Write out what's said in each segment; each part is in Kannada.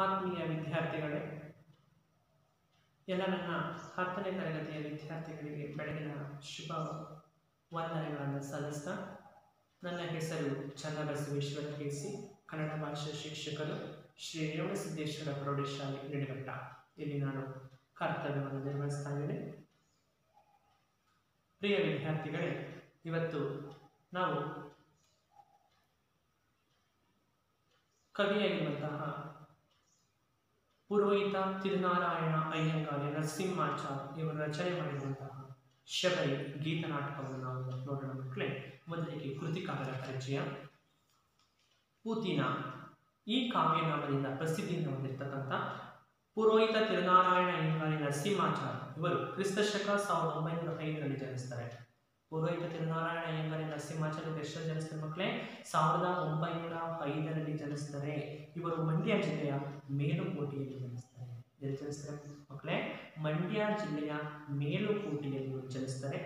ಆತ್ಮೀಯ ವಿದ್ಯಾರ್ಥಿಗಳೇ, ಎಲ್ಲ ನನ್ನ 10ನೇ ತರಗತಿಯ ವಿದ್ಯಾರ್ಥಿಗಳಿಗೆ ಬೆಳಗಿನ ಶುಭ ವಂದನೆಗಳನ್ನು ಸಲ್ಲಿಸ್ತಾ, ನನ್ನ ಹೆಸರು ಚನ್ನಬಸವೇಶ್ವರ ಕೆಸಿ, ಕನ್ನಡ ಭಾಷಾ ಶಿಕ್ಷಕರು, ಶ್ರೀ ರೇವಣಸಿದ್ದೇಶ್ವರ ಪ್ರೌಢಶಾಲೆ ನಿಡಘಟ್ಟ. ಇಲ್ಲಿ ನಾನು ಕರ್ತವ್ಯವನ್ನು ನಿರ್ವಹಿಸ್ತಾ ಇದ್ದೇನೆ. ಪ್ರಿಯ ವಿದ್ಯಾರ್ಥಿಗಳೇ, ಇವತ್ತು ನಾವು ಕವಿಯಾಗಿರುವಂತಹ ಪುರೋಹಿತ ತಿರುನಾರಾಯಣ ಅಯ್ಯಂಗಾರ್ಯ ನರಸಿಂಹಾಚಾರ್ ಇವರು ರಚನೆ ಮಾಡಿರುವಂತಹ ಶಬರಿ ಗೀತನಾಟಕವನ್ನು ನಾವು ನೋಡೋಣ ಮಕ್ಕಳೇ. ಮೊದಲಿಗೆ ಕೃತಿಕಾರರ ಪರಿಚಯ. ಪೂತಿನ ಈ ಕಾವ್ಯನಾಮದಿಂದ ಪ್ರಸಿದ್ಧಿಯನ್ನು ಹೊಂದಿರತಕ್ಕಂಥ ಪುರೋಹಿತ ತಿರುನಾರಾಯಣ ಅಯ್ಯಂಗಾರ್ಯ ನರಸಿಂಹಾಚಾರ್ ಇವರು ಕ್ರಿಸ್ತಶಕ 1905ರಲ್ಲಿ ಜನಿಸ್ತಾರೆ. ಪುರೋಹಿತ ತಿರುನಾರಾಯಣ ಅಯ್ಯಂಗಾರ್ಯ ನರಸಿಂಹಾಚಾರ್ಯ ಎಷ್ಟು ಜನಿಸ್ತಾರೆ ಮಕ್ಕಳೇ? 1905ರಲ್ಲಿ ಜನಿಸ್ತಾರೆ. ಇವರು ಮಂಡ್ಯ ಜಿಲ್ಲೆಯ ಮೇಲುಕೋಟೆಯಲ್ಲಿ ಜನಿಸ್ತಾರೆ. ಎಲ್ಲಿ ಜನಿಸ್ತಾರೆ ಮಕ್ಕಳೇ? ಮಂಡ್ಯ ಜಿಲ್ಲೆಯ ಮೇಲುಕೋಟೆಯಲ್ಲಿ ಜನಿಸ್ತಾರೆ.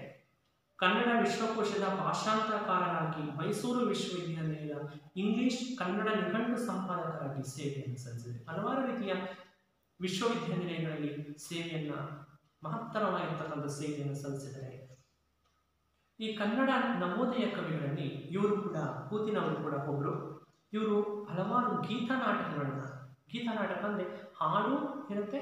ಕನ್ನಡ ವಿಶ್ವಕೋಶದ ಭಾಷಾಂತರಕಾರರಾಗಿ ಮೈಸೂರು ವಿಶ್ವವಿದ್ಯಾನಿಲಯದ ಇಂಗ್ಲಿಷ್ ಕನ್ನಡ ನಿಘಂಟು ಸಂಪಾದಕರಾಗಿ ಸೇವೆಯನ್ನು ಸಲ್ಲಿಸಿದ್ದಾರೆ. ಹಲವಾರು ರೀತಿಯ ವಿಶ್ವವಿದ್ಯಾನಿಲಯಗಳಲ್ಲಿ ಸೇವೆಯನ್ನ ಮಹತ್ತರವಾಗಿರ್ತಕ್ಕಂಥ ಸೇವೆಯನ್ನು ಸಲ್ಲಿಸಿದ್ದಾರೆ. ಈ ಕನ್ನಡ ನವೋದಯ ಕವಿಗಳಲ್ಲಿ ಇವರು ಕೂಡ, ಪೂತಿನವರು ಕೂಡ ಒಬ್ಬರು. ಇವರು ಹಲವಾರು ಗೀತನಾಟಕ ಅಂದರೆ ಹಾಡು ಇರುತ್ತೆ,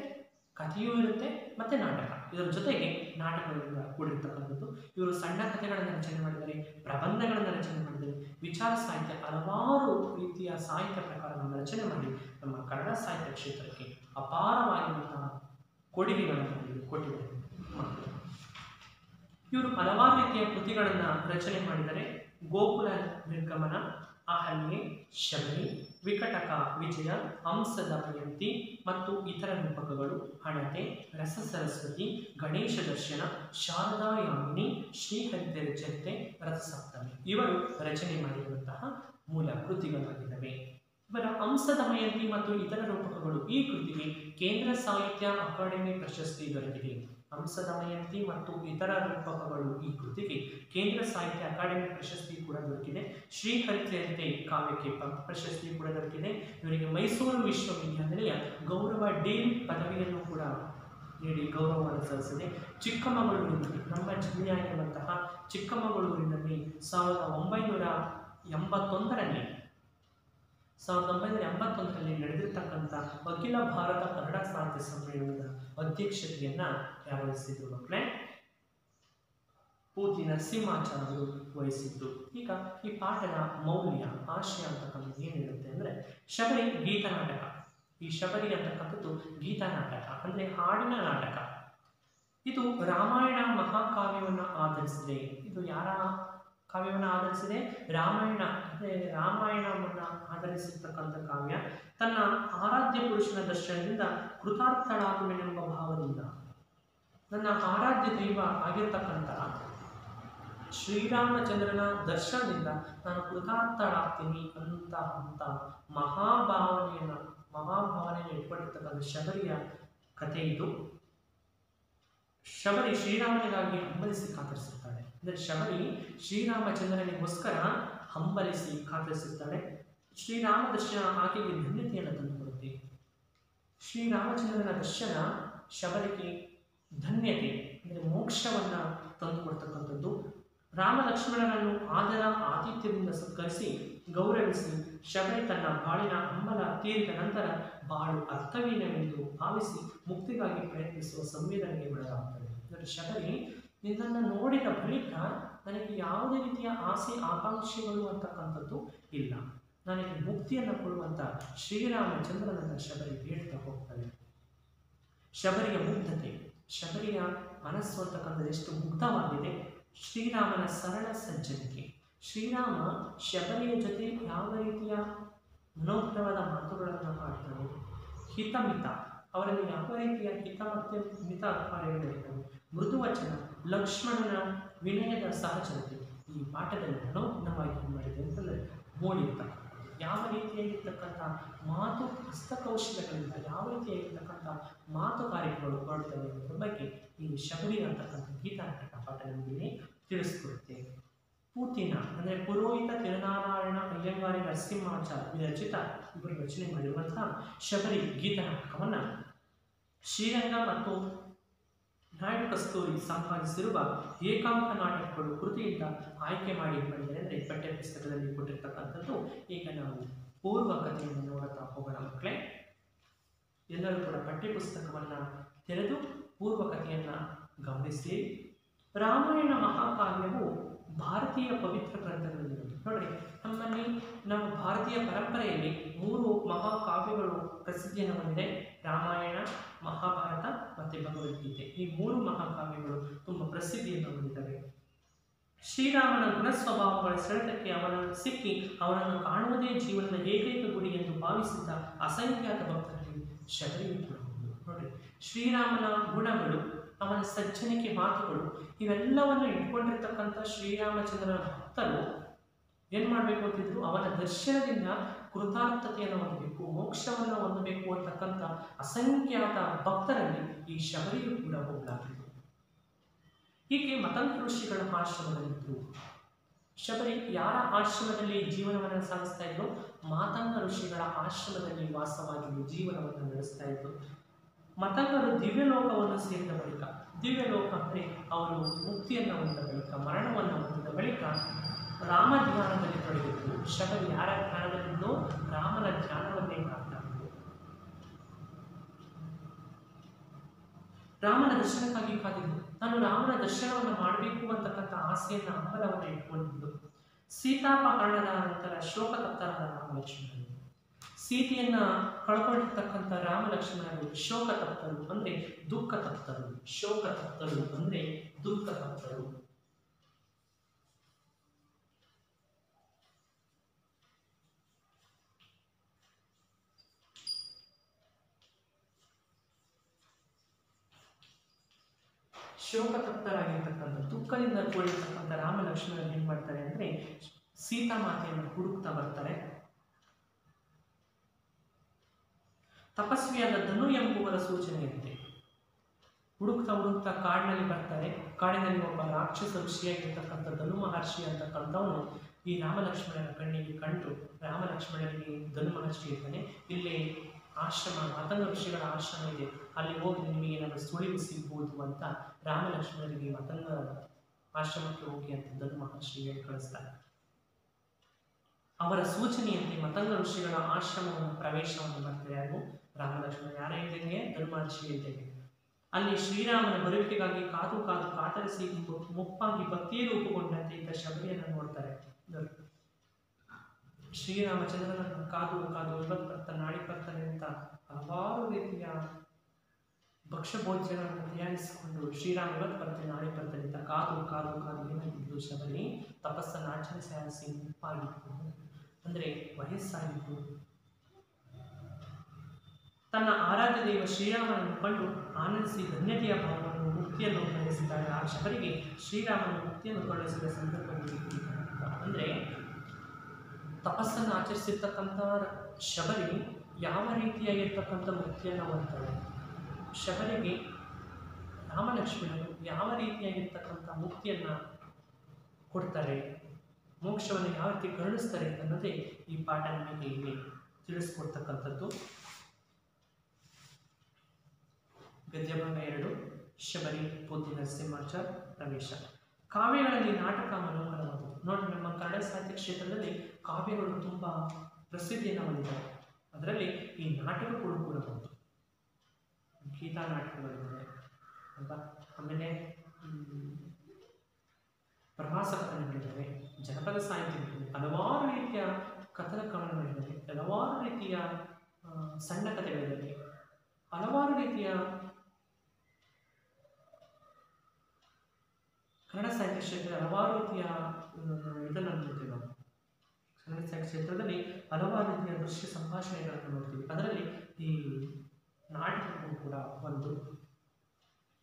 ಕಥೆಯೂ ಇರುತ್ತೆ, ಮತ್ತೆ ನಾಟಕ, ಇದರ ಜೊತೆಗೆ ನಾಟಕಗಳಿಂದ ಕೂಡಿರ್ತಕ್ಕಂಥದ್ದು. ಇವರು ಸಣ್ಣ ಕಥೆಗಳನ್ನು ರಚನೆ ಮಾಡಿದ್ದಾರೆ, ಪ್ರಬಂಧಗಳನ್ನು ರಚನೆ ಮಾಡಿದ್ದಾರೆ, ವಿಚಾರ ಸಾಹಿತ್ಯ, ಹಲವಾರು ರೀತಿಯ ಸಾಹಿತ್ಯ ಪ್ರಕಾರಗಳನ್ನು ರಚನೆ ಮಾಡಿ ನಮ್ಮ ಕನ್ನಡ ಸಾಹಿತ್ಯ ಕ್ಷೇತ್ರಕ್ಕೆ ಅಪಾರವಾಗಿರುವಂತಹ ಕೊಡುಗೆಗಳನ್ನು ಕೊಟ್ಟಿದ್ದಾರೆ. ಇವರು ಹಲವಾರು ರೀತಿಯ ಕೃತಿಗಳನ್ನು ರಚನೆ ಮಾಡಿದರೆ ಗೋಕುಲ ನಿರ್ಗಮನ, ಅಹಲ್ಯೆ, ಶಬರಿ, ವಿಕಟಕ ವಿಜಯ, ಹಂಸದಮಯಂತಿ ಮತ್ತು ಇತರ ರೂಪಕಗಳು, ಹಣತೆ, ರಸ ಸರಸ್ವತಿ, ಗಣೇಶ ದರ್ಶನ, ಶಾರದಾಯಾಮಿನಿ, ಶ್ರೀಹರಿದ್ರ ಚರಿತೆ, ರಥಸಪ್ತಮಿ ಇವರು ರಚನೆ ಮಾಡಿರುವಂತಹ ಮೂಲ ಕೃತಿಗಳಾಗಿದ್ದಾವೆ. ಇವರ ಹಂಸದಮಯಂತಿ ಮತ್ತು ಇತರ ರೂಪಕಗಳು ಈ ಕೃತಿಗೆ ಕೇಂದ್ರ ಸಾಹಿತ್ಯ ಅಕಾಡೆಮಿ ಪ್ರಶಸ್ತಿ ದೊರೆತಿದೆ. ಹಂಸದಮಯಂತಿ ಮತ್ತು ಇತರ ರೂಪಕಗಳು ಈ ಕೃತಿಗೆ ಕೇಂದ್ರ ಸಾಹಿತ್ಯ ಅಕಾಡೆಮಿ ಪ್ರಶಸ್ತಿ ಕೂಡ ದೊರಕಿದೆ. ಶ್ರೀಹರಿಚರಿತೆ ಕಾವ್ಯಕ್ಕೆ ಪ್ರಶಸ್ತಿ ಕೂಡ ದೊರಕಿದೆ. ಇವರಿಗೆ ಮೈಸೂರು ವಿಶ್ವವಿದ್ಯಾನಿಲಯ ಗೌರವ ಡೀನ್ ಪದವಿಯನ್ನು ಕೂಡ ನೀಡಿ ಗೌರವವನ್ನು ಸಲ್ಲಿಸಿದೆ. ಚಿಕ್ಕಮಗಳೂರಿನಲ್ಲಿ, ನಮ್ಮ ಜಿಲ್ಲೆಯಾಗಿರುವಂತಹ ಚಿಕ್ಕಮಗಳೂರಿನಲ್ಲಿ 1981ರಲ್ಲಿ ನಡೆದಿರ್ತಕ್ಕಂಥ ಅಖಿಲ ಭಾರತ ಕನ್ನಡ ಸಾಹಿತ್ಯ ಸಮ್ಮೇಳನದ ಅಧ್ಯಕ್ಷತೆಯನ್ನ ಯಾರು ವಹಿಸಿದ್ರು ಮಕ್ಕಳೇ? ಪೂತಿ ನರಸಿಂಹಾಚಾರ್ಯರು ವಹಿಸಿದ್ದು. ಈಗ ಈ ಪಾಠದ ಮೌಲ್ಯ, ಆಶಯ ಅಂತಕ್ಕಂಥದ್ದು ಏನಿರುತ್ತೆ ಅಂದ್ರೆ, ಶಬರಿ ಗೀತನಾಟಕ. ಈ ಶಬರಿ ಅಂತಕ್ಕಂಥದ್ದು ಗೀತನಾಟಕ ಅಂದ್ರೆ ಹಾಡಿನ ನಾಟಕ. ಇದು ರಾಮಾಯಣ ಮಹಾಕಾವ್ಯವನ್ನು ಆಧರಿಸಿದೆ. ಇದು ಯಾರ ಕಾವ್ಯವನ್ನು ಆಧರಿಸಿದೆ? ರಾಮಾಯಣ ಅಂದರೆ ರಾಮಾಯಣವನ್ನು ಆಧರಿಸಿರ್ತಕ್ಕಂಥ ಕಾವ್ಯ. ತನ್ನ ಆರಾಧ್ಯ ಪುರುಷನ ದರ್ಶನದಿಂದ ಕೃತಾರ್ಥಳಾಗುವೆನೆಂಬ ಭಾವದಿಂದ, ನನ್ನ ಆರಾಧ್ಯ ದೈವ ಆಗಿರ್ತಕ್ಕಂಥ ಶ್ರೀರಾಮಚಂದ್ರನ ದರ್ಶನದಿಂದ ನಾನು ಕೃತಾರ್ಥಳಾಗ್ತೀನಿ ಅಂತ ಮಹಾಭಾವನೆಯನ್ನು ಇಟ್ಕೊಂಡಿರ್ತಕ್ಕಂಥ ಶಬರಿಯ ಕಥೆ ಇದು. ಶಬರಿ ಶ್ರೀರಾಮನಿಗಾಗಿ ಹಂಬಲಿಸಿ ಕಾತರಿಸುತ್ತಾಳೆ. ಅಂದರೆ ಶಬರಿ ಶ್ರೀರಾಮಚಂದ್ರನಿಗೋಸ್ಕರ ಹಂಬಲಿಸಿ ಕಾತರಿಸುತ್ತಾಳೆ. ಶ್ರೀರಾಮ ದರ್ಶನ ಆಕೆಗೆ ಧನ್ಯತೆಯನ್ನು ತಂದುಕೊಡುತ್ತೆ. ಶ್ರೀರಾಮಚಂದ್ರನ ದರ್ಶನ ಶಬರಿಗೆ ಧನ್ಯತೆ ಅಂದರೆ ಮೋಕ್ಷವನ್ನು ತಂದುಕೊಡ್ತಕ್ಕಂಥದ್ದು. ರಾಮ ಲಕ್ಷ್ಮಣರನ್ನು ಆದರ ಆತಿಥ್ಯದಿಂದ ಸತ್ಕರಿಸಿ ಗೌರವಿಸಿ ಶಬರಿ ತನ್ನ ಬಾಳಿನ ಹಂಬಲ ತೀರಿದ ನಂತರ ಬಾಳು ಅರ್ಥವೀನವೆಂದು ಭಾವಿಸಿ ಮುಕ್ತಿಗಾಗಿ ಪ್ರಯತ್ನಿಸುವ ಸಂವೇದನೆಗೆ ಒಳಗಾಗುತ್ತದೆ. ಅಂದರೆ ಶಬರಿ, ನಿನ್ನನ್ನು ನೋಡಿದ ಬಳಿಕ ನನಗೆ ಯಾವುದೇ ರೀತಿಯ ಆಸೆ ಆಕಾಂಕ್ಷೆಗಳು ಅಂತಕ್ಕಂಥದ್ದು ಇಲ್ಲ, ನನಗೆ ಮುಕ್ತಿಯನ್ನು ಕೊಡುವಂತ ಶ್ರೀರಾಮಚಂದ್ರನನ್ನ ಶಬರಿ ಬೇಡ್ತಾ ಹೋಗ್ತಾಳೆ. ಶಬರಿಯ ಮುಗ್ಧತೆ, ಶಬರಿಯ ಮನಸ್ಸು ಅಂತಕ್ಕಂಥದ್ದು ಎಷ್ಟು ಮುಗ್ಧವಾಗಿದೆ. ಶ್ರೀರಾಮನ ಸರಳ ಸಜ್ಜನಿಕೆ. ಶ್ರೀರಾಮ ಶಬರಿಯ ಜೊತೆ ಯಾವ ರೀತಿಯ ಮನೋಹರವಾದ ಮಾತುಗಳನ್ನು ಆಡ್ತಾನೆ, ಹಿತಮಿತ, ಅವರಲ್ಲಿ ಯಾವ ರೀತಿಯ ಹಿತ ಮತ್ತು ಮಿತ ಕಾರ್ಯಗಳಿರ್ತವೆ, ಮೃದುವಚನ, ಲಕ್ಷ್ಮಣನ ವಿನಯದ ಸಹಚರತೆ ಈ ಪಾಠದಲ್ಲಿ ಮನೋಜ್ಞವಾಗಿ ಮಾಡಿದೆ ಅಂತಂದರೆ ಮೂಡಿರ್ತಕ್ಕಂಥ ಯಾವ ರೀತಿಯಾಗಿರ್ತಕ್ಕಂಥ ಮಾತು ಹಸ್ತಕೌಶಲ್ಯಗಳಿಂದ ಯಾವ ರೀತಿಯಾಗಿರ್ತಕ್ಕಂಥ ಮಾತುಗಾರಿಕೆಗಳು ಹೊರಡ್ತವೆ ಅನ್ನೋದ್ರ ಬಗ್ಗೆ ಈ ಶಬರಿ ಅಂತಕ್ಕಂಥ ಗೀತನಾಟಕ ಪಾಠ ನಮಗೆ ತಿಳಿಸ್ಕೊಡುತ್ತೆ. ಪೂತಿನ ಅಂದರೆ ಪುರೋಹಿತ ತಿರುನಾರಾಯಣ ಅಯ್ಯಂಗಾರಿ ನರಸಿಂಹಾಚಾರ್ಯ ವಿರಚಿತ ಇವರು ರಚನೆ ಮಾಡಿರುವಂತಹ ಶಬರಿ ಗೀತ ನಾಟಕವನ್ನು ಶ್ರೀರಂಗ ಮತ್ತು ನಾಯ್ಡು ಕಸ್ತೂರಿ ಸಂಪಾದಿಸಿರುವ ಏಕಾಂಕ ನಾಟಕಗಳು ಕೃತಿಯಿಂದ ಆಯ್ಕೆ ಮಾಡಿ ಮಾಡಿದರೆ ಅಂದರೆ ಪಠ್ಯ ಪುಸ್ತಕದಲ್ಲಿ ಕೊಟ್ಟಿರ್ತಕ್ಕಂಥದ್ದು. ಈಗ ನಾವು ಪೂರ್ವ ಕಥೆಯನ್ನು ನೋಡುತ್ತಾ ಹೋಗೋಣ ಮಕ್ಕಳೇ. ಎಲ್ಲರೂ ಕೂಡ ಪಠ್ಯಪುಸ್ತಕವನ್ನು ತೆರೆದು ಪೂರ್ವ ಕಥೆಯನ್ನು ಗಮನಿಸಿ. ರಾಮಾಯಣ ಮಹಾಕಾವ್ಯವು ಭಾರತೀಯ ಪವಿತ್ರ ಗ್ರಂಥಗಳಲ್ಲಿರುವುದು. ನೋಡಿ, ನಮ್ಮ ಭಾರತೀಯ ಪರಂಪರೆಯಲ್ಲಿ 3 ಮಹಾಕಾವ್ಯಗಳು ಪ್ರಸಿದ್ಧಿಯನ್ನು ಹೊಂದಿದೆ. ರಾಮಾಯಣ, ಮಹಾಭಾರತ ಮತ್ತು ಭಗವದ್ಗೀತೆ. ಈ 3 ಮಹಾಕಾವ್ಯಗಳು ತುಂಬ ಪ್ರಸಿದ್ಧಿಯನ್ನು ಹೊಂದಿದ್ದಾವೆ. ಶ್ರೀರಾಮನ ಗುಣಸ್ವಭಾವಗಳ ಸೆಳೆತಕ್ಕೆ ಅವನನ್ನು ಸಿಕ್ಕಿ ಅವನನ್ನು ಕಾಣುವುದೇ ಜೀವನದ ಏಕೈಕ ಗುರಿ ಎಂದು ಭಾವಿಸಿದ್ದ ಅಸಂಖ್ಯಾತ ಭಕ್ತರಲ್ಲಿ ಶಬರಿಯು ಕೂಡ ಒಂದು. ನೋಡಿ, ಶ್ರೀರಾಮನ ಗುಣಗಳು, ಅವನ ಸಜ್ಜನಿಕೆ ಮಾತುಗಳು ಇವೆಲ್ಲವನ್ನು ಇಟ್ಕೊಂಡಿರ್ತಕ್ಕಂಥ ಶ್ರೀರಾಮಚಂದ್ರನ ಭಕ್ತರು ಏನು ಮಾಡಬೇಕು ಅಂತಿದ್ರು? ಅವನ ದರ್ಶನದಿಂದ ಕೃತಾರ್ಥತೆಯನ್ನು ಹೊಂದಬೇಕು, ಮೋಕ್ಷವನ್ನು ಹೊಂದಬೇಕು ಅಂತಕ್ಕಂಥ ಅಸಂಖ್ಯಾತ ಭಕ್ತರಲ್ಲಿ ಈ ಶಬರಿಯು ಕೂಡ ಒಬ್ಬಳಾಗಿತ್ತು. ಹೀಗೆ ಮತಂಗ ಋಷಿಗಳ ಆಶ್ರಮದಲ್ಲಿದ್ದರು. ಶಬರಿ ಯಾರ ಆಶ್ರಮದಲ್ಲಿ ಜೀವನವನ್ನು ಸಾಗಿಸ್ತಾ ಇದ್ರು? ಮಾತಂಗ ಋಷಿಗಳ ಆಶ್ರಮದಲ್ಲಿ ವಾಸವಾಗಿ ಜೀವನವನ್ನು ನಡೆಸ್ತಾ ಇದ್ರು. ಮತಂಗರು ದಿವ್ಯಲೋಕವನ್ನು ಸೇರಿದ ಬಳಿಕ, ದಿವ್ಯಲೋಕ ಅಂದರೆ ಅವರು ಮುಕ್ತಿಯನ್ನು ಹೊಂದಿದ ಬಳಿಕ, ಮರಣವನ್ನು ಹೊಂದಿದ ಬಳಿಕ ರಾಮ ಧ್ಯಾನದಲ್ಲಿ ತೊಡಗಿದ್ರು. ಶಬರಿ ಯಾರ ಧ್ಯಾನದಲ್ಲಿದ್ದೋ? ರಾಮನ ಧ್ಯಾನವನ್ನೇ ಮಾಡ್ತಾ ಇದ್ರು. ರಾಮನ ದರ್ಶನಕ್ಕಾಗಿ ಕಾದಿದ್ದು. ನಾನು ರಾಮನ ದರ್ಶನವನ್ನು ಮಾಡಬೇಕು ಅಂತಕ್ಕಂಥ ಆಸೆಯನ್ನು, ಹಂಬಲವನ್ನು ಇಟ್ಕೊಂಡಿದ್ದು. ಸೀತಾಪಹರಣದ ನಂತರ ಶೋಕತಪ್ತರಾದ ರಾಮ ಲಕ್ಷ್ಮಣರು, ಸೀತೆಯನ್ನ ಕಳ್ಕೊಂಡಿರ್ತಕ್ಕಂಥ ರಾಮ ಲಕ್ಷ್ಮಣರು ಶೋಕತಪ್ತರು ಅಂದರೆ ದುಃಖ ತಪ್ತರು. ಶೋಕತಪ್ತರು ಅಂದರೆ ದುಃಖ ತಪ್ತರು. ಶೋಕತಪ್ತರಾಗಿರ್ತಕ್ಕಂಥ, ದುಃಖದಿಂದ ಕೂಡಿರ್ತಕ್ಕಂಥ ರಾಮ ಲಕ್ಷ್ಮಣರು ಏನ್ ಮಾಡ್ತಾರೆ ಅಂದ್ರೆ ಸೀತಾಮಾತೆಯನ್ನು ಹುಡುಕ್ತಾ ಬರ್ತಾರೆ. ತಪಸ್ವಿಯಾದ ಧನು ಎಂಬುವರ ಸೂಚನೆಯಂತೆ ಹುಡುಕ್ತಾ ಹುಡುಕ್ತಾ ಕಾಡಿನಲ್ಲಿ ಬರ್ತಾರೆ. ಕಾಡಿನಲ್ಲಿ ಒಬ್ಬ ರಾಕ್ಷಸ ಋಷಿಯಾಗಿರ್ತಕ್ಕಂಥ ಧನು ಮಹರ್ಷಿ ಅಂತಕ್ಕಂಥವನು ಈ ರಾಮಲಕ್ಷ್ಮಣರ ಕಣ್ಣಿಗೆ ಕಂಡು ರಾಮಲಕ್ಷ್ಮಣರಿಗೆ ಧನು ಮಹರ್ಷಿ ಇರ್ತಾನೆ. ಇಲ್ಲಿ ಆಶ್ರಮ, ಮತಂಗ ಋಷಿಗಳ ಆಶ್ರಮ ಇದೆ, ಅಲ್ಲಿ ಹೋಗಿ ನಿಮಗೆ ಏನಾದರೂ ಸುಳಿವು ಸಿಗ್ಬೋದು ಅಂತ ರಾಮಲಕ್ಷ್ಮಣರಿಗೆ ಮತಂಗ ಆಶ್ರಮಕ್ಕೆ ಹೋಗಿ ಅಂತ ಧನು ಮಹರ್ಷಿ ಹೇಳಿ ಕಳಿಸ್ತಾರೆ. ಅವರ ಸೂಚನೆಯಂತೆ ಮತಂಗ ಋಷಿಗಳ ಆಶ್ರಮವನ್ನು ಪ್ರವೇಶವನ್ನು ಮಾಡ್ತಾರೆ. ಯಾರು? ರಾಮಲಕ್ಷ್ಮಣ. ಯಾರ ಇದ್ದಂಗೆ? ಧನು ಮಹರ್ಷಿ ಇದ್ದಂಗೆ. ಅಲ್ಲಿ ಶ್ರೀರಾಮನ ಬರುವಿಕೆಗಾಗಿ ಕಾದು ಕಾದು ಕಾತರಿಸಿ ಮುಪ್ಪಾಗಿ ಭಕ್ತಿಯೇ ರೂಪುಗೊಂಡಂತೆ ಇದ್ದ ಶಬರಿಯನ್ನು ನೋಡ್ತಾರೆ. ಶ್ರೀರಾಮಚಂದ್ರನನ್ನು ಕಾದು ಕಾದು ಇವತ್ತು ಬರ್ತಾನೆ, ನಾಳೆ ಬರ್ತಾನೆ ಅಂತ ಹಲವಾರು ರೀತಿಯ ಭಕ್ಷ್ಯಭೋಜ್ಯಗಳನ್ನು ತಯಾರಿಸಿಕೊಂಡು ಶ್ರೀರಾಮ ಇವತ್ತು ಬರ್ತಾನೆ, ನಾಳೆ ಬರ್ತಾನೆ ಅಂತ ಕಾದು ಕಾದು ಕಾದು ಏನಾಗಿದ್ದು ಶಬರಿ ತಪಸ್ಸನ್ನು ಆಚರಿಸಿ ಮುಪ್ಪಾಗಿತ್ತು, ಅಂದರೆ ವಯಸ್ಸಾಗಿತ್ತು. ತನ್ನ ಆರಾಧ್ಯ ದೈವ ಶ್ರೀರಾಮನನ್ನು ಕಂಡು ಆನಂದಿಸಿ ಧನ್ಯತೆಯ ಭಾವವನ್ನು, ಮುಕ್ತಿಯನ್ನು ಬಯಸಿದಾಗ ಆ ಶಬರಿಗೆ ಶ್ರೀರಾಮನ ಮುಕ್ತಿಯನ್ನು ಕಳುಹಿಸಿದ ಸಂದರ್ಭದಲ್ಲಿ ಅಂದರೆ ತಪಸ್ಸನ್ನು ಆಚರಿಸಿರ್ತಕ್ಕಂಥ ಶಬರಿ ಯಾವ ರೀತಿಯಾಗಿರ್ತಕ್ಕಂಥ ಮುಕ್ತಿಯನ್ನು ಹೊಂದ್ತಾಳೆ, ಶಬರಿಗೆ ರಾಮಲಕ್ಷ್ಮಣರು ಯಾವ ರೀತಿಯಾಗಿರ್ತಕ್ಕಂಥ ಮುಕ್ತಿಯನ್ನು ಕೊಡ್ತಾರೆ, ಮೋಕ್ಷವನ್ನು ಯಾವ ರೀತಿ ಕರುಣಿಸ್ತಾರೆ ಅನ್ನೋದೇ ಈ ಪಾಠ ನಮಗೆ ಇಲ್ಲಿ ತಿಳಿಸ್ಕೊಡ್ತಕ್ಕಂಥದ್ದು. ಗದ್ಯಭಾಗ 2 ಶಬರಿ ಪೂತಿ ನರಸಿಂಹಾಚಾರ್ಯ ಪ್ರವೇಶ. ಕಾವ್ಯಗಳಲ್ಲಿ ನಾಟಕ ಮನೋಹರವಾದದ್ದು. ನೋಡಿ, ನಮ್ಮ ಕನ್ನಡ ಸಾಹಿತ್ಯ ಕ್ಷೇತ್ರದಲ್ಲಿ ಕಾವ್ಯಗಳು ತುಂಬ ಪ್ರಸಿದ್ಧಿಯನ್ನು ಹೊಂದಿದ್ದಾರೆ. ಅದರಲ್ಲಿ ಈ ನಾಟಕಗಳು ಕೂಡ ಬಂತು. ಗೀತಾ ನಾಟಕಗಳಿವೆ ಅಲ್ವಾ, ಆಮೇಲೆ ಪ್ರವಾಸ ಕಥನಗಳಿದ್ದಾವೆ, ಜನಪದ ಸಾಹಿತ್ಯಗಳಿವೆ, ಹಲವಾರು ರೀತಿಯ ಕಥನ ಕವನಗಳಿದ್ದಾವೆ, ಹಲವಾರು ರೀತಿಯ ಸಣ್ಣ ಕಥೆಗಳಿದ್ದಾವೆ, ಹಲವಾರು ರೀತಿಯ ಕನ್ನಡ ಸಾಹಿತ್ಯ ಕ್ಷೇತ್ರದ ಹಲವಾರು ರೀತಿಯ ಇದನ್ನು ನೋಡ್ತೀವಿ ನಾವು. ಕನ್ನಡ ಸಾಹಿತ್ಯ ಕ್ಷೇತ್ರದಲ್ಲಿ ಹಲವಾರು ರೀತಿಯ ದೃಶ್ಯ ಸಂಭಾಷಣೆಗಳನ್ನು ನೋಡ್ತೀವಿ. ಅದರಲ್ಲಿ ಈ ನಾಟಕಗಳು ಕೂಡ ಒಂದು.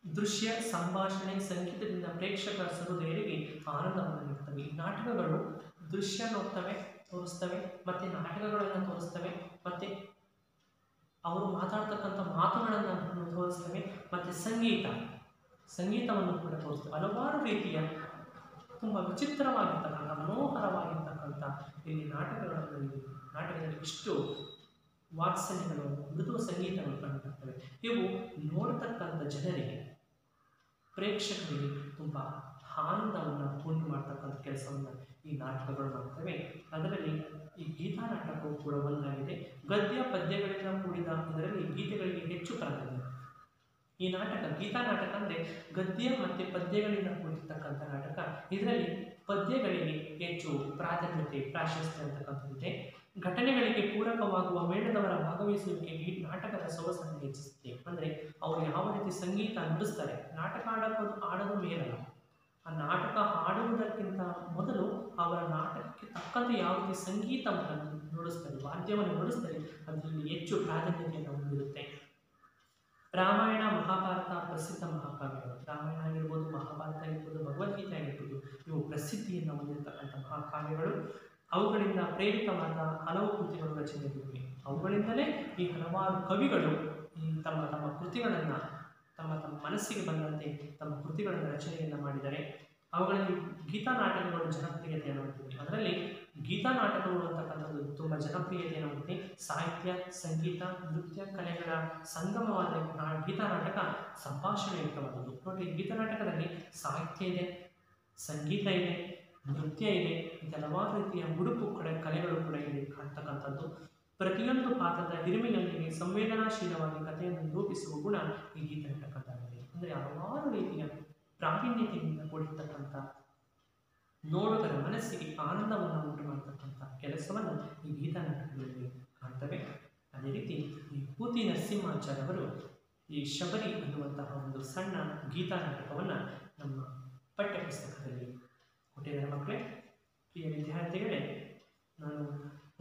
ದೃಶ್ಯ ಸಂಭಾಷಣೆ ಸಂಗೀತದಿಂದ ಪ್ರೇಕ್ಷಕರ ಸಹೃದಯರಿಗೆ ಆನಂದವನ್ನು ನೀಡುತ್ತವೆ. ಈ ನಾಟಕಗಳು ದೃಶ್ಯ ನೋಡ್ತವೆ, ತೋರಿಸ್ತವೆ, ಮತ್ತು ನಾಟಕಗಳನ್ನು ತೋರಿಸ್ತವೆ, ಮತ್ತು ಅವರು ಮಾತಾಡ್ತಕ್ಕಂಥ ಮಾತುಗಳನ್ನು ತೋರಿಸ್ತವೆ, ಮತ್ತು ಸಂಗೀತವನ್ನು ಕೂಡ ತೋರಿಸ್ತವೆ. ಹಲವಾರು ರೀತಿಯ ತುಂಬ ವಿಚಿತ್ರವಾಗಿರ್ತಕ್ಕಂಥ ಮನೋಹರವಾಗಿರ್ತಕ್ಕಂಥ ಇಲ್ಲಿ ನಾಟಕದಲ್ಲಿ ಇಷ್ಟು ವಾತ್ಸಲ್ಯಗಳು, ಮೃದು ಸಂಗೀತಗಳು ಕಂಡುಬರ್ತವೆ. ಇವು ನೋಡ್ತಕ್ಕಂಥ ಜನರಿಗೆ, ಪ್ರೇಕ್ಷಕರಿಗೆ ತುಂಬ ಆನಂದವನ್ನು ಉಂಟು ಮಾಡ್ತಕ್ಕಂಥ ಕೆಲಸವನ್ನು ಈ ನಾಟಕಗಳು ಮಾಡ್ತವೆ. ಅದರಲ್ಲಿ ಈ ಗೀತಾ ನಾಟಕವು ಕೂಡ ಒಂದಾಗಿದೆ. ಗದ್ಯ ಪದ್ಯಗಳಿಂದ ಕೂಡಿದ ಇದರಲ್ಲಿ ಗೀತೆಗಳಿಗೆ ಹೆಚ್ಚು ಪ್ರಾಧಾನ್ಯ. ಈ ನಾಟಕ ಗೀತಾ ನಾಟಕ ಅಂದರೆ ಗದ್ಯ ಮತ್ತು ಪದ್ಯಗಳಿಂದ ಕೂಡಿರ್ತಕ್ಕಂಥ ನಾಟಕ. ಇದರಲ್ಲಿ ಪದ್ಯಗಳಿಗೆ ಹೆಚ್ಚು ಪ್ರಾಧಾನ್ಯತೆ, ಪ್ರಾಶಸ್ತ್ಯ ಅಂತಕ್ಕಂಥದ್ದಿದೆ. ಘಟನೆಗಳಿಗೆ ಪೂರಕವಾಗುವ ಮೇಳದವರ ಭಾಗವಹಿಸುವಿಕೆ ಈ ನಾಟಕದ ಸೊಗಸನ್ನು ಹೆಚ್ಚಿಸುತ್ತೆ. ಅಂದರೆ ಅವರು ಯಾವ ರೀತಿ ಸಂಗೀತ ನುಡಿಸ್ತಾರೆ, ನಾಟಕ ಆಡೋದು ಮೇಲಲ್ಲ, ಆ ನಾಟಕ ಆಡುವುದಕ್ಕಿಂತ ಮೊದಲು ಅವರ ನಾಟಕಕ್ಕೆ ತಕ್ಕಂತೆ ಯಾವ ರೀತಿ ಸಂಗೀತವನ್ನು ನುಡಿಸ್ತಾರೆ, ವಾದ್ಯವನ್ನು ನುಡಿಸ್ತಾರೆ, ಅದರಲ್ಲಿ ಹೆಚ್ಚು ಪ್ರಾಧಾನ್ಯತೆಯನ್ನು ಹೊಂದಿರುತ್ತೆ. ರಾಮಾಯಣ, ಮಹಾಭಾರತ ಪ್ರಸಿದ್ಧ ಮಹಾಕಾವ್ಯಗಳು. ರಾಮಾಯಣ ಆಗಿರ್ಬೋದು, ಮಹಾಭಾರತ ಆಗಿರ್ಬೋದು, ಭಗವದ್ಗೀತೆ ಆಗಿರ್ಬೋದು, ಇವು ಪ್ರಸಿದ್ಧಿಯನ್ನು ಹೊಂದಿರತಕ್ಕಂಥ ಮಹಾಕಾವ್ಯಗಳು. ಅವುಗಳಿಂದ ಪ್ರೇರಿತವಾದ ಹಲವು ಕೃತಿಗಳು ರಚನೆಯಾಗಿವೆ. ಅವುಗಳಿಂದಲೇ ಈ ಹಲವಾರು ಕವಿಗಳು ತಮ್ಮ ಕೃತಿಗಳನ್ನು ತಮ್ಮ ಮನಸ್ಸಿಗೆ ಬಂದಂತೆ ತಮ್ಮ ಕೃತಿಗಳನ್ನು ರಚನೆಯನ್ನು ಮಾಡಿದ್ದಾರೆ. ಅವುಗಳಲ್ಲಿ ಗೀತಾ ನಾಟಕಗಳು ಜನಪ್ರಿಯತೆಯನ್ನು ಹೊಂದಿವೆ. ಅದರಲ್ಲಿ ಗೀತಾ ನಾಟಕಗಳು ಅಂತಕ್ಕಂಥದ್ದು ತುಂಬ ಜನಪ್ರಿಯತೆಯನ್ನು ಹೊಂದಿದೆ. ಸಾಹಿತ್ಯ, ಸಂಗೀತ, ನೃತ್ಯ ಕಲೆಗಳ ಸಂಗಮವಾದ ಗೀತಾ ನಾಟಕ ಸಂಭಾಷಣೆಯುಕ್ತವಾದದ್ದು. ನೋಡಿ, ಗೀತಾ ನಾಟಕದಲ್ಲಿ ಸಾಹಿತ್ಯ ಇದೆ, ಸಂಗೀತ ಇದೆ, ನೃತ್ಯ ಇದೆ, ಹಲವಾರು ರೀತಿಯ ಉಡುಪು ಕಲೆಗಳು ಕೂಡ ಇಲ್ಲಿ ಕಾಣ್ತಕ್ಕಂಥದ್ದು. ಪ್ರತಿಯೊಂದು ಪಾತ್ರದ ಹಿರಿಮೆಯೊಂದಿಗೆ ಸಂವೇದನಾಶೀಲವಾಗಿ ಕಥೆಯನ್ನು ನಿರೂಪಿಸುವ ಗುಣ ಈ ಗೀತ ನಾಟಕದ್ದಾಗಿದೆ. ಅಂದರೆ ಹಲವಾರು ರೀತಿಯ ಪ್ರಾವೀಣ್ಯತೆಯಿಂದ ಕೂಡಿರ್ತಕ್ಕಂಥ ನೋಡುಗರ ಮನಸ್ಸಿಗೆ ಆನಂದವನ್ನು ಉಂಟು ಮಾಡತಕ್ಕಂಥ ಕೆಲಸವನ್ನು ಈ ಗೀತಾ ನಾಟಕಗಳಲ್ಲಿ ಕಾಣ್ತವೆ. ಅದೇ ರೀತಿ ಈ ಪೂತಿ ನರಸಿಂಹಾಚಾರ್ಯ ಅವರು ಈ ಶಬರಿ ಅನ್ನುವಂತಹ ಒಂದು ಸಣ್ಣ ಗೀತಾ ನಾಟಕವನ್ನು ನಮ್ಮ ಪಠ್ಯಪುಸ್ತಕದಲ್ಲಿ ಕೊಟ್ಟಿದ್ದಾರೆ. ಮಕ್ಕಳೇ, ಪ್ರಿಯ ವಿದ್ಯಾರ್ಥಿಗಳೇ, ನಾನು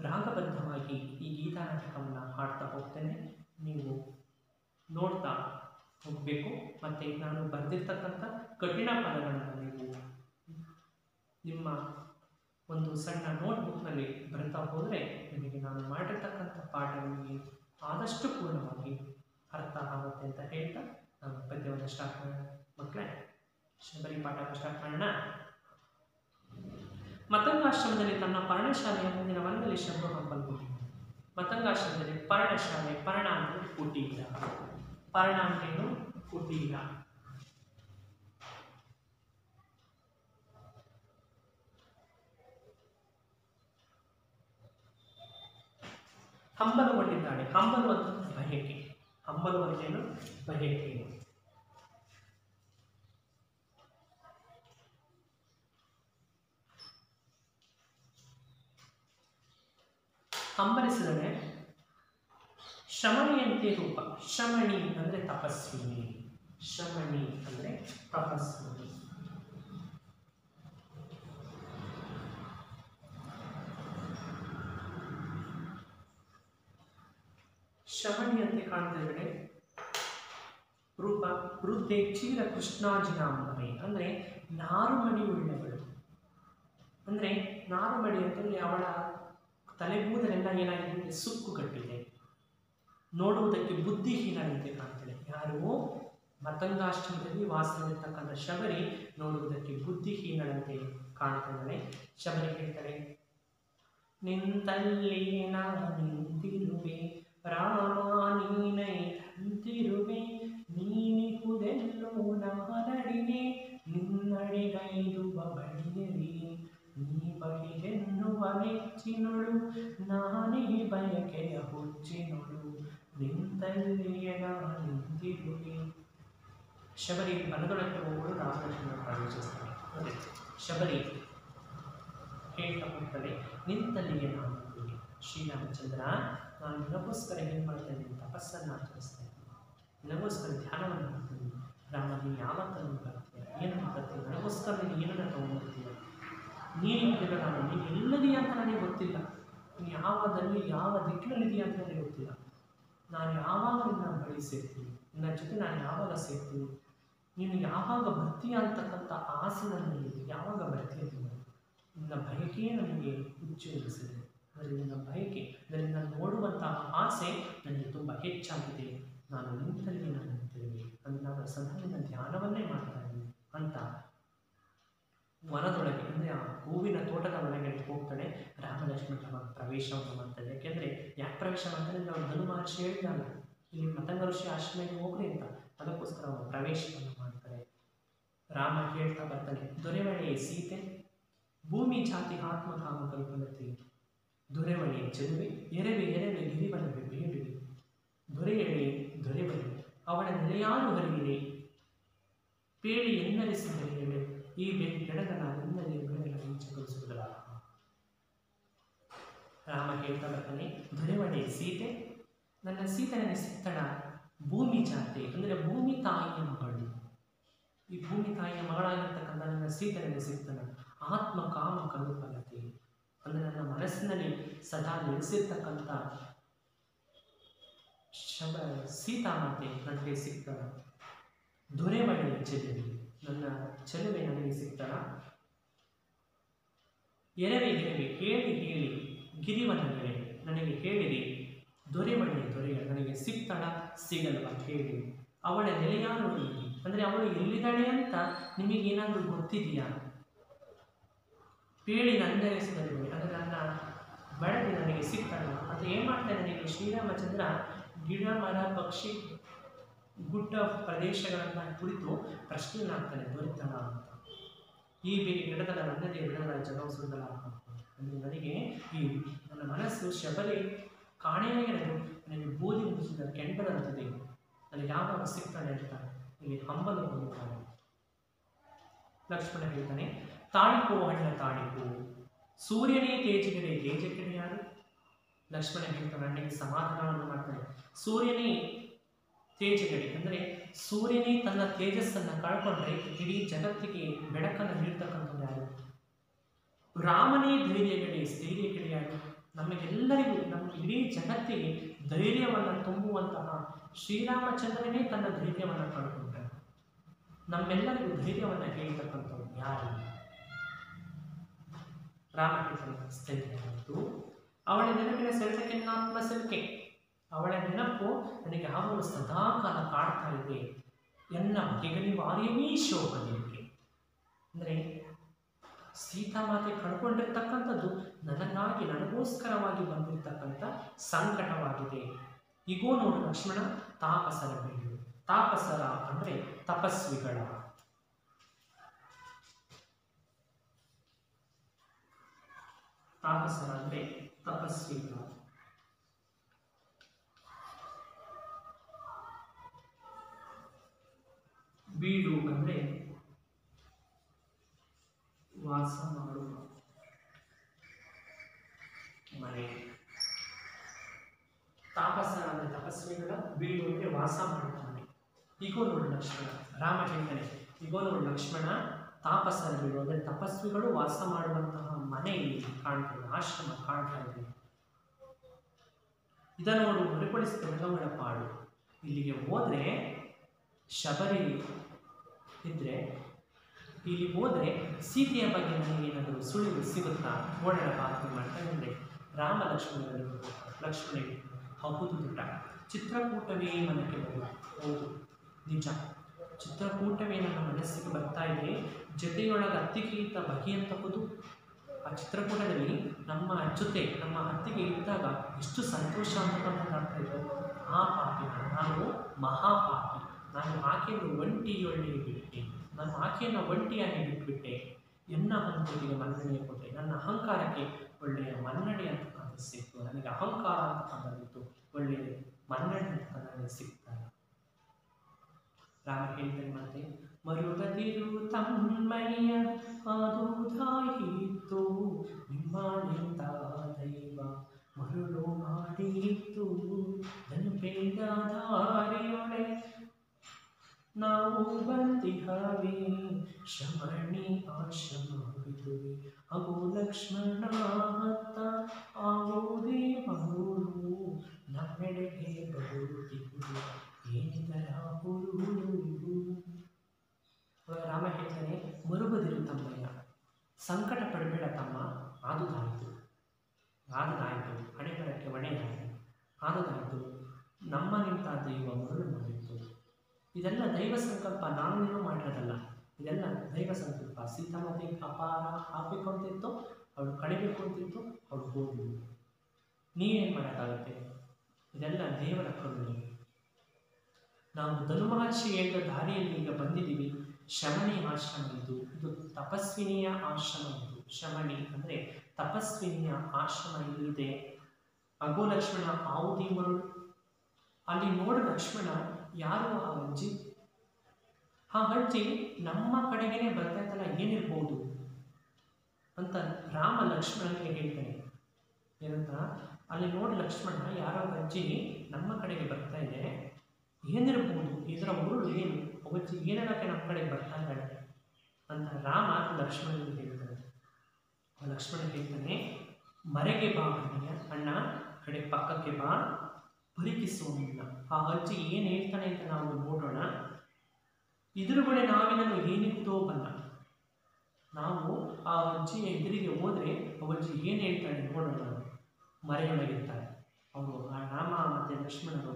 ರಾಗಬದ್ಧವಾಗಿ ಈ ಗೀತಾ ನಾಟಕವನ್ನು ಹಾಡ್ತಾ ಹೋಗ್ತೇನೆ. ನೀವು ನೋಡ್ತಾ ಹೋಗಬೇಕು. ಮತ್ತು ನಾನು ಬರೆದಿರ್ತಕ್ಕಂಥ ಕಠಿಣ ಪದಗಳನ್ನು ನೀವು ನಿಮ್ಮ ಒಂದು ಸಣ್ಣ ನೋಟ್ಬುಕ್ನಲ್ಲಿ ಬರಿತಾ ಹೋದರೆ ನಿಮಗೆ ನಾನು ಮಾಡಿರ್ತಕ್ಕಂಥ ಪಾಠಗಳಿಗೆ ಆದಷ್ಟು ಪೂರ್ಣವಾಗಿ ಅರ್ಥ ಆಗುತ್ತೆ ಅಂತ ಹೇಳ್ತಾ ನಾನು ಪದ್ಯವನ್ನು ಸ್ಟಾರ್ಟ್ ಮಾಡೋಣ. ಮಕ್ಕಳೇ, ಶಬರಿ ಪಾಠವನ್ನು ಸ್ಟಾರ್ಟ್ ಮಾಡೋಣ. ಮತಂಗಾಶ್ರಮದಲ್ಲಿ ತನ್ನ ಪರ್ಣಶಾಲೆಯ ಮುಂದಿನ ವನದಲ್ಲಿ ಶಂಭು ಹಂಪಲ್ಗೊಂಡಿದ್ದ. ಮತಂಗಾಶ್ರಮದಲ್ಲಿ ಪರ್ಣಶಾಲೆ, ಪರ್ಣ ಅಂದರೆ ಕುಟೀರ, ಪರ್ಣ ಅಂದ್ರೇನು? ಕುಟೀರ. ಹಂಬಲುಗೊಂಡಿದ್ದಾಳೆ. ಹಂಬಲು ಅಂತ ಬಯಕೆ. ಹಂಬಲು ಅಂದ್ರೇನು? ಬಯಕೆ. ಹಂಬಲಿಸಿದರೆ ಶ್ರಮಣಿಯಂತೆ ರೂಪ. ಶ್ರಮಣಿ ಅಂದರೆ ತಪಸ್ವಿನಿ. ಶ್ರಮಣಿ ಅಂದರೆ ತಪಸ್ವಿನಿ. ಶ್ರಮಣಿಯಂತೆ ಕಾಣ್ತಿದ್ರೆ ರೂಪ. ವೃದ್ಧೆ ಚೀರ ಕೃಷ್ಣಾಜಿನಾಂಬರೆ ಅಂದರೆ ನಾರುಮಡಿ ಉಳ್ಳವಳು. ಅಂದರೆ ನಾರುಮಡಿ ಅಂತಂದರೆ ಅವಳ ತಲೆಗೂದಲೆಲ್ಲ ಏನಾಗಿದೆ? ಸುಕ್ಕುಗಟ್ಟಿದೆ. ನೋಡುವುದಕ್ಕೆ ಬುದ್ಧಿಹೀನರಂತೆ ಕಾಣ್ತಾಳೆ. ಯಾರು? ಮತಂಗಾಶ್ರಮದಲ್ಲಿ ವಾಸವಿರ್ತಕ್ಕಂಥ ಶಬರಿ ನೋಡುವುದಕ್ಕೆ ಬುದ್ಧಿಹೀನರಂತೆ ಕಾಣ್ತಾಳೆ. ಶಬರಿ ಹೇಳ್ತಾಳೆ, ನಿಂತಲ್ಲಿ ನಾ ನಿಂತಿರುವೆ ರಾಮ ನೀನೈ ತಂತಿರುವೆ, ನೀನಿಹುದೆಲ್ಲೋ ನಾನಡಿಗೆ ನಿನ್ನಡಿಗೈದುವ ಬಳಿಯರಿ, ನೀ ಬಳಿಗೆನ್ನುವ ನೆಚ್ಚಿನೊಳು ನಾನೇ ಬಯಕೆಯ ಹುಚ್ಚಿನೊಳು, ನಿಂತಲ್ಲಿಯೇ ನಾ ನಿಂತಿರುವೆ. ಶಬರಿ ಬನದೊಳಕ್ಕೆ ಹೋಗಲು ರಾಮಲಕ್ಷ್ಮಣ ಪ್ರವೇಶಿಸ್ತಾನೆ. ಅದೇ ಶಬರಿ ಹೇಳ್ತಾ ಹೋಗ್ತಾಳೆ, ನಿಂತಲ್ಲಿಯೇ ನಾನು ನಿಂತಿರುವೆ. ಶ್ರೀರಾಮಚಂದ್ರ, ನಾನು ನಿನಗೋಸ್ಕರ ಏನು ಮಾಡ್ತೇನೆ? ತಪಸ್ಸನ್ನು ಆಚರಿಸ್ತೇನೆ, ನಿನಗೋಸ್ಕರ ಧ್ಯಾನವನ್ನು ಮಾಡ್ತೀನಿ. ರಾಮ, ನೀನು ಯಾವತ್ತ ನನಗೆ ಬರ್ತೀಯ? ಏನನ್ನು ಬರ್ತೀನಿ? ನನಗೋಸ್ಕರ ನೀನು ಏನನ್ನು ತಗೊಂಡ್ಬರ್ತೀಯ? ನೀನಿಲ್ಲ ರಾಮ, ನೀನು ಎಲ್ಲದೀಯ ಅಂತ ನನಗೆ ಗೊತ್ತಿಲ್ಲ. ನೀನು ಯಾವದಲ್ಲಿ ಯಾವ ದಿಕ್ಕಿನಲ್ಲಿದೆಯಾ ಅಂತ ನನಗೆ ಗೊತ್ತಿಲ್ಲ. ನಾನು ಯಾವಾಗ ನಿನ್ನ ಬಳಿ ಸೇರ್ತೀನಿ, ನಿನ್ನ ಜೊತೆ ನಾನು ಯಾವಾಗ ಸೇರ್ತೀನಿ, ನೀನು ಯಾವಾಗ ಬರ್ತೀಯ ಅಂತಕ್ಕಂಥ ಆಸೆ ನನ್ನಲ್ಲಿ ಯಾವಾಗ ಬರ್ತೀಯ? ನಿನ್ನ ಬಯಕೆಯೇ ನನಗೆ ಹುಚ್ಚೆನಿಸಿದೆ. ಅಂದರೆ ನಿನ್ನ ಬಯಕೆ, ನಿನ್ನ ನೋಡುವಂತಹ ಆಸೆ ನನಗೆ ತುಂಬ ಹೆಚ್ಚಾಗಿದೆ. ನಾನು ನಿಂತಲ್ಲಿ ನಾನು ನಿಂತಿರುವೆ, ಅಂದರೆ ನಾನು ಸದಾ ನಿನ್ನ ಧ್ಯಾನವನ್ನೇ ಮಾಡ್ತಾ ಇದ್ದೀನಿ ಅಂತ ವನದೊಳಗೆ ಅಂದರೆ ಆ ಹೂವಿನ ತೋಟದ ಒಳಗಡೆ ಹೋಗ್ತಾನೆ. ರಾಮ ಲಕ್ಷ್ಮಣ ಪ್ರವೇಶವನ್ನು ಮಾಡ್ತಾರೆ. ಯಾಕೆಂದರೆ ಯಾಕೆ ಪ್ರವೇಶ ಮಾಡ್ತಾನೆ ಅಂದರೆ ಅವ್ರು ಧನು ಮಹರ್ಷಿ ಹೇಳಿದಾಗ ಇಲ್ಲಿ ಮತಂಗ ಋಷಿ ಆಶ್ರಮಕ್ಕೆ ಹೋಗ್ರಿ ಅಂತ, ಅದಕ್ಕೋಸ್ಕರ ಅವರು ಪ್ರವೇಶವನ್ನು ಮಾಡ್ತಾರೆ. ರಾಮ ಹೇಳ್ತಾ ಬರ್ತಾನೆ, ದೊರೆವಣೆ ಸೀತೆ ಭೂಮಿ ಜಾತಿ ಆತ್ಮ ಕಾಮ ಕಲ್ಪನತೆ, ದೊರೆವಣೆ ಚೆಲುವೆ ಎರೆವೆ ಎರೆವೆ ಗಿರಿವನವೆ ಬೇಡುವೆ, ದೊರೆಯಡೆ ದೊರೆವಣೆ ಅವಳ ನೆಲೆಯಾರು ಹರಿಯಿರೆ, ಪೇಳಿ ಎನ್ನರಿಸಿದರೆ ಈ ಬೆಳೆಗಳ ನಿನ್ನದೇ ಬೆಳೆಗಳ ಈಚೆಗೊಳಿಸುವುದಲ್ಲ. ರಾಮ ಹೇಳ್ತಾ ಬರ್ತಾನೆ, ದೊರೆವಣೆ ಸೀತೆ, ನನ್ನ ಸೀತೆ ನನಗೆ ಸಿಗ್ತಾಳ. ಭೂಮಿ ಜಾತೆ ಅಂದರೆ ಭೂಮಿ ತಾಯಿಯ ಮಗಳು, ಈ ಭೂಮಿ ತಾಯಿಯ ಮಗಳಾಗಿರ್ತಕ್ಕಂಥ ನನ್ನ ಸೀತೆ ನನಗೆ ಸಿಗ್ತಾಳ. ಆತ್ಮ ಕಾಮ ಕಲ್ಪನತೆ ಅಂದರೆ ನನ್ನ ಮನಸ್ಸಿನಲ್ಲಿ ಸದಾ ನೆಲೆಸಿರ್ತಕ್ಕಂಥ ಸೀತಾಮಾತೆ ನನಗೆ ಸಿಗ್ತಾಳ. ದೊರೆವಣೆ ಚೆಲುವೆ, ನನ್ನ ಚೆಲುವೆ ನನಗೆ ಸಿಗ್ತಾಳ. ಎರವೆ ಎರವೆ ಹೇಳಿ ಹೇಳಿ ಗಿರಿವನಗಳೇ ನನಗೆ ಹೇಳಿರಿ, ದೊರೆವಣೆ ದೊರೆಯ ನನಗೆ ಸಿಗ್ತಾಳ ಸಿಗಲ್ವ ಹೇಳಿ. ಅವಳ ನೆಲೆಯಾರು ಇಲ್ಲಿ ಅಂದರೆ ಅವಳು ಎಲ್ಲಿದ್ದಾಳೆ ಅಂತ ನಿಮಗೇನಾದರೂ ಗೊತ್ತಿದೆಯಾ? ಪೇಳಿ ನಂದರಿಸಿದರು ಅಂದರೆ ನನ್ನ ಬೆಳೆದು ನನಗೆ ಸಿಗ್ತಾಳ ಅದು ಏನು ಮಾಡ್ತಾನೆ. ನನಗೆ ಶ್ರೀರಾಮಚಂದ್ರ ಗಿಡ ಮರ ಪಕ್ಷಿ ಗುಡ್ಡ ಪ್ರದೇಶಗಳನ್ನು ಕುರಿತು ಪ್ರಶ್ನೆಯನ್ನು ಹಾಕ್ತಾನೆ, ದೊರೆತಳ ಅಂತ. ಈ ಬೇರೆ ಗಿಡದಲ್ಲ ನನ್ನದೇ ಬಿಡದ ಜಗವಿಸುವುದಲ್ಲ ಅಂದರೆ ನನಗೆ ಈ ನನ್ನ ಮನಸ್ಸು ಶಬರಿ ಕಾಣೆಯಾಗಿರೋದು ನನಗೆ ಬೂದಿ ಮುಗಿಸಿದ ಕೆಂಡದಂತಿದೆ, ನನಗೆ ಯಾವಾಗ ಸಿಗ್ತಾನೆ ಅಂತ ಇಲ್ಲಿ ಹಂಬಲು ಹೊಂದುತ್ತಾನೆ. ಲಕ್ಷ್ಮಣ ಹೇಳ್ತಾನೆ, ತಾಳಿಕೋ ಹಣ್ಣ ತಾಳಿಕೋ ಸೂರ್ಯನೇ ತೇಜಗಡೆ ತೇಜಕಡೆ ಯಾರು. ಲಕ್ಷ್ಮಣ ಹೇಳ್ತಾನೆ, ಅಣ್ಣಗೆ ಸಮಾಧಾನವನ್ನು ಮಾಡ್ತಾನೆ. ಸೂರ್ಯನೇ ತೇಜಗಡೆ ಅಂದರೆ ಸೂರ್ಯನೇ ತನ್ನ ತೇಜಸ್ಸನ್ನು ಕಳ್ಕೊಂಡ್ರೆ ಇಡೀ ಜಗತ್ತಿಗೆ ಬೆಳಕನ್ನು ನೀಡ್ತಕ್ಕಂಥದ್ದು ಯಾರು? ರಾಮನೇ ಧೈರ್ಯಗಡೆ ಸ್ಥೈರ್ಯಗಡೆ ಯಾರು? ನಮಗೆಲ್ಲರಿಗೂ ನಮ್ಮ ಇಡೀ ಜಗತ್ತಿಗೆ ಧೈರ್ಯವನ್ನು ತುಂಬುವಂತಹ ಶ್ರೀರಾಮಚಂದ್ರನೇ ತನ್ನ ಧೈರ್ಯವನ್ನು ಕಳ್ಕೊಂಡ್ರೆ ನಮ್ಮೆಲ್ಲರಿಗೂ ಧೈರ್ಯವನ್ನು ಹೇಳ್ತಕ್ಕಂಥವ್ರು ಯಾರು? ರಾಮ ಹೇಳ್ತಾನೆ, ಸ್ಥೈರ್ಯ ಆಯಿತು. ಅವಳ ನೆನಪಿನ ಸೆಳೆತಕ್ಕೆ ಆತ್ಮ ಸೆಲ್ಕೆ, ಅವಳ ನೆನಪು ನನಗೆ ಯಾವಾಗಲೂ ಸದಾಕಾಲ ಕಾಡ್ತಾ ಇದೆ. ಎನ್ನ ಬಗೆಗಳಿವಾರ್ಯವೀ ಶೋಕದೇವಿಗೆ ಅಂದರೆ ಸೀತಾಮಾತೆ ಕಳ್ಕೊಂಡಿರ್ತಕ್ಕಂಥದ್ದು ನನಗಾಗಿ ನನಗೋಸ್ಕರವಾಗಿ ಬಂದಿರತಕ್ಕಂಥ ಸಂಕಟವಾಗಿದೆ. ಈಗೋ ನೋಡು ಲಕ್ಷ್ಮಣ ತಾಪಸರ ಬೇಡು. ತಾಪಸರ ಅಂದರೆ ತಪಸ್ವಿಗಳ, ತಾಪಸರ ಅಂದರೆ ತಪಸ್ವಿಗಳ. ಬೀಡು ಅಂದರೆ ವಾಸ ಮಾಡುವ ಮನೆ. ತಾಪಸರ ಅಂದರೆ ತಪಸ್ವಿಗಳ, ಬೀಡು ಅಂದರೆ ವಾಸ ಮಾಡುವ ಮನೆ. ಈಗೋ ನೋಡು ಲಕ್ಷ್ಮಣ, ರಾಮ ಹೇಳ್ತಾನೆ, ಈಗೋ ನೋಡು ಲಕ್ಷ್ಮಣ ತಾಪಸರ ಬೀಡು ಅಂದರೆ ತಪಸ್ವಿಗಳು ವಾಸ ಮಾಡುವಂತಹ ಮನೆ ಇಲ್ಲಿ ಕಾಣ್ತಾ ಇದೆ, ಆಶ್ರಮ ಕಾಣ್ತಾ ಇದೆ. ಇದನ್ನು ನೋಡು ಮರುಪಡಿಸಿದ ಮೃಗಗಳ ಪಾಡು. ಇಲ್ಲಿಗೆ ಹೋದರೆ ಶಬರಿ ಇದ್ರೆ, ಇಲ್ಲಿ ಹೋದರೆ ಸೀತೆಯ ಬಗ್ಗೆ ನನಗೇನಾದರೂ ಸುಳಿವು ಸಿಗುತ್ತಾ ನೋಡೋಣ ಪಾತ್ರ ಮಾಡ್ತಾನೆ ಅಂದರೆ ರಾಮ ಲಕ್ಷ್ಮಣರು. ಲಕ್ಷ್ಮಣ ಹೌದು ದುಡ್ಡ ಚಿತ್ರಕೂಟವೇ ಮನಕ್ಕೆ ಬರು. ಹೌದು ನಿಜ, ಚಿತ್ರಕೂಟವೇ ನನ್ನ ಮನಸ್ಸಿಗೆ ಬರ್ತಾ ಇದೆ. ಜೊತೆಯೊಳಗೆ ಅತ್ತಿಗೆಯಿದ್ದ ಬಗೆಯಂತಹುದು. ಆ ಚಿತ್ರಕೂಟದಲ್ಲಿ ನಮ್ಮ ಜೊತೆ ನಮ್ಮ ಅತ್ತಿಗೆ ಇದ್ದಾಗ ಎಷ್ಟು ಸಂತೋಷ ಅಂತಕ್ಕಂಥದ್ದಾಗ್ತಾ ಇತ್ತು. ಆ ಪಾಪಿ ನಾನು ಮಹಾಪಾಪಿ, ನಾನು ಆಕೆಯನ್ನು ಒಂಟಿಯೊಳ್ಳೆ ಬಿಟ್ಟೆ, ನಾನು ಆಕೆಯನ್ನು ಒಂಟಿಯಾಗಿ ಬಿಟ್ಬಿಟ್ಟೆ. ಎನ್ನ ಅಹಂಕಾರಕ್ಕೆ ಮನ್ನಣೆ ಕೊಟ್ಟೆ, ನನ್ನ ಅಹಂಕಾರಕ್ಕೆ ಒಳ್ಳೆಯ ಮನ್ನಣೆ ಅಂತಕ್ಕಂಥದ್ದು ಸಿಕ್ತು. ನನಗೆ ಅಹಂಕಾರ ಅಂತಕ್ಕಂಥದ್ದು ಒಳ್ಳೆಯ ಮನ್ನಣೆ ಅಂತಕ್ಕಂಥದ್ದು ಸಿಗ್ತಾರೆ. ರಾಮ ಹೇಳ್ತಾನೆ ಮತ್ತೆ, ಮರುಗದಿರು ತಮ್ಮಯ್ಯ ಆದುದಾಯಿತು, ನಿಮ್ಮನಿಂದ ದೈವ ಮರುಳು ಮಾಡಿತ್ತು, ಧನುಪೇದಾರಿಯೊಳೆ ನಾವು ಬಂದಿಹವೇ, ಶಮಣಿ ಆಶ್ರಮವಿದುವೆ ಅಗೋ ಲಕ್ಷ್ಮಣ ಹತ್ತ ಆಗೋದೇ ಮರುಳು, ನಮ್ಮೆಡೆಗೆ ಬರುತ್ತಿರುವುದು ಏನಿದರ ಹುರುಳು. ರಾಮ ಹೇಳ್ತಾನೆ, ಮರುಗದಿರು ತಮ್ಮಯ್ಯ, ಸಂಕಟ ಪಡಬೇಡ ತಮ್ಮ, ಆದುದಾಯಿತು ಆದುದಾಯಿತು, ಹಣೆಬರಕ್ಕೆ ಹೊಣೆಯಾಯಿತು, ಆದುದಾಯಿತು, ನಮ್ಮ ನಿಂತ ದೈವ ಮರುಳು ಮಾಡಿತ್ತು. ಇದೆಲ್ಲ ದೈವ ಸಂಕಲ್ಪ, ನಾನೇನೂ ಮಾಡಿರೋದಲ್ಲ. ಇದೆಲ್ಲ ದೈವ ಸಂಕಲ್ಪ. ಸೀತಾಮಾತೆ ಅಪಾರ ಆಗಬೇಕು ಅಂತಿತ್ತು, ಅವಳು ಕಡಿಬೇಕು ಅಂತಿತ್ತು, ಅವಳು ಹೋಗಿ ನೀವೇನು ಮಾಡೋಕ್ಕಾಗುತ್ತೆ? ಇದೆಲ್ಲ ದೇವರ ಕರುಣೆ. ನಾವು ಧನುಮಹರ್ಷಿ ಹೇಳಿದ ದಾರಿಯಲ್ಲಿ ಈಗ ಬಂದಿದ್ದೀವಿ. ಶಮನಿ ಆಶ್ರಮ ಇದು ತಪಸ್ವಿನಿಯ ಆಶ್ರಮ. ಇದು ಶಮನಿ ಅಂದರೆ ತಪಸ್ವಿನಿಯ ಆಶ್ರಮ ಇಲ್ಲಿದೆ. ಅಗೋ ಲಕ್ಷ್ಮಣ ಆವುದಿ ಮರುಳು. ಅಲ್ಲಿ ನೋಡು ಲಕ್ಷ್ಮಣ, ಯಾರು ಆ ಅಜ್ಜಿ? ಆ ಅಜ್ಜಿ ನಮ್ಮ ಕಡೆಗೇನೆ ಬರ್ತಾ ಇತ್ತಲ್ಲ, ಏನಿರ್ಬೋದು ಅಂತ ರಾಮ ಲಕ್ಷ್ಮಣನಿಗೆ ಹೇಳ್ತಾನೆ. ಏನಂತ? ಅಲ್ಲಿ ನೋಡಿ ಲಕ್ಷ್ಮಣ, ಯಾರೋ ಅಜ್ಜಿ ನಮ್ಮ ಕಡೆಗೆ ಬರ್ತಾ ಇದೆ, ಏನಿರ್ಬೋದು? ಇದರ ಉರುಳು ಏನು? ಅಜ್ಜಿ ಏನೇನಕ್ಕೆ ನಮ್ಮ ಕಡೆಗೆ ಬರ್ತಾ ಇದ್ದಾಳೆ ಅಂತ ರಾಮ ಲಕ್ಷ್ಮಣನಿಗೆ ಹೇಳ್ತಾನೆ. ಲಕ್ಷ್ಮಣ ಹೇಳ್ತಾನೆ, ಮರೆಗೆ ಬಾ ಅಣ್ಣ, ಕಡೆ ಪಕ್ಕಕ್ಕೆ ಬಾ, ಪರಿಕಿಸುವ. ಆ ಅಜ್ಜಿ ಏನು ಹೇಳ್ತಾನೆ ಅಂತ ನಾವು ನೋಡೋಣ. ಎದುರುಗಡೆ ನಾವಿನನ್ನು ಏನಿತ್ತೋ ಬಲ್ಲ. ನಾವು ಆ ಅಜ್ಜಿಯ ಎದುರಿಗೆ ಹೋದರೆ ಅಜ್ಜಿ ಏನು ಹೇಳ್ತಾಳೆ ನೋಡೋಣ. ಮರೆಯೊಳಗಿರ್ತಾರೆ ಅವರು. ಆ ರಾಮ ಮತ್ತು ಲಕ್ಷ್ಮಣರು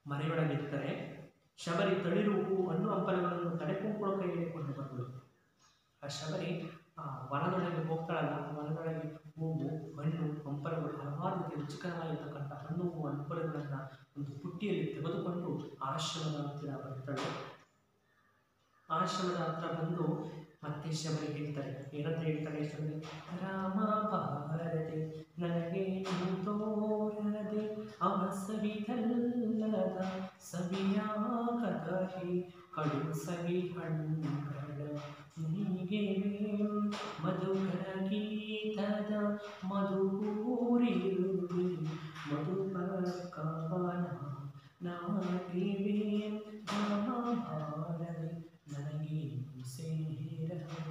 ಮರೆಯೊಳಗಿರ್ತಾರೆ. ಶಬರಿ ತಳಿರು ಹೂ ಹಣ್ಣು ಹಂಪಲುಗಳನ್ನು ತಡೆಕೊಂಡ್ಕೊಳ್ಳೋ ಕೈ ಹಿಡಿಕೊಂಡು ಬಂದಳು. ಆ ಶಬರಿ ಆ ವನದೊಳಗೆ ಹೋಗ್ತಾಳಲ್ಲ, ವನದೊಳಗೆ ಹೂವು ಹಣ್ಣು ಹಂಪಲುಗಳು, ಹಲವಾರು ರೀತಿಯ ರುಚಿಕರವಾಗಿರ್ತಕ್ಕಂಥ ಹಣ್ಣು ಹೂವು ಹಂಪಲುಗಳನ್ನು ಒಂದು ಪುಟ್ಟಿಯಲ್ಲಿ ತೆಗೆದುಕೊಂಡು ಆಶ್ರಮದ ಹತ್ತಿರ ಬರ್ತಾಳೆ. ಆಶ್ರಮದ ಹತ್ರ ಬಂದು ಮತ್ತೆ ಶಬರಿ ಹೇಳ್ತಾರೆ. ಏನಂತ ಹೇಳ್ತಾಳೆ ಶಬರಿ? ರಾಮ ಬಾರದೆ ನನಗೆ ತೋರದೆ ಅವ ಸವಿತಲ್ಲದ ಸವಿಯಾಗದೆ ಕಡು ಸವಿ ಹಣ್ಣುಗಳ ನೀಗೆ ಮಧುಕರ ಗೀತದ ಮಧುಪೂರಿರುವೆ ಮಧುಪರ್ಕವನ ನಾಗಿವೆ ರಾಮ ಬಾರದೆ ನನಗೆ ಸೇರದೆ.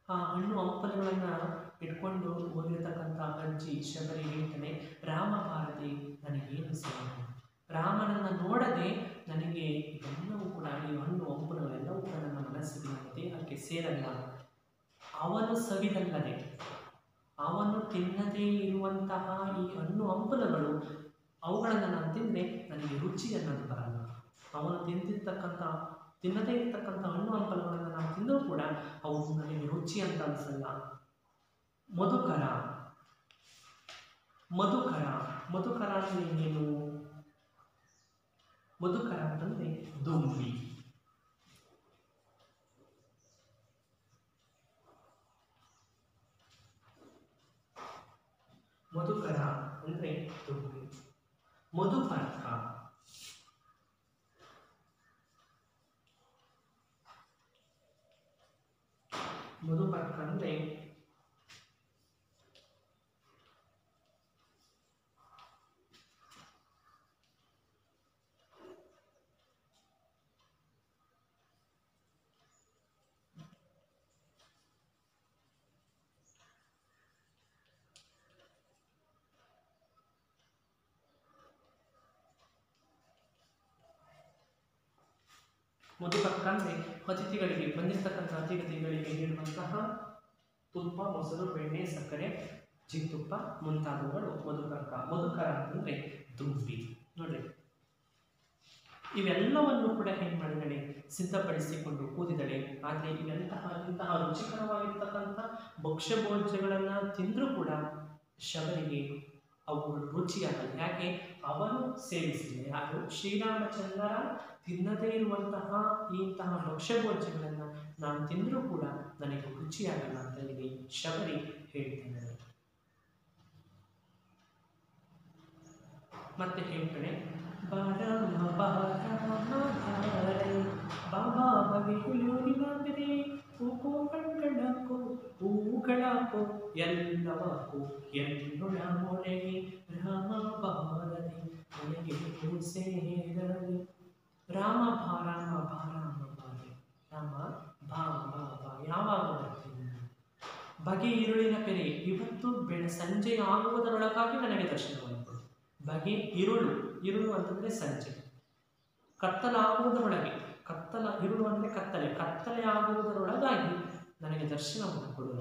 ಆ ಹಣ್ಣು ಹಂಪಲುಗಳನ್ನು ಇಟ್ಕೊಂಡು ಹೋಗಿರತಕ್ಕಂಥ ಅಜ್ಜಿ ಶಬರಿ ಹೇಳ್ತಾನೆ, ರಾಮ ಬಾರದೆ ನನಗೇನು ಸೇರದು. ರಾಮನನ್ನು ನೋಡದೆ ನನಗೆ ಎಲ್ಲವೂ ಕೂಡ, ಈ ಹಣ್ಣು ಹಂಪಲುಗಳೆಲ್ಲವೂ ಕೂಡ ನನ್ನ ಮನಸ್ಸಿಗೆ ನನ್ನ ದೇಹಕ್ಕೆ ಸೇರಲ್ಲ. ಅವನು ಸವಿದಲ್ಲದೆ, ಅವನು ತಿನ್ನದೇ ಇರುವಂತಹ ಈ ಹಣ್ಣು ಹಂಪಲುಗಳು, ಅವುಗಳನ್ನು ನಾನು ತಿಂದರೆ ನನಗೆ ರುಚಿ ಅನ್ನೋದು ಬರಲ್ಲ. ಅವನು ತಿನ್ನದೇ ಇರ್ತಕ್ಕಂಥ ಹಣ್ಣು ಹಂಪಲುಗಳನ್ನು ನಾನು ತಿಂದರೂ ಕೂಡ ಅವು ನನಗೆ ರುಚಿ ಅಂತ ಅನಿಸಲ್ಲ. ಮಧುಕರ ಮಧುಕರ ಮಧುಕರ ಅಂದರೆ ಏನು? ಮಧುಕರ ಅಂತಂದರೆ ದುಂಬಿ. ಮಧುಕರ ಅಂದರೆ ದುಂಬಿ. ಮಧುಪರ್ಕ ಮಧುಪರ್ಕ ಅಂದರೆ ಮಧುಪರ್ಕ ಅಂದರೆ ಅತಿಥಿಗಳಿಗೆ, ಬಂದಿರತಕ್ಕಂಥ ಅತಿಥಿಗಳಿಗೆ ನೀಡುವಂತಹ ತುಪ್ಪ, ಮೊಸರು, ಬೆಣ್ಣೆ, ಸಕ್ಕರೆ, ಜೇನುತುಪ್ಪ ಮುಂತಾದವುಗಳು ಮಧುಪರ್ಕ. ಮಧುಕರ ಅಂತಂದರೆ ದುಂಬಿ. ನೋಡ್ರಿ, ಇವೆಲ್ಲವನ್ನು ಕೂಡ ಏನು ಮಾಡಿದಳೆ? ಸಿದ್ಧಪಡಿಸಿಕೊಂಡು ಕೂದಿದಳೆ. ಆದರೆ ಇಂತಹ ರುಚಿಕರವಾಗಿರ್ತಕ್ಕಂಥ ಭಕ್ಷ್ಯ ಭೋಜ್ಯಗಳನ್ನು ತಿಂದರೂ ಕೂಡ ಶಬರಿಗೆ ಅವುಗಳು ರುಚಿಯಾಗಲ್ಲ. ಯಾಕೆ? ಅವನು ಸೇವಿಸಿದೆ. ಯಾರು? ಶ್ರೀರಾಮಚಂದ್ರ ತಿನ್ನದೇ ಇರುವಂತಹ ಇಂತಹ ಭಕ್ಷ್ಯ ಭೋಜ್ಯಗಳನ್ನು ನಾನು ತಿಂದರೂ ಕೂಡ ನನಗೆ ರುಚಿಯಾಗಲ್ಲ ಅಂತ ಹೇಳಿ ಶಬರಿ ಹೇಳ್ತಿದ್ದಾನೆ. ಮತ್ತೆ ಹೇಳ್ತಾಳೆ, ಬಾರಮ್ಮ ಬಾರಮ್ಮ ಬಾರೆ ಬಾಬಾ ಬಗೆಯುಳಿಯುವುದಿಲ್ಲವೇ ಹೂಕೋ ಕಣ್ಕಣಕ್ಕೋ ಹೂಗಳಕ್ಕೋ ಎಲ್ಲವಕ್ಕೋ ಎನ್ನುಳ ಮೊಳೆಗೆ ರಾಮ ಬಾರದೆ ನನಗೆ ಸೇರದೆ. ರಾಮ ಬಾ ರಾಮ ಬಾ ರಾಮ ಬಾರೆ. ರಾಮ ಬಾ ಬಾ ಬಾ, ಯಾವಾಗ ಬರ್ತೀನಿ? ಬಗೆ ಈರುಳಿನ ಪೆರೆ, ಇವತ್ತು ಸಂಜೆ ಆಗುವುದರೊಳಗಾಗಿ ನನಗೆ ದರ್ಶನವನ್ನು ಕೊಡು. ಬಗೆ ಇರುಳು ಅಂತಂದರೆ ಸಂಜೆ, ಕತ್ತಲಾಗುವುದರೊಳಗೆ, ಇರುಳು ಅಂದರೆ ಕತ್ತಲೆ ಆಗುವುದರೊಳಗಾಗಿ ನನಗೆ ದರ್ಶನವನ್ನು ಕೊಡು.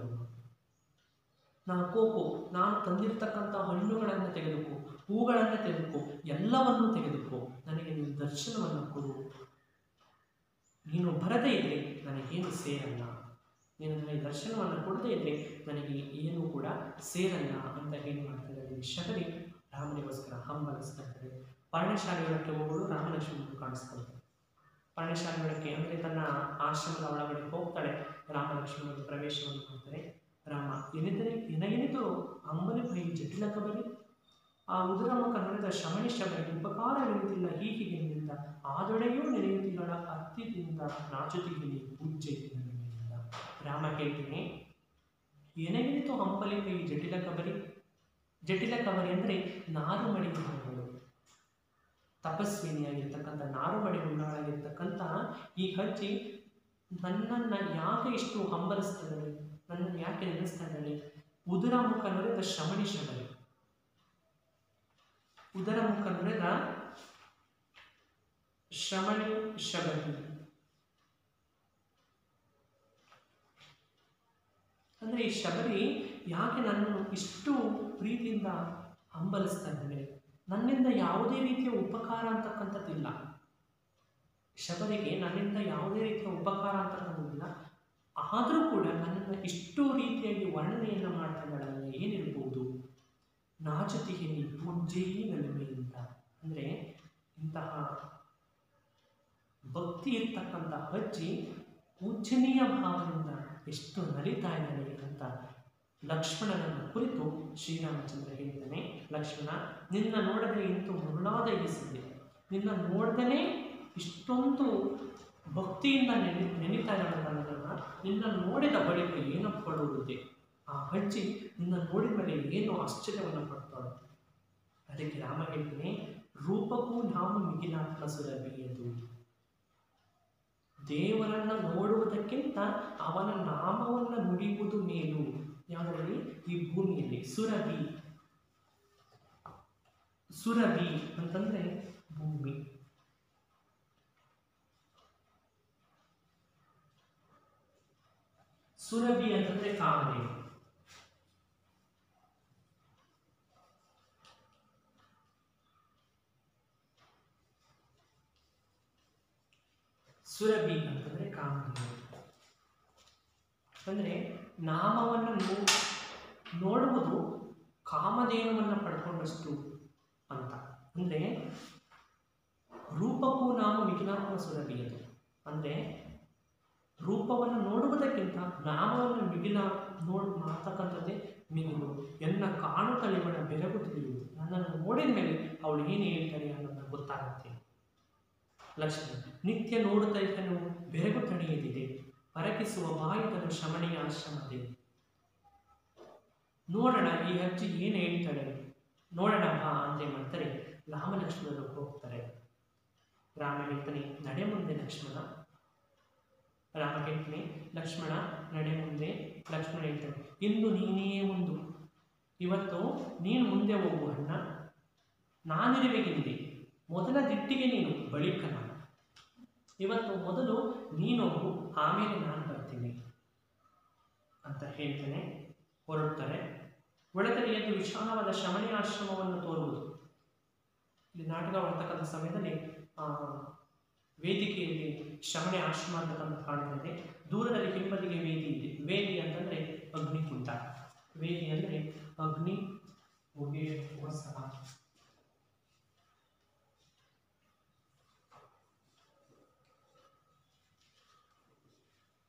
ಕೋಕೋ, ನಾನು ತಂದಿರ್ತಕ್ಕಂಥ ಹಣ್ಣುಗಳನ್ನು ತೆಗೆದುಕೋ, ಹೂಗಳನ್ನು ತೆಗೆದುಕೋ, ಎಲ್ಲವನ್ನೂ ತೆಗೆದುಕೋ, ನನಗೆ ನೀನು ದರ್ಶನವನ್ನು ಕೊಡು. ನೀನು ಬರದೇ ಇದ್ದರೆ ನನಗೇನು ಸೇರಲ್ಲ, ನೀನು ನನಗೆ ದರ್ಶನವನ್ನು ಕೊಡದೇ ಇದ್ದರೆ ನನಗೆ ಏನೂ ಕೂಡ ಸೇರಲ್ಲ ಅಂತ ಏನು ಮಾಡ್ತಿದ್ದಾರೆ ಶಬರಿ ರಾಮನಿಗೋಸ್ಕರ ಹಂಬಲಿಸ್ತಾ ಇದ್ದಾರೆ. ಪರ್ಣಶಾಲೆಯೊಳಕ್ಕೆ ಹೋಗಲು ರಾಮಲಕ್ಷ್ಮಣರು ಕಾಣಿಸ್ಕೊಳ್ತಾರೆ. ಪರ್ಣಶಾಲೆಯೊಳಕ್ಕೆ ಅಂದರೆ ತನ್ನ ಆಶ್ರಮದ ಒಳಗಡೆ ಹೋಗ್ತಾಳೆ. ರಾಮಲಕ್ಷ್ಮಣರು ಪ್ರವೇಶವನ್ನು ಮಾಡ್ತಾರೆ. ರಾಮ ಎನಗೆನಿತು ಅಂಬಲಿ ಭೈ ಜಟಿಲ ಕಬರಿ, ಆ ಉದರಮುಖ ನಡೆದ ಶಮಣಿ ಶಬರಿ ಉಪಕಾರವೆನಿತಿಲ್ಲ ಹೀಗಿಗೆಯಿಂದ ಆದೊಡೆಯೂ ನೆನೆಯುತ್ತಿಗಳ ಅತ್ತಿದಿಂದ ನಾಚುತಿಗಿನಿ ಪೂಜ್ಯದಿಂದ. ರಾಮ ಹೇಳ್ತೀನಿ, ಎನಗೆನಿತು ಅಂಬಲಿ ಭೈ ಜಟಿಲ ಕಬರಿ. ಜಟಿಲ ಕಬರಿ ಅಂದರೆ ನಾರುಮಡಿ ಹುಣ್ಣಗಳು, ತಪಸ್ವಿನಿಯಾಗಿರ್ತಕ್ಕಂಥ ನಾರುಮಡಿ ಹುಣ್ಣಾಗಿರ್ತಕ್ಕಂಥ ಈ ಹಜ್ಜಿ ನನ್ನನ್ನು ಯಾಕೆ ಇಷ್ಟು ಹಂಬಲಿಸ್ತಾ ಇದ್ದಾಳೆ, ನನ್ನನ್ನು ಯಾಕೆ ನೆನೆಸ್ತಾ ಇದ್ದಾಳೆ? ಉದರ ಮುಖ ನುರಿದ ಶಮಣಿ ಶಬರಿ, ಉದರ ಮುಖ ನುರಿದ ಶ್ರಮಣಿ ಶಬರಿ ಅಂದರೆ ಈ ಶಬರಿ ಯಾಕೆ ನನ್ನನ್ನು ಇಷ್ಟು ಪ್ರೀತಿಯಿಂದ ಹಂಬಲಿಸ್ತಾ ಇದ್ದಾಳೆ? ನನ್ನಿಂದ ಯಾವುದೇ ರೀತಿಯ ಉಪಕಾರ ಅಂತಕ್ಕಂಥದ್ದಿಲ್ಲ. ಶಬರಿಗೆ ನನ್ನಿಂದ ಯಾವುದೇ ರೀತಿಯ ಉಪಕಾರ ಅಂತಕ್ಕಂಥದ್ದಿಲ್ಲ, ಆದರೂ ಕೂಡ ನನ್ನನ್ನು ಇಷ್ಟು ರೀತಿಯಾಗಿ ವರ್ಣನೆಯನ್ನು ಮಾಡ್ತಾ ಇದ್ದಾಳಲ್ಲ, ಏನಿರ್ಬೋದು? ನಾಚುತಿಗೆ ಪೂಜ್ಯೈ ನಲಿಮೆಯಿಂದ ಅಂದರೆ ಇಂತಹ ಭಕ್ತಿ ಇರ್ತಕ್ಕಂಥ ಅಜ್ಜಿ ಪೂಜನೀಯ ಭಾವದಿಂದ ಎಷ್ಟು ನಲಿತಾ ಇದ್ದಾನೆ ಅಂತ ಲಕ್ಷ್ಮಣನನ್ನು ಕುರಿತು ಶ್ರೀರಾಮಚಂದ್ರ ಹೇಳ್ತಾನೆ. ಲಕ್ಷ್ಮಣ, ನಿನ್ನ ನೋಡದೆ ಇಂತೂ ಮುರುಳಾದ ಎನಿಸಿದೆ, ನಿನ್ನ ನೋಡ್ದೇ ಇಷ್ಟೊಂದು ಭಕ್ತಿಯಿಂದ ನೆನೀತಾ ಇದ್ದಾಳನ್ನ, ನಿನ್ನ ನೋಡಿದ ಬಳಿಕ ಏನೋ ಪಡುವುದಿದೆ. ಆ ಅಜ್ಜಿ ನಿನ್ನ ನೋಡಿದ ಮೇಲೆ ಏನೋ ಆಶ್ಚರ್ಯವನ್ನು ಪಡ್ತಾಳೆ. ಅದಕ್ಕೆ ರಾಮ ಹೇಳ್ತಾನೆ, ರೂಪಕ್ಕೂ ನಾವು ಮಿಗಿಲಾತ್ಮ ಸುರಭಿಯದು. ದೇವರನ್ನು ನೋಡುವುದಕ್ಕಿಂತ ಅವನ ನಾಮವನ್ನು ನುಡಿಯುವುದು ಮೇಲು. ಯಾವುದರಲ್ಲಿ? ಈ ಭೂಮಿಯಲ್ಲಿ. ಸುರಭಿ, ಸುರಭಿ ಅಂತಂದ್ರೆ ಭೂಮಿ. ಸುರಭಿ ಅಂತಂದ್ರೆ ಕಾಮನೆ. ಸುರಭಿ ಅಂತಂದ್ರೆ ಕಾಮನೆ ಅಂದರೆ ನಾಮವನ್ನು ನೋಡುವುದು ಕಾಮಧೇನುವನ್ನು ಪಡ್ಕೊಂಡಷ್ಟು ಅಂತ. ಅಂದರೆ ರೂಪಕ್ಕೂ ನಾಮ ಮಿಗಿಲಾತ್ಮ ಸುರಭಿಯದು. ಅಂದರೆ ರೂಪವನ್ನು ನೋಡುವುದಕ್ಕಿಂತ ನಾಮವನ್ನು ಮಾಡ್ತಕ್ಕಂಥದ್ದೇ ಮಿಗಿಲು. ಎನ್ನ ಕಾಣುತ್ತಲಿವಳ ಬೆರಗು ತಿಳಿಯುವುದು. ನನ್ನನ್ನು ನೋಡಿದ ಮೇಲೆ ಅವಳು ಏನು ಹೇಳ್ತಾಳೆ ಅನ್ನೋದನ್ನ ಗೊತ್ತಾಗುತ್ತೆ. ಲಕ್ಷ್ಮಿ, ನಿತ್ಯ ನೋಡುತ್ತಾ ಇದ್ದನು ಬೆರಗು ತಡೆಯದಿದೆ, ಪರಕಿಸುವ ಬಾಯಿದನು ಶಮಣಿಯ ಆಶ್ರಮದೇ. ನೋಡೋಣ ಈ ಅಜ್ಜಿ ಏನು ಹೇಳ್ತಾಳೆ, ನೋಡೋಣ ಬಾ ಅಂತ ಮಾಡ್ತಾರೆ. ರಾಮಲಕ್ಷ್ಮಣರು ಹೋಗ್ತಾರೆ. ರಾಮ ಹೇಳ್ತಾನೆ, ನಡೆ ಮುಂದೆ ಲಕ್ಷ್ಮಣ. ರಾಮ ಹೇಳ್ತಾನೆ, ಲಕ್ಷ್ಮಣ ನಡೆ ಮುಂದೆ. ಲಕ್ಷ್ಮಣ ಹೇಳ್ತಾನೆ, ಇಂದು ನೀನೇ ಮುಂದು, ಇವತ್ತು ನೀನು ಮುಂದೆ ಹೋಗು ಅಣ್ಣ, ನಾನಿರುವೆ ಹಿಂದೆ, ಮೊದಲ ದಿಟ್ಟಿಗೆ ನೀನು, ಬಳಿಕ ನಾನು. ಇವತ್ತು ಮೊದಲು ನೀನು ಹೋಗು, ಆಮೇಲೆ ನಾನು ಬರ್ತೀನಿ ಅಂತ ಹೇಳ್ತಾನೆ. ಹೊರಡ್ತಾರೆ. ಒಳಗಡೆ ಎದ್ದು ವಿಶಾಲವಾದ ಶಮಣಿ ಆಶ್ರಮವನ್ನು ತೋರುವುದು. ಇಲ್ಲಿ ನಾಟಕ ಮಾಡ್ತಕ್ಕಂಥ ಸಮಯದಲ್ಲಿ ವೇದಿಕೆಯಲ್ಲಿ ಶಮಣಿ ಆಶ್ರಮ ಅಂತಕ್ಕಂಥ ಕಾಣ್ತದೆ. ದೂರದಲ್ಲಿ ಹಿಂಬದಿಗೆ ವೇದಿ ಇದೆ. ವೇದಿ ಅಂತಂದ್ರೆ ಅಗ್ನಿಕುಂಡ. ವೇದಿ ಅಂದರೆ ಅಗ್ನಿ ಹೊಗೆ ಹೊಸಹ.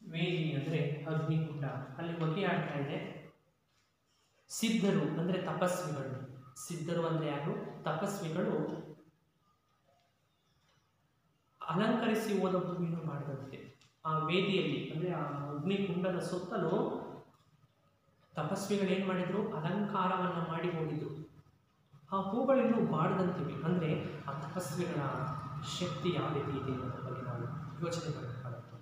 ವೇದಿ ಅಂದರೆ ಅಗ್ನಿಕುಂಡ. ಅಲ್ಲಿ ಹೊಗೆ ಆಡ್ತಾ ಇದೆ. ಸಿದ್ಧರು ಅಂದರೆ ತಪಸ್ವಿಗಳು. ಸಿದ್ಧರು ಅಂದರೆ ಯಾರು? ತಪಸ್ವಿಗಳು ಅಲಂಕರಿಸಿ ಹೋದ ಭೂಮಿಯನ್ನು ಮಾಡಿದಂತೆ ಆ ವೇದಿಯಲ್ಲಿ ಅಂದರೆ ಆ ಅಗ್ನಿಕುಂಡದ ಸುತ್ತಲೂ ತಪಸ್ವಿಗಳು ಏನು ಮಾಡಿದ್ರು? ಅಲಂಕಾರವನ್ನು ಮಾಡಿ ಹೋಗಿದ್ರು. ಆ ಹೂಗಳಿನ್ನೂ ಬಾಡದಂತಿವೆ. ಅಂದರೆ ಆ ತಪಸ್ವಿಗಳ ಶಕ್ತಿ ಯಾವ ರೀತಿ ಇದೆ ಅನ್ನೋದ್ರ ಬಗ್ಗೆ ನಾವು ಯೋಚನೆ ಮಾಡಬೇಕಾಗುತ್ತೆ.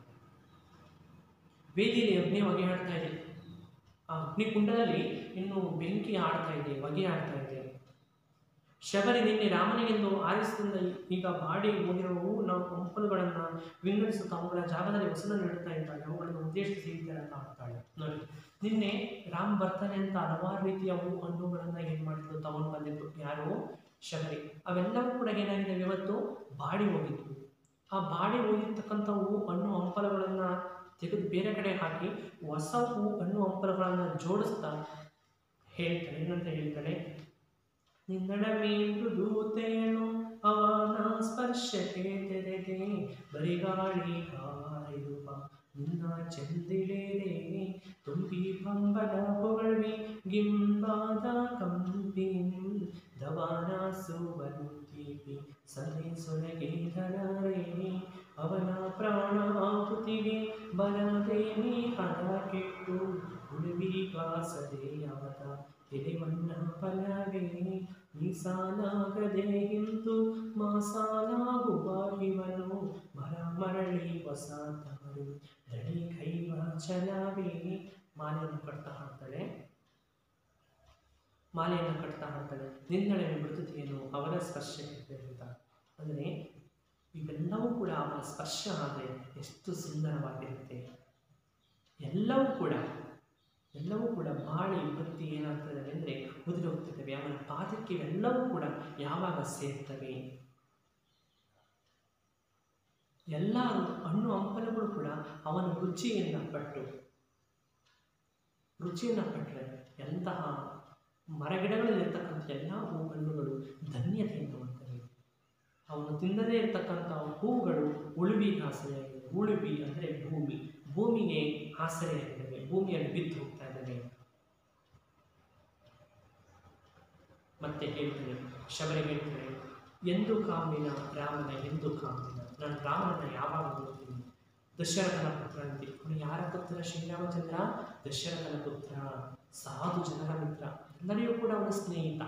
ವೇದಿಯಲ್ಲಿ ಅಗ್ನಿ ಹೊಗೆ ಆಡ್ತಾ ಇದೆ. ಆ ಅಗ್ನಿಕುಂಡದಲ್ಲಿ ಇನ್ನು ಬೆಂಕಿ ಆಡ್ತಾ ಇದೆ, ಹೊಗೆ ಆಡ್ತಾ ಇದೆ. ಶಬರಿ ನಿನ್ನೆ ರಾಮನಿಗೆಂದು ಆರಿಸಿದಿಂದ ಈಗ ಬಾಡಿ ಹೋಗಿರುವ ಹೂವು ನಾವು ಕಂಪಲುಗಳನ್ನು ವಿಂಗಡಿಸುತ್ತಾ ಅವುಗಳ ಜಾಗದಲ್ಲಿ ಹೊಸದನ್ನು ಇಡ್ತಾ ಇದ್ದಾಳೆ. ಅವುಗಳನ್ನು ಉದ್ದೇಶಿಸಿ ಅಂತ ಆಡ್ತಾಳೆ. ನೋಡಿ, ನಿನ್ನೆ ರಾಮ್ ಬರ್ತಾನೆ ಅಂತ ಹಲವಾರು ರೀತಿಯ ಹೂ ಹಣ್ಣುಗಳನ್ನು ಏನು ಮಾಡಿದ್ರು ತಗೊಂಡು ಬಂದಿದ್ರು ಯಾರು ಶಬರಿ. ಅವೆಲ್ಲವೂ ಕೂಡ ಏನಾಗಿದೆ ಇವತ್ತು ಬಾಡಿ ಹೋಗಿದ್ವು. ಆ ಬಾಡಿ ಹೋಗಿರ್ತಕ್ಕಂಥ ಹೂ ಹಣ್ಣು ಹಂಪಲಗಳನ್ನು ತೆಗೆದು ಬೇರೆ ಕಡೆ ಹಾಕಿ ಹೊಸ ಹೂ ಹಣ್ಣು ಹಂಪಲಗಳನ್ನು ಜೋಡಿಸ್ತಾ ಹೇಳ್ತಾಳೆ. ಏನಂತ ಹೇಳ್ತಾಳೆ? ನಿನ್ನಡಮೆ ಮೃದುತೇನು ಅವನ ಸ್ಪರ್ಶಕ್ಕೆ ತೆರೆದೆ ಬರಿಗಾಳಿ ಹಾರಿರುವ ನಿನ್ನ ಚೆಂದಿಳೆದೆ ತುಂಬಿ ಪಂಬಲ ಹೊಗಳ್ವಿ ಗಿಂಬಾದ ಕಂಪಿ ದವಾನ ಸುವನು ದೀಪಿ ಸದೆ ಸೊರಗೆ ಧನರೇ ಅವನ ಪ್ರಾಣ ಆಹುತಿಗೆ ಬರದೇವಿ ಹಣ ಕೆಟ್ಟು ಉಳುವೀಗ ಸದೆಯಾದ ಎಲೆವನ್ನ ಫಲವೇ ಮೀಸಾಲಾಗದೆ ಹಿಂದು ಮಾಸಾಲಾಗುವ ಇವನು ಮರ ಮರಳಿ ಹೊಸ ತವರು ದಡಿ ಕೈವ ಚಲವೇ. ಮಾಲೆಯನ್ನು ಕಟ್ತಾ ಹಾಡ್ತಾಳೆ. ನಿನ್ನಳೆ ಮೃದುತೆಯನ್ನು ಅವನ ಸ್ಪರ್ಶಕ್ಕೆ ಅಂತ. ಅಂದರೆ ಇವೆಲ್ಲವೂ ಕೂಡ ಅವನ ಸ್ಪರ್ಶ ಆದರೆ ಎಷ್ಟು ಸುಂದರವಾಗಿರುತ್ತೆ. ಎಲ್ಲವೂ ಕೂಡ ಬಾಳಿ ಬತ್ತಿ ಏನಾಗ್ತದೆ ಅಂದರೆ ಉದುರಿ ಹೋಗ್ತಿರ್ತವೆ. ಅವನ ಪಾದಕ್ಕೆ ಇವೆಲ್ಲವೂ ಕೂಡ ಯಾವಾಗ ಸೇರ್ತವೆ. ಎಲ್ಲ ಹಣ್ಣು ಹಂಪಲುಗಳು ಕೂಡ ಅವನ ರುಚಿಯನ್ನು ಪಟ್ಟರೆ ಎಂತಹ ಮರಗಿಡಗಳಲ್ಲಿರ್ತಕ್ಕಂಥ ಎಲ್ಲ ಹೂ ಹಣ್ಣುಗಳು ಧನ್ಯತೆಯನ್ನು ಹೊಂದಿವೆ. ಅವನು ತಿನ್ನದೇ ಇರತಕ್ಕಂಥ ಹೂಗಳು ಉಳುವಿಗೆ ಆಸರೆಯಾಗಿವೆ. ಉಳುವಿ ಅಂದರೆ ಭೂಮಿಗೆ ಆಸರೆಯಾಗಿದ್ದಾವೆ, ಭೂಮಿಯಲ್ಲಿ ಬಿದ್ದು ಹೋಗ್ತಾ ಇದ್ದಾವೆ. ಮತ್ತೆ ಹೇಳ್ತಾನೆ ಶಬರಿ ಹೇಳ್ತಾನೆ, ಎಂದು ಕಾಮಿನ ರಾಮನ ಎಂದು ಕಾಮಿನ, ನಾನು ರಾಮನನ್ನ ಯಾವಾಗ ನೋಡ್ತೀನಿ. ದಶರಥನ ಪುತ್ರ ಅಂತೆ. ಅವನು ಯಾರ ಪುತ್ರ? ಶ್ರೀರಾಮಚಂದ್ರ ದಶರಥನ ಪುತ್ರ, ಸಾಧು ಜನರ ಮಿತ್ರ, ಎಲ್ಲರಿಗೂ ಕೂಡ ಅವನ ಸ್ನೇಹಿತ.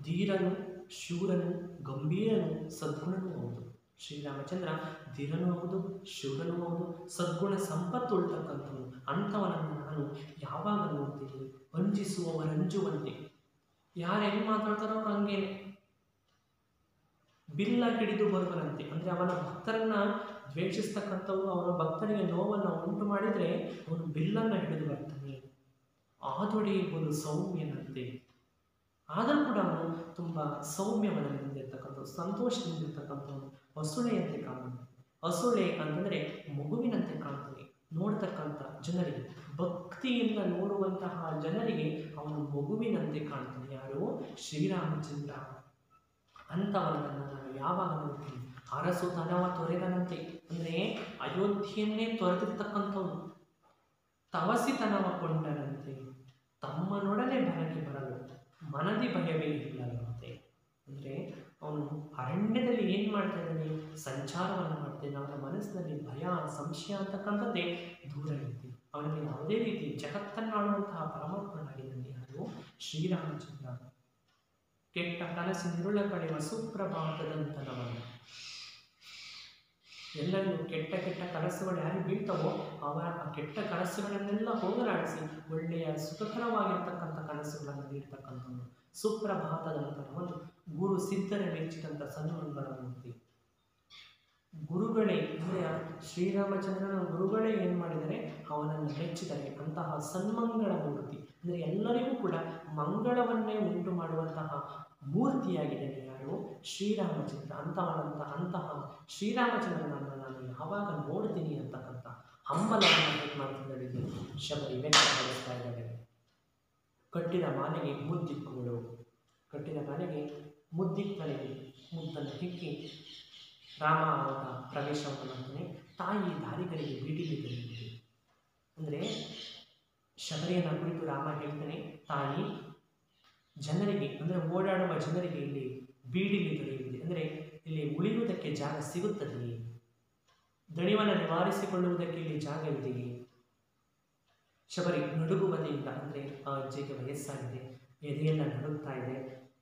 ಧೀರನು, ಶೂರನು, ಗಂಭೀರನು, ಸದ್ಗುಣನೂ ಹೌದು. ಶ್ರೀರಾಮಚಂದ್ರ ಧೀರನೂ ಹೌದು, ಶೂರನೂ ಹೌದು, ಸದ್ಗುಣ ಸಂಪತ್ತು ಉಳ್ತಕ್ಕಂಥವನು. ಅಂಥವನನ್ನು ನಾನು ಯಾವಾಗ ನೋಡ್ತೀನಿ. ವಂಚಿಸುವವರಂಜುವಂತೆ, ಯಾರು ಹೆಂಗೆ ಮಾತಾಡ್ತಾರೋ ಅವ್ರು ಹಂಗೇನೆ ಬಿಲ್ಲ ಹಿಡಿದು ಬರುವನಂತೆ. ಅಂದರೆ ಅವನ ಭಕ್ತರನ್ನ ದ್ವೇಷಿಸ್ತಕ್ಕಂಥವು, ಅವನ ಭಕ್ತರಿಗೆ ನೋವನ್ನು ಉಂಟು ಮಾಡಿದರೆ ಅವನು ಬಿಲ್ಲನ್ನು ಹಿಡಿದು ಬರ್ತಾನೆ. ಆದೊಡೆಯುವುದು ಸೌಮ್ಯನಂತೆ. ಆದರೂ ಕೂಡ ಅವನು ತುಂಬ ಸೌಮ್ಯವನದಿಂದಿರ್ತಕ್ಕಂಥದ್ದು, ಸಂತೋಷದಿಂದಿರ್ತಕ್ಕಂಥವನು. ಹಸುಳೆಯಂತೆ ಕಾಣುತ್ತಾನೆ. ಹಸುಳೆ ಅಂತಂದರೆ ಮಗುವಿನಂತೆ ಕಾಣ್ತಾನೆ. ನೋಡ್ತಕ್ಕಂಥ ಜನರಿಗೆ, ಭಕ್ತಿಯಿಂದ ನೋಡುವಂತಹ ಜನರಿಗೆ ಅವನು ಮಗುವಿನಂತೆ ಕಾಣ್ತಾನೆ. ಯಾರು? ಶ್ರೀರಾಮಚಂದ್ರ. ಅಂಥವನನ್ನು ನಾನು ಯಾವಾಗ ನೋಡ್ತೀನಿ. ಅರಸು ತನವ ತೊರೆದನಂತೆ. ಅಂದರೆ ಅಯೋಧ್ಯೆಯನ್ನೇ ತೊರೆದಿರ್ತಕ್ಕಂಥವನು. ತವಸಿತನವ ಕೊಂಡನಂತೆ. ತಮ್ಮನೊಡನೆ ಬರಕ್ಕೆ ಬರಲು ಮನದಿ ಭಯವೇ ಇಲ್ಲವಂತೆ. ಅಂದರೆ ಅವನು ಅರಣ್ಯದಲ್ಲಿ ಏನು ಮಾಡ್ತಾ ಇದ್ದಾನೆ? ಸಂಚಾರವನ್ನು ಮಾಡ್ತಾನೆ. ಅವನ ಮನಸ್ಸಿನಲ್ಲಿ ಭಯ, ಸಂಶಯ ಅಂತಕ್ಕಂಥದ್ದೇ ದೂರ ಇರುತ್ತೆ. ಅವನಿಗೆ ಯಾವುದೇ ರೀತಿ ಜಗತ್ತನ್ನಾಡುವಂತಹ ಪರಮಾತ್ಮನಾಗಿದ್ದಾನೆ. ಯಾರು? ಶ್ರೀರಾಮಚಂದ್ರ. ಕೆಟ್ಟ ಕನಸಿನಿರುಳ ಕಳೆಯುವ ಸುಪ್ರಭಾತದಂತನವನು. ಎಲ್ಲರಿಗೂ ಕೆಟ್ಟ ಕನಸುಗಳು ಯಾರು ಬೀಳ್ತವೋ ಅವರ ಆ ಕೆಟ್ಟ ಕನಸುಗಳನ್ನೆಲ್ಲ ಹೋಗಲಾಡಿಸಿ ಒಳ್ಳೆಯ ಸುಖಕರವಾಗಿರ್ತಕ್ಕಂಥ ಕನಸುಗಳನ್ನು ನೀಡ್ತಕ್ಕಂಥವನು. ಸುಪ್ರಭಾತದಂತನವನು. ಗುರು ಸಿದ್ಧರ ಮೆಚ್ಚಿದಂಥ ಸನ್ಮಂಗಳ ಮೂರ್ತಿ. ಗುರುಗಳೇ ಅಂದರೆ ಶ್ರೀರಾಮಚಂದ್ರನ ಗುರುಗಳೇ ಏನು ಮಾಡಿದರೆ ಅವನನ್ನು ಮೆಚ್ಚಿದರೆ. ಅಂತಹ ಸನ್ಮಂಗಳ ಮೂರ್ತಿ ಅಂದರೆ ಎಲ್ಲರಿಗೂ ಕೂಡ ಮಂಗಳವನ್ನೇ ಉಂಟು ಮಾಡುವಂತಹ ಮೂರ್ತಿಯಾಗಿದ್ದಾನೆ. ಯಾರು? ಶ್ರೀರಾಮಚಂದ್ರ. ಅಂತಹ ಶ್ರೀರಾಮಚಂದ್ರನನ್ನು ನಾನು ಯಾವಾಗ ನೋಡ್ತೀನಿ ಅಂತಕ್ಕಂಥ ಹಂಬಲವನ್ನು ಮಾಡ್ತಿದ್ದಾಳೆ ಶಬರಿ. ವ್ಯಕ್ತಪಡಿಸ್ತಾ ಇದ್ದಾಳೆ. ಕಟ್ಟಿದ ಮಾಲೆಗೆ ಮುದ್ದಿಕ್ಕುಗಳು. ಕಟ್ಟಿದ ಮಾಲೆಗೆ ಮುದ್ದಿಕ್ಕಲಿಗೆ ಮುದ್ದನ್ನು ಹಿಕ್ಕಿ ರಾಮ ಆವಾಗ ಪ್ರವೇಶವನ್ನು ಮಾಡ್ತಾನೆ. ತಾಯಿ ದಾರಿಗಳಿಗೆ ಬೀಡಿಗೆ ದೊರೆಯುವುದು. ಅಂದರೆ ಶಬರಿಯನ್ನು ಕುರಿತು ರಾಮ ಹೇಳ್ತಾನೆ, ತಾಯಿ ಜನರಿಗೆ ಅಂದರೆ ಓಡಾಡುವ ಜನರಿಗೆ ಇಲ್ಲಿ ಬೀಡಿಗೆ ದೊರೆಯುವುದು. ಅಂದರೆ ಇಲ್ಲಿ ಉಳಿಯುವುದಕ್ಕೆ ಜಾಗ ಸಿಗುತ್ತದೆಯೇ? ದಣಿವನ್ನು ನಿವಾರಿಸಿಕೊಳ್ಳುವುದಕ್ಕೆ ಇಲ್ಲಿ ಜಾಗವಿದೆಯೇ? ಶಬರಿ ನಡುಗುವುದರಿಂದ, ಅಂದರೆ ಆ ಅಜ್ಜಿಗೆ ವಯಸ್ಸಾಗಿದೆ, ಎದೆಯೆಲ್ಲ ನಡುಗ್ತಾ ಇದೆ.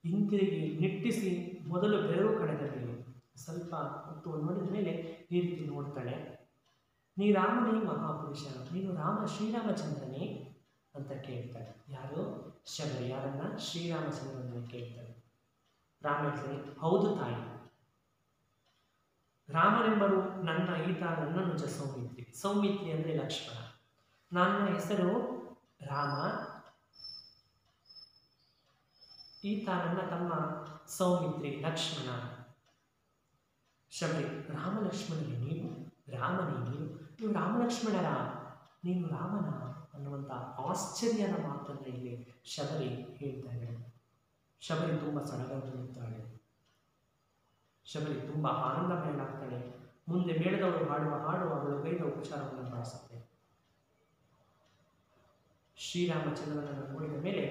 ಹಿಂತಿರುಗಿ ನಿಟ್ಟಿಸಿ ಮೊದಲು ಬೆರಳು ಕಡೆದಲ್ಲಿ ಸ್ವಲ್ಪ ಹೊತ್ತು ನೋಡಿದ ಮೇಲೆ ಈ ರೀತಿ ನೋಡ್ತಾಳೆ. ನೀ ರಾಮನೇ ಮಹಾಪುರುಷ, ನೀನು ಶ್ರೀರಾಮಚಂದ್ರನೇ ಅಂತ ಕೇಳ್ತಾಳೆ. ಯಾರು? ಶಬರಿ. ಯಾರನ್ನ? ಶ್ರೀರಾಮಚಂದ್ರನನ್ನು ಕೇಳ್ತಾಳೆ. ರಾಮ ಹೇಳ್ತಾನೆ, ಹೌದು ತಾಯಿ. ರಾಮನೆಂಬರು ನನ್ನ ಈತ ನನ್ನ ನಿಜ ಸೌಮಿತ್ರಿ. ಸೌಮಿತ್ರಿ ಅಂದರೆ ಲಕ್ಷ್ಮಣ. ನನ್ನ ಹೆಸರು ರಾಮ, ಈತ ನನ್ನ ತಮ್ಮ ಸೌಮಿತ್ರಿ ಲಕ್ಷ್ಮಣ. ಶಬರಿ: ರಾಮ ಲಕ್ಷ್ಮಣರೇ ನೀವು? ರಾಮನೇ ನೀನು? ನೀವು ರಾಮ ಲಕ್ಷ್ಮಣರ? ನೀನು ರಾಮನ? ಅನ್ನುವಂಥ ಆಶ್ಚರ್ಯದ ಮಾತನ್ನು ಇಲ್ಲಿ ಶಬರಿ ಹೇಳ್ತಾಳೆ. ಶಬರಿ ತುಂಬ ಸಡಗರಗೊಳ್ಳುತ್ತಾಳೆ. ಶಬರಿ ತುಂಬ ಆನಂದಮಯಳಾಗ್ತಾಳೆ. ಮುಂದೆ ಮೇಳದವರು ಹಾಡುವ ಹಾಡು ಅವಳು ಕೈದ ಉಪಚಾರವನ್ನು ಮಾಡಿಸುತ್ತೆ. ಶ್ರೀರಾಮಚಂದ್ರನನ್ನು ನೋಡಿದ ಮೇಲೆ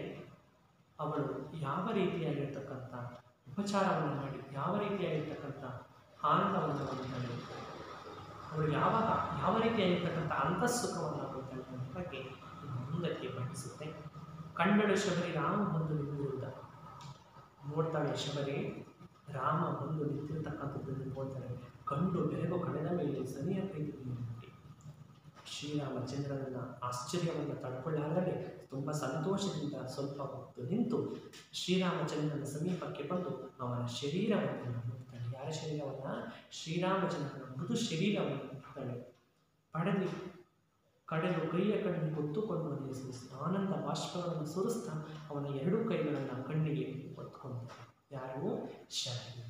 ಅವಳು ಯಾವ ರೀತಿಯಾಗಿರ್ತಕ್ಕಂಥ ಉಪಚಾರವನ್ನು ಮಾಡಿ ಯಾವ ರೀತಿಯಾಗಿರ್ತಕ್ಕಂಥ ಆನಂದವನ್ನು ಹೊಂದುತ್ತಾಳೆ, ಅವಳು ಯಾವ ರೀತಿಯಾಗಿರ್ತಕ್ಕಂಥ ಅಂತಃಸುಖವನ್ನು ಕೊಡ್ತಾಳೆ ಅನ್ನೋ ಬಗ್ಗೆ ಮುಂದಕ್ಕೆ ಬಣ್ಣಿಸುತ್ತೆ. ಕಂಡಳು ಶಬರಿ ರಾಮ ಬಂದು ನಿಂತಿರುವುದ ನೋಡ್ತಾಳೆ. ಶಬರಿ ರಾಮ ಬಂದು ನಿಂತಿರತಕ್ಕಂಥದ್ದನ್ನು ನೋಡ್ತಾಳೆ. ಕಂಡು ಬೆರಗು ಕಳೆದ ಮೇಲೆ ಸನಿಯ ಕೈಯಲ್ಲಿ ಶ್ರೀರಾಮಚಂದ್ರನ ಆಶ್ಚರ್ಯವನ್ನು ತಡ್ಕೊಳ್ಳಾಗಲೇ ತುಂಬ ಸಂತೋಷದಿಂದ ಸ್ವಲ್ಪ ಹೊತ್ತು ನಿಂತು ಶ್ರೀರಾಮಚಂದ್ರನ ಸಮೀಪಕ್ಕೆ ಬಂದು ಅವನ ಶರೀರವನ್ನು ನೋಡ್ತಾಳೆ. ಯಾರ ಶರೀರವನ್ನು? ಶ್ರೀರಾಮಚಂದ್ರನ ಮೃದು ಶರೀರವನ್ನು ನೋಡ್ತಾಳೆ. ಪಡೆದು ಕಡೆದು ಕೈಯ ಕಣ್ಣಿಗೆ ಹೊತ್ತುಕೊಂಡು ಆನಂದ ಬಾಷ್ಪಗಳನ್ನು ಸುರಿಸ್ತಾ ಅವನ ಎರಡೂ ಕೈಗಳನ್ನು ಕಣ್ಣಿಗೆ ಹೊತ್ಕೊಂಡ್ತಾಳೆ. ಯಾರು? ಶಬರಿ.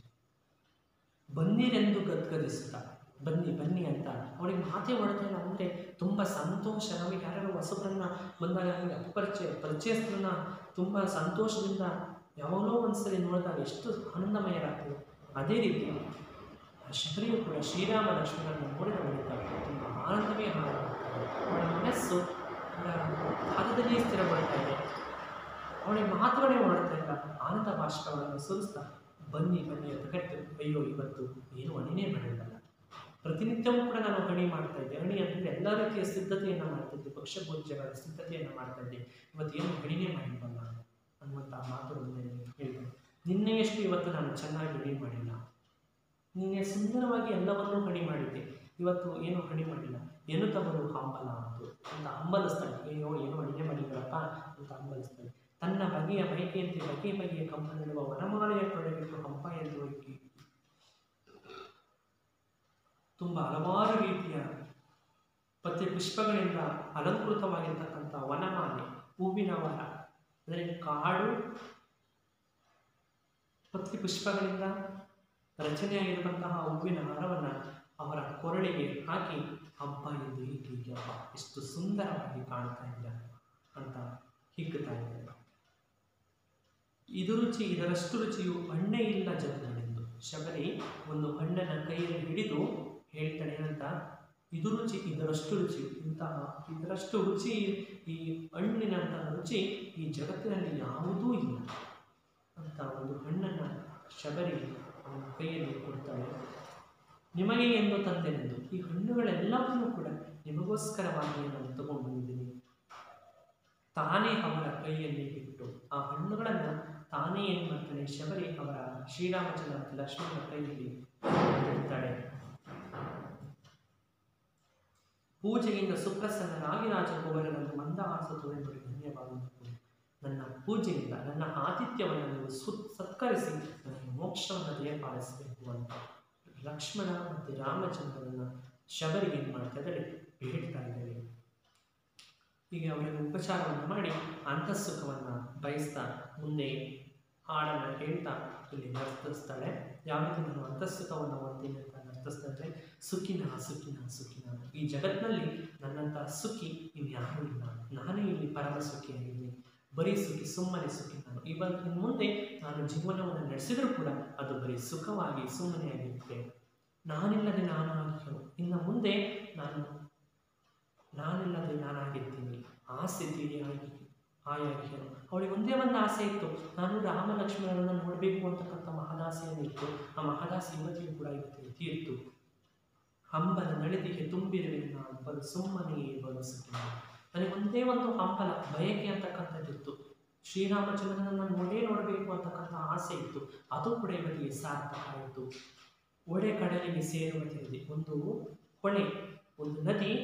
ಬನ್ನಿರೆಂದು ಗದ್ಗದಿಸುತ್ತಾ ಬನ್ನಿ ಬನ್ನಿ ಅಂತ ಅವಳಿಗೆ ಮಾತೇ ಹೊಡ್ತಾ ಇಲ್ಲ. ಅಂದರೆ ತುಂಬ ಸಂತೋಷ. ನಮಗೆ ಯಾರ್ಯಾರು ಹೊಸಬ್ರನ್ನ ಬಂದಾಗ ನಮಗೆ ಪರಿಚಯಸ್ಥರನ್ನ ತುಂಬ ಸಂತೋಷದಿಂದ ಯಾವಾಗಲೋ ಒಂದ್ಸಲಿ ನೋಡಿದಾಗ ಎಷ್ಟು ಆನಂದಮಯರಾಗ್ತದೆ. ಅದೇ ರೀತಿ ಶಬರಿಯು ಕೂಡ ಶ್ರೀರಾಮ ಲಕ್ಷ್ಮಣರನ್ನು ನೋಡಿದ ಬಳಿಕ ತುಂಬ ಆನಂದಮಯ ಹಾಡಾಗ್ತದೆ. ಅವಳ ಮನಸ್ಸು ಪಾದದಲ್ಲಿಯೇ ಸ್ಥಿರಗೊಳ್ತಾ ಇದೆ. ಅವಳಿಗೆ ಮಾತುಗಳೇ ಹೊರಡ್ತಾ ಇಲ್ಲ. ಆನಂದ ಬಾಷ್ಪಗಳನ್ನು ಸುರಿಸ್ತಾ ಬನ್ನಿ ಬನ್ನಿ ಅಂತ ಕರೆದು, ಅಯ್ಯೋ ಇವತ್ತು ಏನು ಅಣಿನೇ ಮಾಡಿಲ್ಲ, ಪ್ರತಿನಿತ್ಯವೂ ಕೂಡ ನಾನು ಅಣಿ ಮಾಡ್ತಾ ಇದ್ದೆ. ಅಣಿ ಅಂದರೆ ಎಲ್ಲ ರೀತಿಯ ಸಿದ್ಧತೆಯನ್ನು ಮಾಡ್ತಾ ಇದ್ದೆ, ಭಕ್ಷ್ಯಭೋಜ್ಯಗಳ ಸಿದ್ಧತೆಯನ್ನು ಮಾಡ್ತಾ ಇದ್ದೆ. ಇವತ್ತೇನು ಅಣಿನೇ ಮಾಡಿಲ್ವಲ್ಲ ಅನ್ನುವಂಥ ಮಾತುಗಳನ್ನು ಹೇಳಿದೆ. ನಿನ್ನೆಯಷ್ಟು ಇವತ್ತು ನಾನು ಚೆನ್ನಾಗಿ ಅಣಿ ಮಾಡಿಲ್ಲ. ನಿನ್ನೆ ಸುಂದರವಾಗಿ ಎಲ್ಲವನ್ನೂ ಅಣಿ ಮಾಡಿದ್ದೆ, ಇವತ್ತು ಏನು ಅಣಿ ಮಾಡಿಲ್ಲ. ಎನ್ನುತ್ತವರು ಹಂಬಲ ಅಂತ ಹಂಬಲಿಸ್ತಾಳೆ. ಏನೋ ಏನು ಅಣಿನೇ ಮಾಡಿಲ್ಲಪ್ಪ ಅಂತ ಹಂಬಲಿಸ್ತಾಳೆ. ತನ್ನ ಬಗೆಯ ಬಯಕೆಯಂತೆ ಬಗೆ ಬಗೆಯ ಕಂಪನಿಡುವ ವನಮಾಲೆಯ ತೊಡೆಗಿಟ್ಟು ಹಂಪ ಎಂದು ಹೋಗಿ ತುಂಬ ಹಲವಾರು ರೀತಿಯ ಪತ್ರೆ ಪುಷ್ಪಗಳಿಂದ ಅಲಂಕೃತವಾಗಿರ್ತಕ್ಕಂಥ ವನಮಾಲೆ, ಹೂವಿನ ವನ ಅಂದರೆ ಕಾಡು ಪತ್ರೆ ಪುಷ್ಪಗಳಿಂದ ರಚನೆಯಾಗಿರುವಂತಹ ಹೂವಿನ ಹಾರವನ್ನು ಅವರ ಕೊರಳಿಗೆ ಹಾಕಿ ಹಬ್ಬ ಎಂದು ಹೀಗೆ ಹಬ್ಬ ಎಷ್ಟು ಸುಂದರವಾಗಿ ಕಾಣ್ತಾ ಇದ್ದಾರೆ ಅಂತ ಹಿಗ್ಗುತ್ತಾ ಇದ್ದಾರೆ. ಇದು ರುಚಿ ಇದರಷ್ಟು ರುಚಿಯು ಹಣ್ಣೇ ಇಲ್ಲ ಜಗದಲೆಂದು. ಶಬರಿ ಒಂದು ಹಣ್ಣನ್ನು ಕೈಯಲ್ಲಿ ಹಿಡಿದು ಹೇಳ್ತಾಳೆ ಏನಂತ? ಇದು ರುಚಿ ಇದರಷ್ಟು ರುಚಿ, ಇದರಷ್ಟು ರುಚಿ, ಈ ಹಣ್ಣಿನಂತಹ ರುಚಿ ಈ ಜಗತ್ತಿನಲ್ಲಿ ಯಾವುದೂ ಇಲ್ಲ ಅಂತ ಒಂದು ಹಣ್ಣನ್ನು ಶಬರಿ ಅವನ ಕೈಯಲ್ಲಿ ಕೊಡ್ತಾಳೆ. ನಿಮಗೆ ಎಂದು ತಂದೆನೆಂದು ಈ ಹಣ್ಣುಗಳೆಲ್ಲವನ್ನೂ ಕೂಡ ನಿಮಗೋಸ್ಕರವಾಗಿ ನಾನು ತಗೊಂಡು ಬಂದಿದ್ದೀನಿ. ತಾನೇ ಅವರ ಕೈಯಲ್ಲಿ ಇಟ್ಟು ಆ ಹಣ್ಣುಗಳನ್ನು ತಾನೇ ಏನು ಮಾಡ್ತಾಳೆ ಶಬರಿ ಅವರ ಶ್ರೀರಾಮಚಂದ್ರ ಮತ್ತು ಲಕ್ಷ್ಮಣನ ಕೈಯಲ್ಲಿ ಇಡ್ತಾಳೆ. ಪೂಜೆಯಿಂದ ಸುಪ್ರಸನ್ನರಾಗಿ ರಾಜಕುಮಾರರನ್ನು ಮಂದಹಾಸ ತೋರಿಬಡಿ ಧನ್ಯವಾದಗಳು. ನನ್ನ ಪೂಜೆಯಿಂದ ನನ್ನ ಆತಿಥ್ಯವನ್ನು ನೀವು ಸತ್ಕರಿಸಿ ನನಗೆ ಮೋಕ್ಷವನ್ನು ದಯಪಾಲಿಸಬೇಕು ಅಂತ ಲಕ್ಷ್ಮಣ ಮತ್ತು ರಾಮಚಂದ್ರನನ್ನು ಶಬರಿ ಏನು ಮಾಡ್ತಾ ಇದ್ದಾಳೆ? ಬೇಡ್ತಾ ಇದ್ದಾಳೆ. ಹೀಗೆ ಅವರಿಗೆ ಉಪಚಾರವನ್ನು ಮಾಡಿ ಅಂತಃಸುಖವನ್ನು ಬಯಸ್ತಾ ಮುಂದೆ ಹಾಡನ್ನು ಹೇಳ್ತಾ ಇಲ್ಲಿ ನರ್ತಿಸ್ತಾಳೆ. ಯಾವ ರೀತಿ ನಾನು ಅಂತಃಸುಖವನ್ನು ಹೊಂದಿನಿ ಅಂತ ನರ್ತಿಸ್ತಾ ಇದ್ದರೆ, ಸುಖಿನ ಸುಖಿನ ಸುಖಿನ, ಈ ಜಗತ್ತಿನಲ್ಲಿ ನನ್ನಂತಹ ಸುಖಿ ಇನ್ಯಾರೂ ಇಲ್ಲ, ನಾನೇ ಇಲ್ಲಿ ಪರಮ ಸುಖಿಯಾಗಿದ್ದೀನಿ, ಬರೀ ಸುಖಿ, ಸುಮ್ಮನೆ ಸುಖಿ ನಾನು. ಇನ್ನು ಮುಂದೆ ನಾನು ಜೀವನವನ್ನು ನಡೆಸಿದರೂ ಕೂಡ ಅದು ಬರೀ ಸುಖವಾಗಿ ಸುಮ್ಮನೆ ಆಗಿರುತ್ತೆ. ನಾನಿಲ್ಲದೆ ನಾನಾಗಿರು, ಇನ್ನು ಮುಂದೆ ನಾನಿಲ್ಲದೆ ನಾನಾಗಿರ್ತೀನಿ, ಆ ಸ್ಥಿತಿಗೆ ಆಯಾಗಿರು. ಅವಳಿಗೆ ಒಂದೇ ಒಂದು ಆಸೆ ಇತ್ತು, ನಾನು ರಾಮ ಲಕ್ಷ್ಮಣರನ್ನು ನೋಡಬೇಕು ಅಂತಕ್ಕಂಥ ಮಹದಾಸೆಯನ್ನು ಇತ್ತು. ಆ ಮಹದಾಸೆ ಇವತ್ತಿಗೂ ಕೂಡ ಇವತ್ತಿಗೆ ತೀರ್ತು. ಹಂಬಲ ನಳಿದಿಗೆ ತುಂಬಿರುವೆ ನಾನು ಸುಮ್ಮನೆ ಬಲು ಸುಖಿ. ನನಗೆ ಒಂದೇ ಒಂದು ಹಂಬಲ ಬಯಕೆ ಅಂತಕ್ಕಂಥದ್ದಿತ್ತು, ಶ್ರೀರಾಮಚಂದ್ರನನ್ನು ನೋಡಬೇಕು ಅಂತಕ್ಕಂಥ ಆಸೆ ಇತ್ತು. ಅದು ಕೂಡ ಇವತ್ತಿಗೆ ಸಾರ್ಥಕ ಆಯಿತು. ಒಡೆ ಕಡಲಿಗೆ ಸೇರುವ ತಿಳಿದೆ. ಒಂದು ಹೊಳೆ, ಒಂದು ನದಿ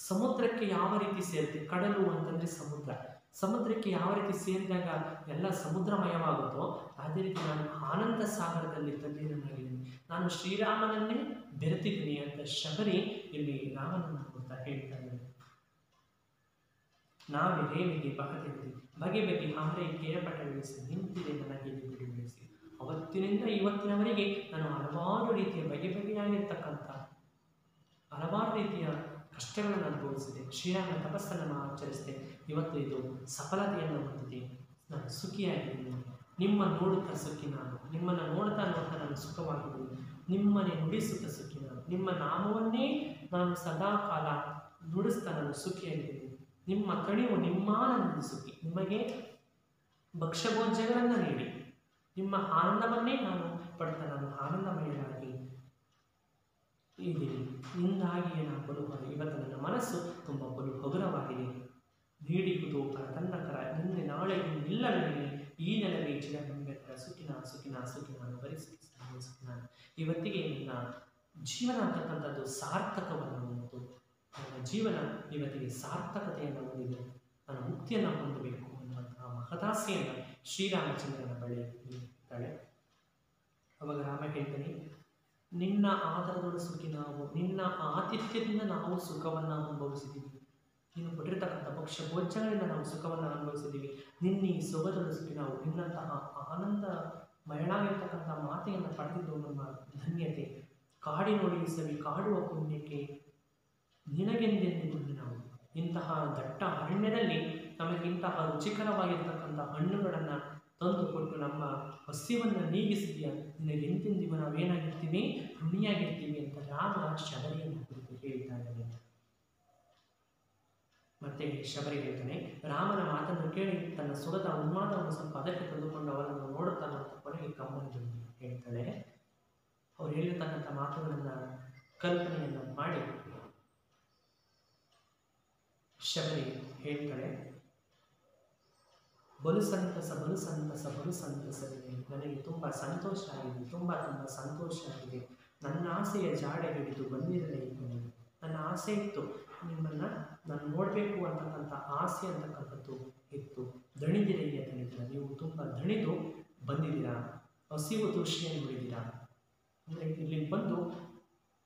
ಸಮುದ್ರಕ್ಕೆ ಯಾವ ರೀತಿ ಸೇರುತ್ತೆ, ಕಡಲು ಅಂತಂದರೆ ಸಮುದ್ರ, ಸಮುದ್ರಕ್ಕೆ ಯಾವ ರೀತಿ ಸೇರಿದಾಗ ಎಲ್ಲ ಸಮುದ್ರಮಯವಾಗುತ್ತೋ ಅದೇ ರೀತಿ ನಾನು ಆನಂದ ಸಾಗರದಲ್ಲಿ ತಲ್ಲೀನನಾಗಿದ್ದೀನಿ, ನಾನು ಶ್ರೀರಾಮನನ್ನೇ ಬೆರೆತಿದ್ದೀನಿ ಅಂತ ಶಬರಿ ಇಲ್ಲಿ ರಾಮನನ್ನು ಕೊಡ್ತಾ ಹೇಳ್ತಾ ಇದ್ದಾರೆ. ನಾವಿರೇಮಿಗೆ ಬಹದೆಂದು ಬಗೆ ಬಗೆ ಹಾರೈಕೆಯ ಪಟಳಿಸಿ ನಿಂತಿದೆ ನನಗೆ ಬಿಡುವಿಸಿ. ಅವತ್ತಿನಿಂದ ಇವತ್ತಿನವರೆಗೆ ನಾನು ಹಲವಾರು ರೀತಿಯ ಬಗೆ ಬಗೆಯಾಗಿರ್ತಕ್ಕಂಥ ಹಲವಾರು ರೀತಿಯ ಕಷ್ಟಗಳನ್ನು ಅನುಭವಿಸಿದೆ. ಶ್ರೀರಾಮನ ತಪಸ್ಸನ್ನು ಆಚರಿಸಿದೆ. ಇವತ್ತು ಇದು ಸಫಲತೆಯನ್ನು ಹೊಂದಿದೆ. ನಾನು ಸುಖಿಯಾಗಿದ್ದೀನಿ. ನಿಮ್ಮ ನೋಡುತ್ತಾ ಸುಖಿ ನಾನು. ನಿಮ್ಮನ್ನು ನೋಡ್ತಾ ನೋಡ್ತಾ ನಾನು ಸುಖವಾಗಿದ್ದೀನಿ. ನಿಮ್ಮನೆ ನುಡಿಸುತ್ತಾ ಸುಖಿ ನಾನು. ನಿಮ್ಮ ನಾಮವನ್ನೇ ನಾನು ಸದಾ ಕಾಲ ನುಡಿಸ್ತಾ ನಾನು ಸುಖಿಯಾಗಿದ್ದೀನಿ. ನಿಮ್ಮ ಕಣಿವು ನಿಮ್ಮಾನಂದ ಸುಖಿ. ನಿಮಗೆ ಭಕ್ಷ್ಯಭೋಜ್ಯಗಳನ್ನು ನೀಡಿ ನಿಮ್ಮ ಆನಂದವನ್ನೇ ನಾನು ಪಡ್ತಾ ನಾನು ಆನಂದಮಯನಾಗಿ ಇದ್ದೀನಿ. ಇಂದಾಗಿಯೇ ನಾನು ಬಲು ಇವತ್ತು ನನ್ನ ಮನಸ್ಸು ತುಂಬ ಬಲು ಹಗುರವಾಗಿದೆ. ನೀಡಿಹುದು ತನ್ನ ಕರ ನಿನ್ನೆ ನಾಳೆ ಇಲ್ಲ ನನಗೆ ಈ ನೆಲವೇ ಚಿರ ನಿಮ್ಮೆತ್ತರ ಸುಖಿನ ಸುಖಿನ ಸುಖಿನ ಭರಿಸಿ ಸುಖಿನ. ಇವತ್ತಿಗೆ ನನ್ನ ಜೀವನ ಅಂತಕ್ಕಂಥದ್ದು ಸಾರ್ಥಕವನ್ನು ಹೊಂದಿತು. ನನ್ನ ಜೀವನ ಇವತ್ತಿಗೆ ಸಾರ್ಥಕತೆಯನ್ನು ಹೊಂದಿದೆ. ನಾನು ಮುಕ್ತಿಯನ್ನು ಹೊಂದಬೇಕು ಅನ್ನುವಂತಹ ಮಹದಾಸೆಯನ್ನು ಶ್ರೀರಾಮಚಂದ್ರನ ಬಳಿ ಇರ್ತಾಳೆ. ಅವಾಗ ರಾಮ ಹೇಳ್ತಾನೆ, ನಿನ್ನ ಆಧಾರದೊಳ ಸುಖಿ ನಾವು, ನಿನ್ನ ಆತಿಥ್ಯದಿಂದ ನಾವು ಸುಖವನ್ನು ಅನುಭವಿಸಿದ್ದೀವಿ. ನೀನು ಕೊಟ್ಟಿರ್ತಕ್ಕಂಥ ಭಕ್ಷ್ಯ ಭೋಜ್ಯಗಳಿಂದ ನಾವು ಸುಖವನ್ನು ಅನುಭವಿಸಿದ್ದೀವಿ. ನಿನ್ನ ಈ ಸೊಗದೊಳ ಸುಖಿ ನಾವು. ನಿನ್ನಂತಹ ಆನಂದ ಮಯಳಾಗಿರ್ತಕ್ಕಂಥ ಮಾತೆಯನ್ನು ಪಡೆದಿದ್ದು ನಮ್ಮ ಧನ್ಯತೆ. ಕಾಡಿನೊಳಿ ಸವಿ ಕಾಡುವ ಪುಣ್ಯಕ್ಕೆ ನಿನಗೆಂದೆಂದು ನಾವು. ಇಂತಹ ದಟ್ಟ ಅರಣ್ಯದಲ್ಲಿ ನಮಗೆ ಇಂತಹ ರುಚಿಕರವಾಗಿರ್ತಕ್ಕಂಥ ಹಣ್ಣುಗಳನ್ನು ತಂದು ಕೊಟ್ಟು ನಮ್ಮ ಹಸಿವನ್ನು ನೀಗಿಸಿದೆಯಾ. ನಿನಗೆ ಎಂತೆಂದಿಗೂ ನಾವೇನಾಗಿರ್ತೀವಿ, ಋಣಿಯಾಗಿರ್ತೀವಿ ಅಂತ ರಾಮ ಶಬರಿಯನ್ನು ಕುರಿತು ಹೇಳ್ತಾ ಇದ್ದಾನೆ. ಮತ್ತೆ ಶಬರಿ ಹೇಳ್ತಾನೆ, ರಾಮನ ಮಾತನ್ನು ಕೇಳಿ ತನ್ನ ಸುಗದ ಉನ್ಮಾದವನ್ನು ಸ್ವಲ್ಪ ಅದಕ್ಕೆ ತಂದುಕೊಂಡು ಅವರನ್ನು ನೋಡುತ್ತಾ ನೋಡ್ತಾ ಕೊನೆಗೆ ಕಮ್ಮನಿಗೆ ಹೇಳ್ತಾಳೆ. ಅವ್ರು ಹೇಳಿರ್ತಕ್ಕಂಥ ಮಾತುಗಳನ್ನು ಕಲ್ಪನೆಯನ್ನು ಮಾಡಿ ಶಬರಿ ಹೇಳ್ತಾಳೆ, ಬಲು ಸಂತಸ ಬಲು ಸಂತಸ ಬಲು ಸಂತಸವಿದೆ. ನನಗೆ ತುಂಬ ಸಂತೋಷ ಆಗಿದೆ, ತುಂಬ ಸಂತೋಷ ಆಗಿದೆ. ನನ್ನ ಆಸೆಯ ಜಾಡೆ ಹಿಡಿದು ಬಂದಿರಲೇ ಇದ್ದೀನಿ. ನನ್ನ ಆಸೆ ಇತ್ತು, ನಿಮ್ಮನ್ನು ನಾನು ನೋಡಬೇಕು ಅಂತಕ್ಕಂಥ ಆಸೆ ಅಂತಕ್ಕಂಥದ್ದು ಇತ್ತು. ದಣಿದಿರೆಯ ದಣಿದಿರ, ನೀವು ತುಂಬ ದಣಿದು ಬಂದಿದ್ದೀರಾ. ಹಸಿವು ತೃಷ್ಣೆಯನ್ನು ಬಿಡಿದ್ದೀರಾ. ಅಂದರೆ ಇಲ್ಲಿ ಬಂದು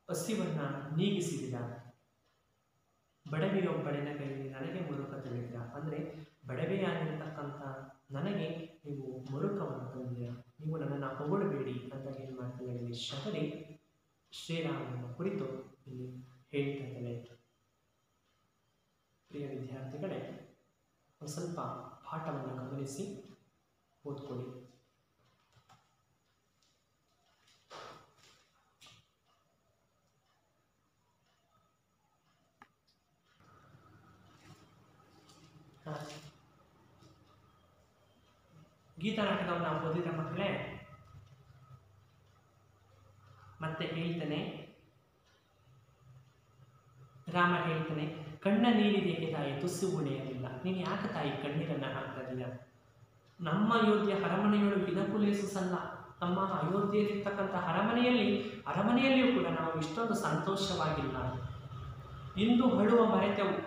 ಹಸಿವನ್ನು ನೀಗಿಸಿದ್ದೀರಾ. ಬಡವೆಯೊಬ್ಬಳಿನ ಕೈಯಲ್ಲಿ ನನಗೆ ಮರುಕ ತಿಳಿದಿರ. ಅಂದರೆ ಬಡವೆಯಾಗಿರ್ತಕ್ಕಂಥ ನನಗೆ ನೀವು ಮರುಕವನ್ನು ತಂದಿದ್ದೀರಾ. ನೀವು ನನ್ನನ್ನು ಹೊಗಳಬೇಡಿ ಅಂತ ಏನು ಮಾಡ್ತಿದ್ದಾರೆ ಶಬರಿ ಶ್ರೀರಾಮನ ಕುರಿತು ಇಲ್ಲಿ ಹೇಳ್ತಾ ಇದ್ದಾಳೆ. ಪ್ರಿಯ ವಿದ್ಯಾರ್ಥಿಗಳೇ, ಒಂದು ಸ್ವಲ್ಪ ಪಾಠವನ್ನು ಗಮನಿಸಿ ಓದ್ಕೊಳ್ಳಿ. ಗೀತಾ ನಾಟಕವನ್ನು ನಾವು ಓದಿದ ಮಕ್ಕಳೇ, ಮತ್ತೆ ಹೇಳ್ತಾನೆ, ರಾಮ ಹೇಳ್ತಾನೆ, ಕಣ್ಣ ನೀರಿದೇಕೆ ತಾಯಿ ತುಸು ಉಳಿಯಲಿಲ್ಲ. ನೀನು ಯಾಕೆ ತಾಯಿ ಕಣ್ಣೀರನ್ನು ಹಾಕ್ತಾ ಇದೀಯ? ನಮ್ಮ ಅಯೋಧ್ಯೆ ಅರಮನೆಯೊಳಗೆ ಇದಕ್ಕೂ ಲೇಸು ಸಲ್ಲ. ನಮ್ಮ ಅಯೋಧ್ಯೆಯಲ್ಲಿರ್ತಕ್ಕಂಥ ಅರಮನೆಯಲ್ಲಿಯೂ ಕೂಡ ನಾವು ಇಷ್ಟೊಂದು ಸಂತೋಷವಾಗಿಲ್ಲ. ಇಂದು ಅಳುವ ಮರೆತೆವು.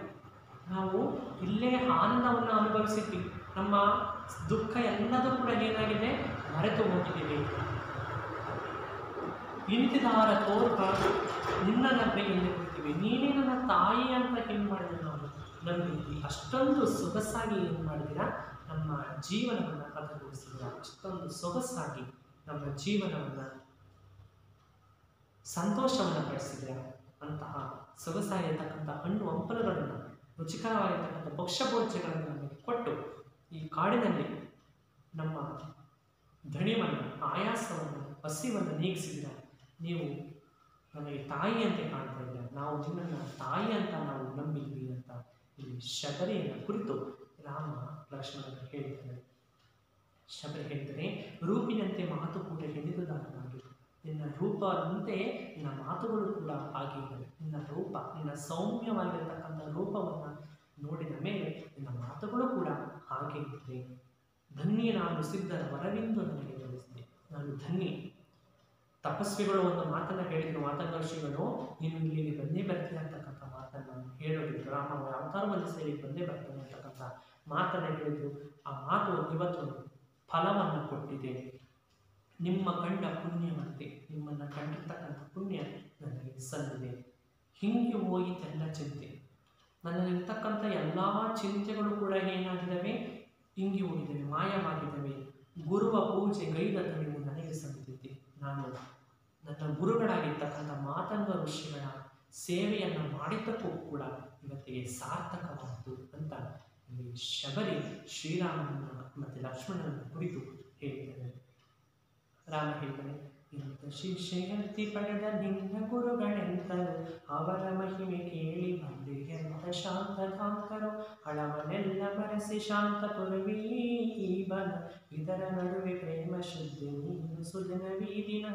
ನಾವು ಇಲ್ಲೇ ಆನಂದವನ್ನು ಅನುಭವಿಸಿದ್ವಿ. ನಮ್ಮ ದುಃಖ ಎಲ್ಲದೂ ಕೂಡ ಏನಾಗಿದೆ, ಮರೆತು ಹೋಗಿದ್ದೀವಿ. ಇಂತಿದಾರ ತೋರ್ಪ ನಿನ್ನ ನಬ್ಬೆಯಲ್ಲಿ ಕುಳಿತೀವಿ. ನೀನೇ ನನ್ನ ತಾಯಿ ಅಂತ ಏನು ಮಾಡಿದ್ರೆ ನಾವು ನಂಬಿದ್ವಿ. ಅಷ್ಟೊಂದು ಸೊಗಸಾಗಿ ಏನು ಮಾಡಿದಿರಾ, ನಮ್ಮ ಜೀವನವನ್ನು ಕಥಗೊಳಿಸಿದಿರ. ಅಷ್ಟೊಂದು ಸೊಗಸಾಗಿ ನಮ್ಮ ಜೀವನವನ್ನು ಸಂತೋಷವನ್ನು ಪಡಿಸಿದಿರ. ಅಂತಹ ಸೊಗಸಾಗಿರ್ತಕ್ಕಂಥ ಹಣ್ಣು ಹಂಪಲುಗಳನ್ನು, ರುಚಿಕರವಾಗಿರ್ತಕ್ಕಂಥ ಭಕ್ಷ್ಯಭೋಜ್ಯಗಳನ್ನು ನಮಗೆ ಕೊಟ್ಟು ಈ ಕಾಡಿನಲ್ಲಿ ನಮ್ಮ ದಣಿವನ್ನು, ಆಯಾಸವನ್ನು, ಹಸಿವನ್ನು ನೀಗಿಸಿದಿರ. ನೀವು ನಮಗೆ ತಾಯಿ ಅಂತ ಕಾಣ್ತಾ ಇದ್ದೀರ. ನಾವು ನಿನ್ನನ್ನು ತಾಯಿ ಅಂತ ನಾವು ನಂಬಿದ್ವಿ ಅಂತ ಇಲ್ಲಿ ಶಬರಿಯನ್ನು ಕುರಿತು ರಾಮ ಲಕ್ಷ್ಮಣನ ಹೇಳಿದ್ದಾನೆ. ಶಬರಿ ಹೇಳ್ತಾನೆ, ರೂಪಿನಂತೆ ಮಾತು ಕೂಡ ಹಿಡಿದುದಾರನಾಗಿ. ನಿನ್ನ ರೂಪದಂತೆ ನಿನ್ನ ಮಾತುಗಳು ಕೂಡ ಹಾಗೆ ಇವೆ. ನಿನ್ನ ರೂಪ, ನಿನ್ನ ಸೌಮ್ಯವಾಗಿರತಕ್ಕಂಥ ರೂಪವನ್ನು ನೋಡಿದ ಮೇಲೆ ನಿನ್ನ ಮಾತುಗಳು ಕೂಡ ಹಾಗೆ ಇರ್ತದೆ. ಧನ್ಯ ನಾನು ಸಿದ್ಧರ ವರವಿಂದು ನನಗೆ ತಿಳಿಸಿದೆ. ನಾನು ಧನ್ಯ. ತಪಸ್ವಿಗಳು ಒಂದು ಮಾತನ್ನು ಹೇಳಿದ್ರು, ಮಾತಂಗರ್ಷಿಗಳು, ನೀನು ಇಲ್ಲಿಗೆ ಬಂದೇ ಬರ್ತೀನಿ ಅಂತಕ್ಕಂಥ ಮಾತನ್ನು ಹೇಳೋದಿದ್ರು. ರಾಮ ಅವತಾರ ಬಂದಿಸಲಿ ಬಂದೇ ಬರ್ತಾನೆ ಅಂತಕ್ಕಂಥ ಮಾತನ್ನು ಹೇಳಿದ್ರು. ಆ ಮಾತು ಇವತ್ತು ಫಲವನ್ನು ಕೊಟ್ಟಿದೆ. ನಿಮ್ಮ ಕಂಡ ಪುಣ್ಯವಂತೆ, ನಿಮ್ಮನ್ನು ಕಂಡಿರ್ತಕ್ಕಂಥ ಪುಣ್ಯ ನನಗೆ ಸಂದಿದೆ. ಹಿಂಗೆ ಹೋಯಿತೆಲ್ಲ ಚಿಂತೆ. ನನ್ನಲ್ಲಿರ್ತಕ್ಕಂಥ ಎಲ್ಲ ಚಿಂತೆಗಳು ಕೂಡ ಏನಾಗಿದ್ದಾವೆ, ಇಂಗಿ ಹೋಗಿದ್ದಾವೆ, ಮಾಯವಾಗಿದ್ದಾವೆ. ಗುರುವ ಪೂಜೆ ಗೈದ ತಳಿವು ನನಗೆ ಸಲ್ಲಿಸಿದ್ದೆ. ನಾನು ನನ್ನ ಗುರುಗಳಾಗಿರ್ತಕ್ಕಂಥ ಮಾತಂಗ ಋಷಿಗಳ ಸೇವೆಯನ್ನು ಮಾಡಿದ್ದಕ್ಕೂ ಕೂಡ ಇವತ್ತಿಗೆ ಸಾರ್ಥಕವಾಯಿತು ಅಂತ ಇಲ್ಲಿ ಶಬರಿ ಶ್ರೀರಾಮನನ್ನ ಮತ್ತು ಲಕ್ಷ್ಮಣನನ್ನು ಕುರಿತು ಹೇಳಿದ್ದಾರೆ. ರಾಮ ಹೇಳ್ತಾನೆ, ಇಂಥ ಶಿಷ್ಯಂತಿ ಪಡೆದ ನಿನ್ನ ಗುರುಗಳೆಂತರು, ಅವರ ಮಹಿಮೆ ಕೇಳಿ ಬಂದೆ ಎಂತ ಶಾಂತಧಾಂತರು, ಹಳವನೆಲ್ಲ ಮರೆಸಿ ಶಾಂತ ಪುರವೀ ಬಲ, ಇದರ ನಡುವೆ ಪ್ರೇಮ ಶುದ್ಧಿ ನೀನು ಸುಜನ ವೀದಿನ.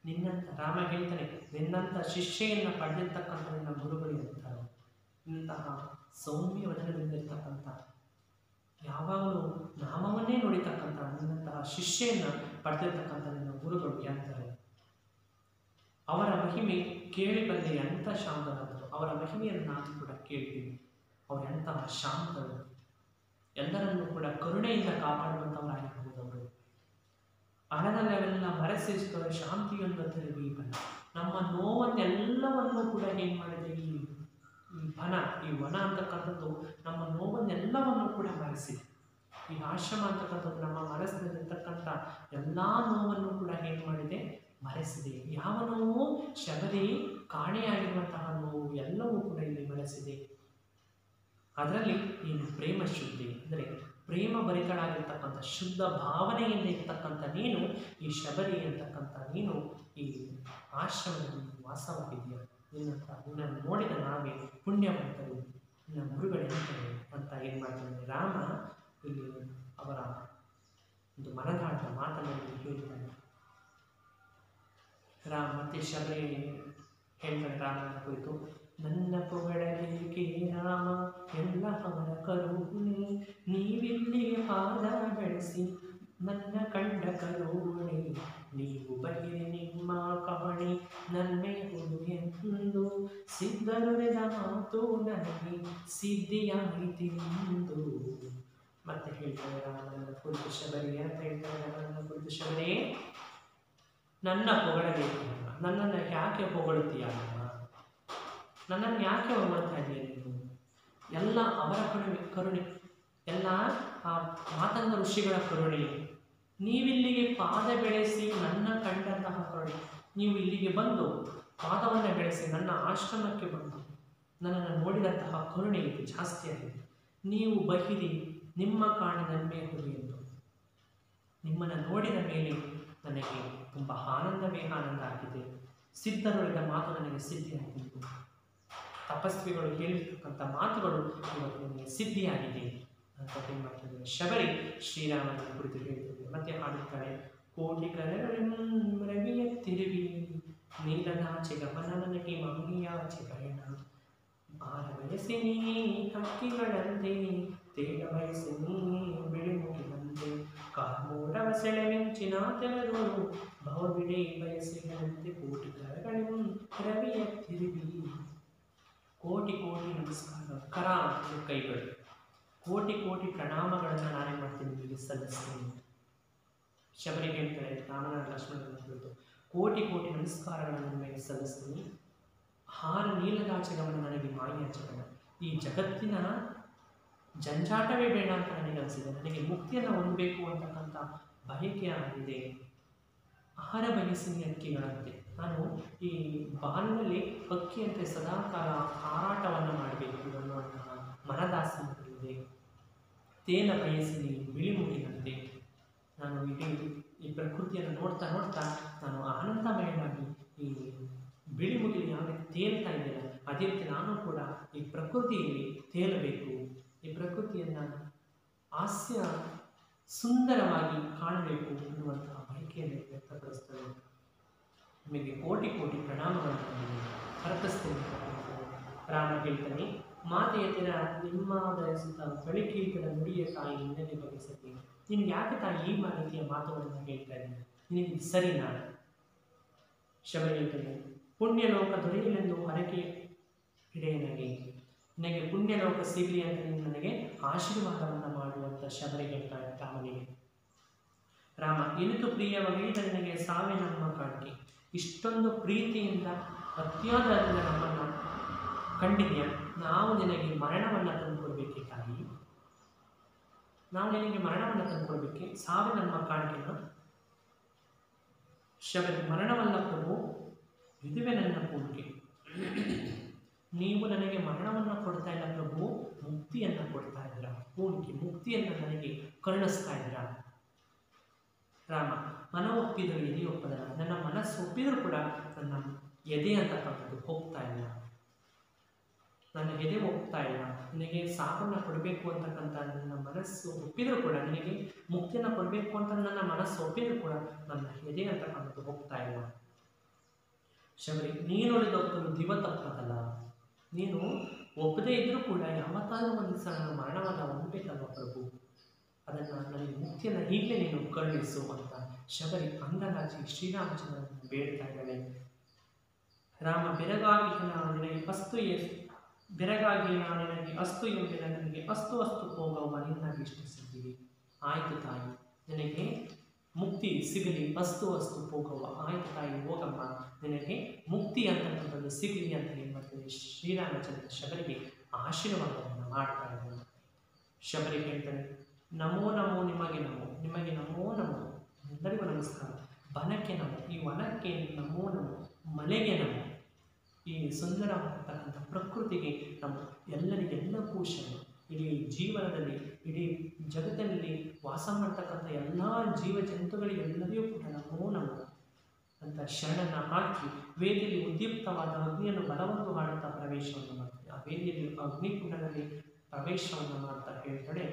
ನಿನ್ನಂತ ರಾಮ ಹೇಳ್ತಾನೆ, ನಿನ್ನಂಥ ಶಿಷ್ಯೆಯನ್ನು ಪಡೆದಿರ್ತಕ್ಕಂಥ ನಿನ್ನ ಗುರುಗಳು ಎಂತರು, ಇಂತಹ ಸೌಮ್ಯ ವಚನದಿಂದಿರ್ತಕ್ಕಂಥ ಯಾವಾಗಲೂ ನಾಮವನ್ನೇ ನೋಡಿರ್ತಕ್ಕಂಥ ನಿನ್ನಂತಹ ಶಿಷ್ಯೆಯನ್ನು ಪಡೆದಿರ್ತಕ್ಕಂಥ ನಿನ್ನ ಗುರುಗಳು ಎಂತಾರೆ. ಅವರ ಮಹಿಮೆ ಕೇಳಿ ಬಂದೆ ಎಂಥ ಶಾಂತರಾದರು, ಅವರ ಮಹಿಮೆಯನ್ನು ನಾನು ಕೂಡ ಕೇಳ್ತೀನಿ. ಅವರೆಂತಹ ಶಾಂತರು, ಎಲ್ಲರನ್ನೂ ಕೂಡ ಕರುಣೆಯಿಂದ ಕಾಪಾಡುವಂಥವರಾಗಿರ್ಬೋದು. ಅವರು ಹಣದಲ್ಲೆಲ್ಲ ಮರೆಸಿಸುವ ಶಾಂತಿಯನ್ನು ತಿಳಿವಿ ಬನ. ನಮ್ಮ ನೋವನ್ನೆಲ್ಲವನ್ನೂ ಕೂಡ ಏನು ಮಾಡಿದೆ, ಈ ಬನ, ಈ ವನ ಅಂತಕ್ಕಂಥದ್ದು ನಮ್ಮ ನೋವನ್ನೆಲ್ಲವನ್ನು ಕೂಡ ಮರೆಸಿದೆ. ಈ ಆಶ್ರಮ ಅಂತಕ್ಕಂಥದ್ದು ನಮ್ಮ ಮನಸ್ಸಿನಲ್ಲಿರ್ತಕ್ಕಂಥ ಎಲ್ಲ ನೋವನ್ನು ಕೂಡ ಏನು ಮಾಡಿದೆ, ಮರೆಸಿದೆ. ಯಾವ ನೋವು, ಶಬರಿ ಕಾಣೆಯಾಗಿರುವಂತಹ ನೋವು ಎಲ್ಲವೂ ಕೂಡ ಇಲ್ಲಿ ಮರೆಸಿದೆ. ಅದರಲ್ಲಿ ನೀನು ಪ್ರೇಮ ಶುದ್ಧಿ ಅಂದರೆ ಪ್ರೇಮ ಭರಿತಳಾಗಿರ್ತಕ್ಕಂಥ ಶುದ್ಧ ಭಾವನೆಯಿಂದ ಇರ್ತಕ್ಕಂಥ ನೀನು, ಈ ಶಬರಿ ಅಂತಕ್ಕಂಥ ನೀನು ಈ ಆಶ್ರಮದಲ್ಲಿ ವಾಸವಾಗಿದೆಯಾ. ನಿನ್ನನ್ನು ನೋಡಿದ ನಾವೇ ಪುಣ್ಯವಂತರು, ನಿನ್ನ ಗುರುಗಳೆಂತರು ಅಂತ ಏನು ಮಾಡ್ತಾನೆ ರಾಮ ಇಲ್ಲಿ ಅವರ ಒಂದು ಮನದಾಳದ ಮಾತನ್ನು ಹೇಳಿದ್ದಾನೆ. ರಾಮ ಮತ್ತೆ ಶಬರಿ ಹೇಳ್ತಾನೆ ರಾಮನ ಕುರಿತು, ನನ್ನ ಪೊಗಳಲಿಕೆ ರಾಮ ಎಲ್ಲ ಅವರ ಕರುಣೆ, ನೀವಿಲ್ಲಿಗೆ ಪಾದ ಬೆಳೆಸಿ ನನ್ನ ಕಂಡ ಕರುಣೆ, ನೀವು ಬಗೆರೆ ನಿಮ್ಮ ಕವಣೆ ನನ್ನೆ ಎಂದು, ಸಿದ್ಧನುರೆದ ಮಾತು ನನಗೆ ಸಿದ್ಧಿಯಾಯಿತೆಂದು. ಮತ್ತೆ ಹೇಳ್ತಾರೆ ರಾಮನ ಕುರಿತು ಶಬರಿ ಅಂತ ಹೇಳ್ತಾರೆ, ರಾಮನ ಕುರಿತು ಶಬರಿ ನನ್ನ ಪೊಗಳಬೇಕು, ನನ್ನನ್ನು ಯಾಕೆ ಹೊಗಳುತ್ತೀಯ, ನನ್ನನ್ನು ಯಾಕೆ ಹೊಗಳ್ತಾ ಇದೆಯಾ ನೀನು, ಎಲ್ಲ ಅವರ ಕರುಣೆ, ಎಲ್ಲ ಆ ಮಾತಂಗ ಋಷಿಗಳ ಕರುಣೆ, ನೀವಿಲ್ಲಿಗೆ ಪಾದ ಬೆಳೆಸಿ ನನ್ನ ಕಂಡಂತಹ ಕರುಣೆ, ನೀವು ಇಲ್ಲಿಗೆ ಬಂದು ಪಾದವನ್ನು ಬೆಳೆಸಿ ನನ್ನ ಆಶ್ರಮಕ್ಕೆ ಬಂದು ನನ್ನನ್ನು ನೋಡಿದಂತಹ ಕರುಣೆ ಇದು ಜಾಸ್ತಿಯಾಗಿದೆ. ನೀವು ಬಹಿರಿ ನಿಮ್ಮ ಕಾಣಿ ನನ್ಮೇ ಹುಲಿ ಎಂದು, ನಿಮ್ಮನ್ನು ನೋಡಿದ ಮೇಲೆ ನನಗೆ ತುಂಬ ಆನಂದವೇ ಆನಂದ ಆಗಿದೆ. ಸಿದ್ಧರುಳಿದ ಮಾತು ನನಗೆ ಸಿದ್ಧಿಯಾಗಿತ್ತು, ತಪಸ್ವಿಗಳು ಹೇಳಿರ್ತಕ್ಕಂಥ ಮಾತುಗಳು ಇವತ್ತು ನನಗೆ ಸಿದ್ಧಿಯಾಗಿದೆ ಅಂತ ಏನು ಮಾಡ್ತಿದ್ದಾರೆ ಶಬರಿ ಶ್ರೀರಾಮನ ಕುರಿತು ಹೇಳ್ತಿದ್ದಾರೆ. ಮತ್ತೆ ಹಾಡುತ್ತಾಳೆ, ಕೋಟಿ ಕರಗಳಿಯ ತಿರುವಿ ನೀಲನಾಚೆ ಗಮನ ನನಗೆ ಮಂಗಿಯಾಚೆ ಪಯಣ, ಬಾರ ಬಯಸಿ ನೀ ಹಕ್ಕಿಗಳಂತೆ ತೇಡ ಬಯಸಿ ನೀ ಬಿಳಿಮುಗಿದಂತೆ, ಕಾರ್ಮೋಡವ ಸೆಳೆಮಿಂಚಿನ ತೆರೆದೋರು ಬಹುಬಿಡಿ ಬಯಸಿದಂತೆ, ಕೋಟಿ ಕರಗಳಿಂ ರವಿಯ ತಿರುವಿ. ಕೋಟಿ ಕೋಟಿ ನಮಸ್ಕಾರ, ಕರ ಕೈಗಳು, ಕೋಟಿ ಕೋಟಿ ಪ್ರಣಾಮಗಳನ್ನು ನಾನೇ ಮಾಡ್ತೀನಿ, ನಿಮಗೆ ಸಲ್ಲಿಸ್ತೀನಿ. ಶಬರಿ ಹೇಳ್ತಾರೆ ರಾಮನ ಲಕ್ಷ್ಮಣನ ಕುರಿತು, ಕೋಟಿ ಕೋಟಿ ನಮಸ್ಕಾರಗಳನ್ನು ನಿಮಗೆ ಸಲ್ಲಿಸ್ತೀನಿ. ಹಾರ ನೀಲಗಾಚಗಮನ ನನಗೆ ಮಾಯಾಚಗಮ, ಈ ಜಗತ್ತಿನ ಜಂಜಾಟವೇ ಬೇಡ ಅಂತ ನನಗೆ ಅನಿಸಿದೆ, ನನಗೆ ಮುಕ್ತಿಯನ್ನು ಹೊಂದಬೇಕು ಅಂತಕ್ಕಂಥ ಬಯಕೆ ಆಗಿದೆ. ಆಹಾರ ಬಯಸಿನಿ ಹಕ್ಕಿಗಳಂತೆ, ನಾನು ಈ ಬಾನಿನಲ್ಲಿ ಹಕ್ಕಿಯಂತೆ ಸದಾಕಾಲ ಹಾರಾಟವನ್ನು ಮಾಡಬೇಕು ಅನ್ನುವಂತಹ ಮನದಾಸೆಯಿದೆ. ತೇನ ಬಯಸಿನಿ ಬಿಳಿಮುಗಿನಂತೆ, ನಾನು ಇಡೀ ಈ ಪ್ರಕೃತಿಯನ್ನು ನೋಡ್ತಾ ನೋಡ್ತಾ ನಾನು ಆನಂದಮಯವಾಗಿ ಈ ಬಿಳಿಮುಗಿಲು ಯಾವ ರೀತಿ ತೇಲ್ತಾ ಇದ್ದೇನೆ ಅದೇ ರೀತಿ ನಾನು ಕೂಡ ಈ ಪ್ರಕೃತಿಯಲ್ಲಿ ತೇಲಬೇಕು, ಈ ಪ್ರಕೃತಿಯನ್ನು ಹಾಸ್ಯ ಸುಂದರವಾಗಿ ಕಾಣಬೇಕು ಎನ್ನುವಂತಹ ಬಯಕೆಯನ್ನು ವ್ಯಕ್ತಪಡಿಸ್ತದೆ. ನಿಮಗೆ ಕೋಟಿ ಕೋಟಿ ಪ್ರಣಾಮಗಳನ್ನು ಅರ್ಪಿಸ್ತೇನೆ. ರಾಮ ಹೇಳ್ತಾನೆ, ಮಾತೆಯ ತರ ನಿಮ್ಮಾದರಿಸಿದ ಬೆಳಕೀಗಳ ನುಡಿಯ ತಾಯಿ ನಿನ್ನಗೆ ಬಗೆಸುತ್ತೇನೆ. ನೀನು ಯಾಕೆ ತಾಯಿ ಈ ರೀತಿಯ ಮಾತುಗಳನ್ನು ಹೇಳ್ತಾ ಇದ್ದೀನಿ, ನಿನಗೆ ಸರಿನಾ? ಶಬರಿ ಹೇಳ್ತಾನೆ, ಪುಣ್ಯಲೋಕ ದೊರೆಯಲೆಂದು ಹರಕೆ ಇಡೆ ನನಗೆ ಪುಣ್ಯಲೋಕ ಸಿಗಲಿ ಅಂತ ನೀನು ನನಗೆ ಆಶೀರ್ವಾದವನ್ನು ಮಾಡುವಂಥ ಶಬರಿ ಹೇಳ್ತಾಳೆ ರಾಮನಿಗೆ. ರಾಮ ಇನಿತು ಪ್ರಿಯ ವಗೈದ ನನಗೆ ಸಾವೇ ನಮ್ಮ ಕಾಣಿಕೆ, ಇಷ್ಟೊಂದು ಪ್ರೀತಿಯಿಂದ ಅತ್ಯಾದರಿಂದ ನಮ್ಮನ್ನು ಕಂಡಿದೆಯಾ? ನಾವು ನಿನಗೆ ಮರಣವನ್ನು ತಂದುಕೊಡ್ಬೇಕೆ ತಾಯಿ, ನಾವು ನಿನಗೆ ಮರಣವನ್ನು ತಂದುಕೊಡ್ಬೇಕೆ, ಸಾವಿನ ನಮ್ಮ ಕಾಣಿಕೆನ. ಶಬರಿ, ಮರಣವಲ್ಲ ಪ್ರಭು, ಇದುವೇ ನನ್ನ ಪೂಣಿಕೆ. ನೀವು ನನಗೆ ಮರಣವನ್ನು ಕೊಡ್ತಾ ಇಲ್ಲ ಪ್ರಭು, ಮುಕ್ತಿಯನ್ನು ಕೊಡ್ತಾ ಇದ್ದೀರಾ. ಪೂಣಿಕೆ, ಮುಕ್ತಿಯನ್ನು ನನಗೆ ಕರುಣಿಸ್ತಾ ಇದ್ದೀರಾ. ರಾಮ, ಮನ ಒಪ್ಪಿದರೂ ಎದೆ ಒಪ್ಪದಲ್ಲ. ನನ್ನ ಮನಸ್ಸು ಒಪ್ಪಿದರೂ ಕೂಡ ನನ್ನ ಎದೆ ಅಂತಕ್ಕಂಥದ್ದು ಹೋಗ್ತಾ ಇಲ್ಲ, ನನ್ನ ಎದೆ ಹೋಗ್ತಾ ಇಲ್ಲ. ನಿನಗೆ ಸಾಕನ್ನು ಕೊಡಬೇಕು ಅಂತಕ್ಕಂಥ ನನ್ನ ಮನಸ್ಸು ಒಪ್ಪಿದರೂ ಕೂಡ, ನಿನಗೆ ಮುಕ್ತಿಯನ್ನು ಕೊಡಬೇಕು ಅಂತ ನನ್ನ ಮನಸ್ಸು ಒಪ್ಪಿದರೂ ಕೂಡ ನನ್ನ ಎದೆ ಅಂತಕ್ಕಂಥದ್ದು ಹೋಗ್ತಾ ಇಲ್ಲ. ಶಬರಿ, ನೀನುಳಿದೊಪ್ಪಲು ದಿವ ತಪ್ಪದಲ್ಲ. ನೀನು ಒಪ್ಪದೇ ಇದ್ದರೂ ಕೂಡ ಯಾವತ್ತಾದರೂ ಒಂದು ದಿವಸ ನನ್ನ ಮರಣವನ್ನು ಹೊಂದಬೇಕಲ್ವ ಪ್ರಭು, ಅದನ್ನು ನನಗೆ ಮುಕ್ತಿಯನ್ನು ಈಗಲೇ ನೀನು ಕರುಣಿಸು ಅಂತ ಶಬರಿ ಅಂಗಲಾಚಿ ಶ್ರೀರಾಮಚಂದ್ರನನ್ನು ಬೇಡ್ತಾ ಇದ್ದಾಳೆ. ರಾಮ, ಬೆರಗಾಗಿ ನಾನು ನಿನಗೆ ಅಸ್ತು ಎಂಬಿನ ನನಗೆ ಅಸ್ತು ಹೋಗವ ನಿನ್ನಾಗಿ ಇಷ್ಟಿಸಿದ್ದೀವಿ. ಆಯಿತು ತಾಯಿ, ನಿನಗೆ ಮುಕ್ತಿ ಸಿಗಲಿ, ಅಸ್ತು ಹೋಗವ. ಆಯಿತು ತಾಯಿ, ಹೋಗಮ್ಮ, ನಿನಗೆ ಮುಕ್ತಿ ಅಂತಕ್ಕಂಥದ್ದು ಸಿಗಲಿ ಅಂತ ಏನು ಮಾಡ್ತೀವಿ, ಶ್ರೀರಾಮಚಂದ್ರ ಶಬರಿಗೆ ಆಶೀರ್ವಾದವನ್ನು ಮಾಡ್ತಾ ಇದ್ದಾನೆ. ಶಬರಿ ಹೇಳ್ತಾನೆ, ನಮೋ ನಮೋ ನಿಮಗೆ ನಮೋ, ನಿಮಗೆ ನಮೋ ನಮೋ, ಎಲ್ಲರಿಗೂ ನಮಸ್ಕಾರ. ಬನಕ್ಕೆ ನಮೋ, ಈ ವನಕ್ಕೆ ನಮೋ ನಮೋ, ಮನೆಗೆ ನಮೋ, ಈ ಸುಂದರವಾಗತಕ್ಕಂಥ ಪ್ರಕೃತಿಗೆ ನಮ್ಮ ಎಲ್ಲರಿಗೆಲ್ಲಕ್ಕೂ ಶರಣು. ಇಡೀ ಜೀವನದಲ್ಲಿ, ಇಡೀ ಜಗತ್ತಿನಲ್ಲಿ ವಾಸ ಮಾಡ್ತಕ್ಕಂಥ ಎಲ್ಲ ಜೀವ ಜಂತುಗಳಿಗೆಲ್ಲರಿಗೂ ಕೂಡ ನಮೋ ನಮೋ ಅಂತ ಶರಣನ್ನು ಹಾಕಿ ವೇದಿಯಲ್ಲಿ ಉದ್ದೀಪ್ತವಾದ ಅಗ್ನಿಯನ್ನು ಬಲವನ್ನು ಮಾಡುತ್ತಾ ಪ್ರವೇಶವನ್ನು ಮಾಡ್ತಾರೆ. ಆ ವೇದಿಯಲ್ಲಿ ಅಗ್ನಿಕುಂಡದಲ್ಲಿ ಪ್ರವೇಶವನ್ನು ಮಾಡ್ತಾ ಹೇಳ್ತಾಳೆ,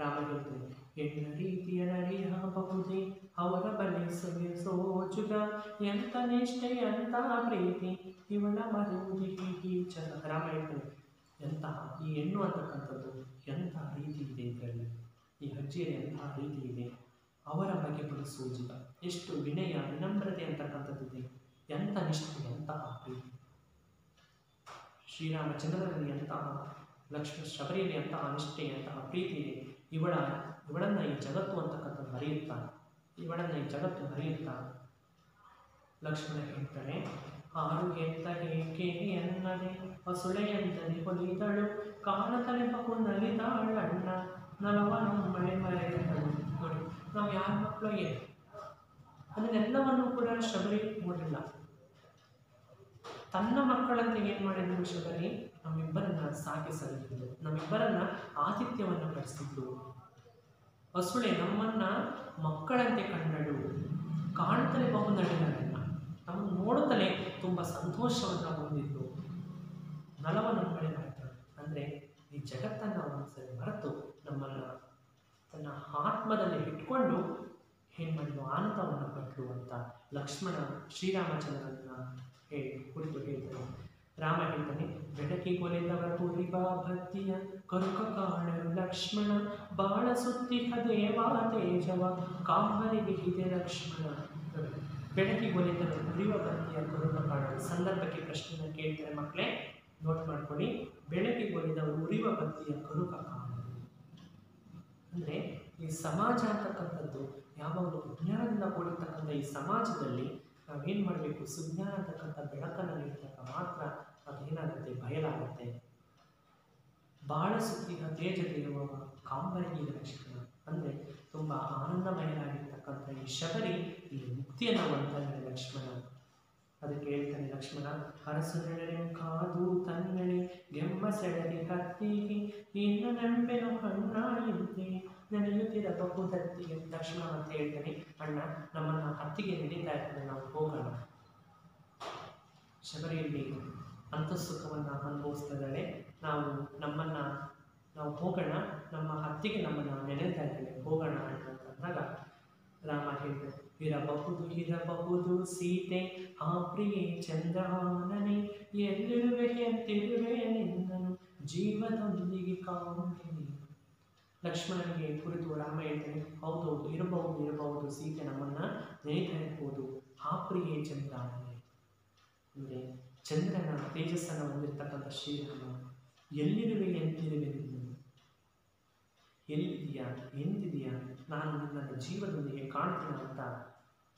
ರಾಮ ಹೇಳ್ತಾನೆ, ಎನ್ನ ರೀತಿಯ ನರಿಯಬಹುದೇ ಅವರ ಬಲೆ ಸೋಜುಗ, ಎಂತ ನಿಷ್ಠೆ ಎಂತ ಪ್ರೀತಿ ಇವಳ ಮರುವುದಿ ಚಲ. ರಾಮ ಹೇಳ್ತಾನೆ, ಎಂತಹ ಈ ಹೆಣ್ಣು ಅಂತಕ್ಕಂಥದ್ದು ಎಂಥ ರೀತಿ ಇದೆ ಇದರಲ್ಲಿ, ಈ ಅಜ್ಜಿಯಲ್ಲಿ ಎಂತಹ ರೀತಿ ಇದೆ, ಅವರ ಬಗ್ಗೆ ಸೋಜಿಗ, ಎಷ್ಟು ವಿನಯ ವಿನಮ್ರತೆ ಅಂತಕ್ಕಂಥದ್ದಿದೆ, ಎಂಥ ನಿಷ್ಠೆ ಎಂತಹ ಪ್ರೀತಿ. ಶ್ರೀರಾಮಚಂದ್ರನಲ್ಲಿ ಎಂತಹ, ಲಕ್ಷ್ಮಣ ಶಬರಿಯಲ್ಲಿ ಅಂತಹ ನಿಷ್ಠೆ ಅಂತಹ ಪ್ರೀತಿ ಇದೆ. ಇವಳನ್ನು ಈ ಜಗತ್ತು ಅಂತಕ್ಕಂಥದ್ದು ಮರೆಯುತ್ತಾ ಲಕ್ಷ್ಮಣ ಹೇಳ್ತಾನೆ, ಆರು ಎತ್ತ ಏಕೆ ಎನ್ನದೆ ಹೊಸುಳೆಯಂತದೆ ಹೊಲಿದಳು, ಕಾಣತಲೆ ಬಹು ನಲಿದಾಳಣ್ಣ ನಲವನು ಮರೆತಳು. ನೋಡಿ, ನಾವು ಯಾರ ಮಕ್ಕಳು ಏನು ಅದನ್ನೆಲ್ಲವನ್ನು ಕೂಡ ಶಬರಿ ನೋಡಿಲ್ಲ. ತನ್ನ ಮಕ್ಕಳಂತೆ ಏನು ಮಾಡಿದ್ರು ಶಬರಿ, ನಮ್ಮಿಬ್ಬರನ್ನ ಸಾಗಿಸಲಿದ್ದು, ನಮ್ಮಿಬ್ಬರನ್ನ ಆತಿಥ್ಯವನ್ನು ಪಡಿಸಿದ್ದು. ಹಸುಳೆ ನಮ್ಮನ್ನ ಮಕ್ಕಳಂತೆ ಕಂಡಳು, ಕಾಣುತ್ತಲೇ ಬಹು ನಡಿನಳನ್ನ, ನಮ್ಮನ್ನು ನೋಡುತ್ತಲೇ ತುಂಬ ಸಂತೋಷವನ್ನು ಹೊಂದಿದ್ದು. ನಲವನ್ನು ಮಾಡಿದ್ದಾಳೆ ಅಂದರೆ ಈ ಜಗತ್ತನ್ನು ಒಂದ್ಸರಿ ಮರೆತು ನಮ್ಮನ್ನು ತನ್ನ ಆತ್ಮದಲ್ಲಿ ಇಟ್ಕೊಂಡು ಏನು ಮಾಡಿದ್ರು, ಆನಂದವನ್ನು ಪಟ್ಟರು ಅಂತ ಲಕ್ಷ್ಮಣ ಶ್ರೀರಾಮಚಂದ್ರನ ಕುರಿತು ಹೇಳ್ತಾನೆ. ರಾಮ ಹೇಳ್ತಾನೆ, ಬೆಳಕಿಗೊಲಿದವ ಕುರಿಬ ಭಕ್ತಿಯ ಕರುಕ ಕಾಣಲು ಲಕ್ಷ್ಮಣ, ಬಾಳ ಸುತ್ತಿಹ ದೇವಾ ತೇಜವ ಕಾಂಬರಿಗೆ ಇದೆ ಲಕ್ಷ್ಮಣ. ಬೆಳಕಿಗೊಲಿದವ ಕುರಿವ ಭಕ್ತಿಯ ಕರುಕ ಕಾಣಲು, ಸಂದರ್ಭಕ್ಕೆ ಪ್ರಶ್ನೆಯನ್ನು ಕೇಳ್ತಾರೆ ಮಕ್ಕಳೇ, ನೋಟ್ ಮಾಡ್ಕೊಳ್ಳಿ. ಬೆಳಕಿಗೊಲಿದವ ಉರಿವ ಭಕ್ತಿಯ ಕರುಕ ಕಾಣಲು ಅಂದರೆ ಈ ಸಮಾಜ ಅಂತಕ್ಕಂಥದ್ದು ಯಾವಾಗಲೂ ಅಜ್ಞಾನದಿಂದ ಕೂಡಿರ್ತಕ್ಕಂಥ ಈ ಸಮಾಜದಲ್ಲಿ ನಾವೇನು ಮಾಡಬೇಕು, ಸುಜ್ಞಾನ ಅಂತಕ್ಕಂಥ ಬೆಳಕನ್ನು ನೀಡಿದಾಗ ಮಾತ್ರ ಅದೇನಾಗುತ್ತೆ, ಬಯಲಾಗುತ್ತೆ. ಬಾಳ ಸುತ್ತಿನ ತೇಜದಿರುವ ಕಾಂಬರಿಗೆ ಲಕ್ಷ್ಮಣ ಅಂದರೆ ತುಂಬ ಆನಂದಮಯರಾಗಿರ್ತಕ್ಕಂಥ ಈ ಶಬರಿ ಈ ಮುಕ್ತಿಯನ್ನು ಹೊಂದ್ತಾನೆ ಲಕ್ಷ್ಮಣ. ಅದಕ್ಕೆ ಹೇಳ್ತಾನೆ ಲಕ್ಷ್ಮಣ, ಅರಸು ನೆಳೆ ಕಾದು ತನ್ನೆಳೆ ಗೆಮ್ಮ ಸೆಳರಿ ಹತ್ತಿಗೆ ಇನ್ನು ನೆಂಪೆನು ಹಣ್ಣಾಯಿತೆ ನೆನೆಯುತ್ತಿರಬಹುದತ್ತಿಗೆ. ಲಕ್ಷ್ಮಣ ಅಂತ ಹೇಳ್ತಾನೆ, ಅಣ್ಣ ನಮ್ಮನ್ನು ಹತ್ತಿಗೆ ನಡೀತಾ ಇರ್ತದೆ, ನಾವು ಹೋಗೋಣ. ಶಬರಿಯಲ್ಲಿ ಅಂತಃಸುಖವನ್ನು ಅನುಭವಿಸ್ತಾ ಇದ್ದಾಳೆ. ನಾವು ಹೋಗೋಣ, ನಮ್ಮ ಹತ್ತಿಗೆ ನಮ್ಮನ್ನು ನೆನೆತಾ ಇದ್ದೇವೆ, ಹೋಗೋಣ ಅಂತಂದಾಗ ರಾಮ ಹೇಳ್ತಾರೆ, ಇರಬಹುದು ಸೀತೆ ಆ ಪ್ರಿಯೆ ಚಂದ್ರಹಾನನೆ, ಎಲ್ಲಿರುವೆ ಎಂತಿರುವೆ ನಿನ್ನನು ಜೀವದೊಂದಿಗೆ ಕಾಣುತ್ತೇನೆ. ಲಕ್ಷ್ಮಣನಿಗೆ ಕುರಿತು ರಾಮ ಹೇಳ್ತಾನೆ, ಹೌದೌದು, ಇರಬಹುದು ಸೀತೆ ನಮ್ಮನ್ನು ನೆನೆತಾ ಇರ್ಬೋದು. ಆ ಪ್ರಿಯೆ ಚಂದ್ರಹಾನನೆ ಅಂದರೆ ಚಂದ್ರನ ತೇಜಸ್ಸನ್ನು ಹೊಂದಿರತಕ್ಕಂಥ ಶ್ರೀರಾಮ, ಎಲ್ಲಿರುವೆ ಎಂತಿರುವೆ ನಿನ್ನನು, ಎಲ್ಲಿದೆಯಾ ಎಂದಿದೆಯಾ, ನಾನು ನಿನ್ನನ್ನು ಜೀವನದೊಂದಿಗೆ ಕಾಣ್ತೀನಿ ಅಂತ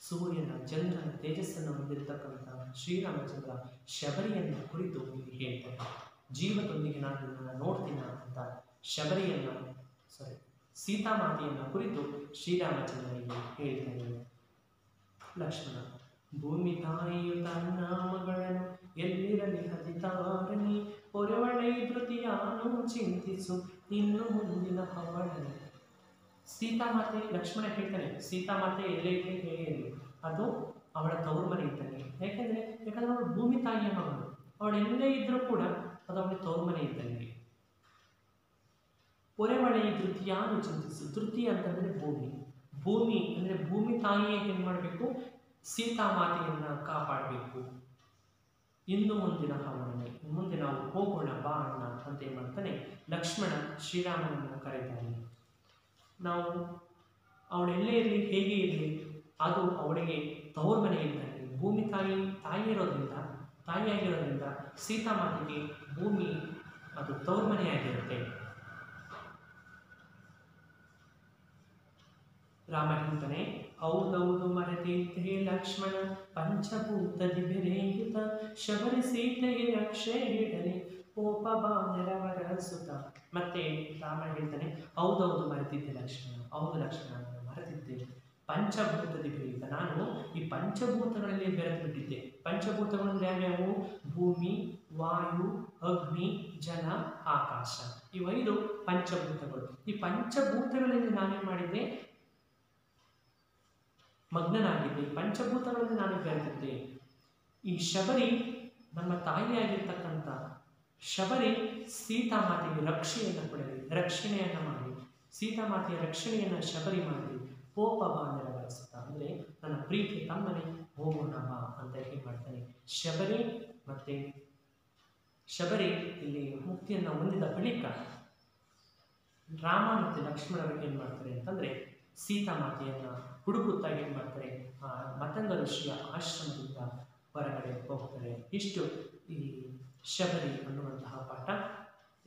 ಸೂರ್ಯನ ಚಂದ್ರನ ತೇಜಸ್ಸನ್ನು ಹೊಂದಿರತಕ್ಕಂಥ ಶ್ರೀರಾಮಚಂದ್ರ ಶಬರಿಯನ್ನು ಕುರಿತು ಇಲ್ಲಿ ಹೇಳ್ತಾರೆ. ಜೀವದೊಂದಿಗೆ ನಾನು ನಿನ್ನನ್ನು ನೋಡ್ತೀನ ಅಂತ ಸೀತಾಮಾತೆಯನ್ನು ಕುರಿತು ಶ್ರೀರಾಮಚಂದ್ರನಿಗೆ ಹೇಳ್ತಾನೆ. ಲಕ್ಷ್ಮಣ, ಭೂಮಿ ತಾಯಿಯು ತನ್ನ ಮಗಳನ್ನು ಎಲ್ಲಿರಲಿ ಹತಿತಾರನಿ, ಹೊರವಳೆ ಧೃತಿಯಾನು ಚಿಂತಿಸು ಇನ್ನು ಮುಂದಿನ ಹವಳನೆ. ಸೀತಾಮಾತೆ, ಲಕ್ಷ್ಮಣ ಹೇಳ್ತಾನೆ, ಸೀತಾಮಾತೆ ಎಲ್ಲೇ ಇರಲಿ ಹೇಗೆ ಇರಲಿ, ಅದು ಅವಳ ತವರು ಮನೆ ಇದ್ದಾನೆ. ಯಾಕಂದ್ರೆ ಅವಳು ಭೂಮಿ ತಾಯಿಯ ಮಗಳು, ಅವಳು ಎಲ್ಲೇ ಇದ್ರೂ ಕೂಡ ಅದು ಅವಳ ತವರು ಮನೆ ಇದ್ದಂಗೆ. ಹೊರವಳೆ ಧೃತಿಯಾನು ಚಿಂತಿಸು. ಧೃತಿ ಅಂತಂದ್ರೆ ಭೂಮಿ. ಭೂಮಿ ಅಂದ್ರೆ ಭೂಮಿ ತಾಯಿಯೇ ಏನ್ ಮಾಡಬೇಕು, ಸೀತಾಮಾತೆಯನ್ನ ಕಾಪಾಡಬೇಕು. ಇನ್ನು ಮುಂದಿನ ಹವಳನೆ, ಮುಂದೆ ನಾವು ಹೋಗೋಣ ಬಾ ಅಣ್ಣ ಅಂತ ಏನ್ ಮಾಡ್ತಾನೆ ಲಕ್ಷ್ಮಣ ಶ್ರೀರಾಮನನ್ನು ಕರೀತಾನೆ. ನಾವು ಅವಳೆಲ್ಲೇ ಇರಲಿ ಹೇಗೆ ಇರಲಿ, ಅದು ಅವಳಿಗೆ ತವರು ಮನೆ ಇದ್ದಂಗೆ. ಭೂಮಿ ತಾಯಿಯಾಗಿರೋದ್ರಿಂದ ಸೀತಾಮಾತೆಗೆ ಭೂಮಿ ಅದು ತವರು ಮನೆಯಾಗಿರುತ್ತೆ. ರಾಮ ಹೇಳ್ತಾನೆ, ಹೌದೌದು ಮರೆತಿದ್ದೆ ಲಕ್ಷ್ಮಣ, ಪಂಚಭೂತದಿ ಬೆರೆಯುತ್ತ ಶಬರಿ ಸೀತೆಗೆ ರಕ್ಷೆ ಹಿಡಲಿ ಕೋಪ ಬಾನರವರ ಸುತ. ಮತ್ತೆ ರಾಮ ಹೇಳ್ತಾನೆ, ಹೌದೌದು ಮರೆತಿದ್ದೆ ಲಕ್ಷ್ಮಣ, ಹೌದು ಲಕ್ಷ್ಮಣ ಮರೆತಿದ್ದೆ. ಪಂಚಭೂತದಿ ಬೆರೆಯುತ್ತ, ನಾನು ಈ ಪಂಚಭೂತಗಳಲ್ಲಿ ಬೆರೆತು ಬಿಟ್ಟಿದ್ದೆ. ಪಂಚಭೂತಗಳು ಯಾವ್ಯಾವು? ಭೂಮಿ, ವಾಯು, ಅಗ್ನಿ, ಜಲ, ಆಕಾಶ. ಇವು ಪಂಚಭೂತಗಳು. ಈ ಪಂಚಭೂತಗಳಲ್ಲಿ ನಾನೇನ್ ಮಾಡಿದ್ದೆ, ಮಗ್ನನಾಗಿದ್ದೆ. ಪಂಚಭೂತಗಳಲ್ಲಿ ನಾನು ಬೆರೆತಿದ್ದೆ. ಈ ಶಬರಿ ನಮ್ಮ ತಾಯಿಯಾಗಿರ್ತಕ್ಕಂಥ ಶಬರಿ ಸೀತಾಮಾತೆಗೆ ರಕ್ಷಣೆಯನ್ನ ಮಾಡಿ, ಸೀತಾಮಾತೆಯ ರಕ್ಷಣೆಯನ್ನ ಶಬರಿ ಮಾಡಿ ಕೋಪ ಬಾಂಧವ ಬರೆಸುತ್ತ, ಅಂದ್ರೆ ನನ್ನ ಪ್ರೀತಿ ತಮ್ಮನೆ ಹೋಗೋಣ ಬಾ ಅಂತ ಹೇಳಿ ಮಾಡ್ತಾನೆ. ಶಬರಿ ಇಲ್ಲಿ ಮುಕ್ತಿಯನ್ನ ಹೊಂದಿದ ಬಳಿಕ ರಾಮ ಮತ್ತು ಲಕ್ಷ್ಮಣರು ಏನ್ ಮಾಡ್ತಾರೆ ಅಂತಂದ್ರೆ ಸೀತಾಮಾತೆಯನ್ನ ಹುಡುಕುತ್ತಾ ಏನ್ ಮಾಡ್ತಾರೆ, ಆ ಮತಂಗ ಋಷಿಯ ಆಶ್ರಮದಿಂದ ಹೊರಗಡೆ ಹೋಗ್ತಾರೆ. ಇಷ್ಟು ಈ ಶಬರಿ ಅನ್ನುವಂತಹ ಪಾಠ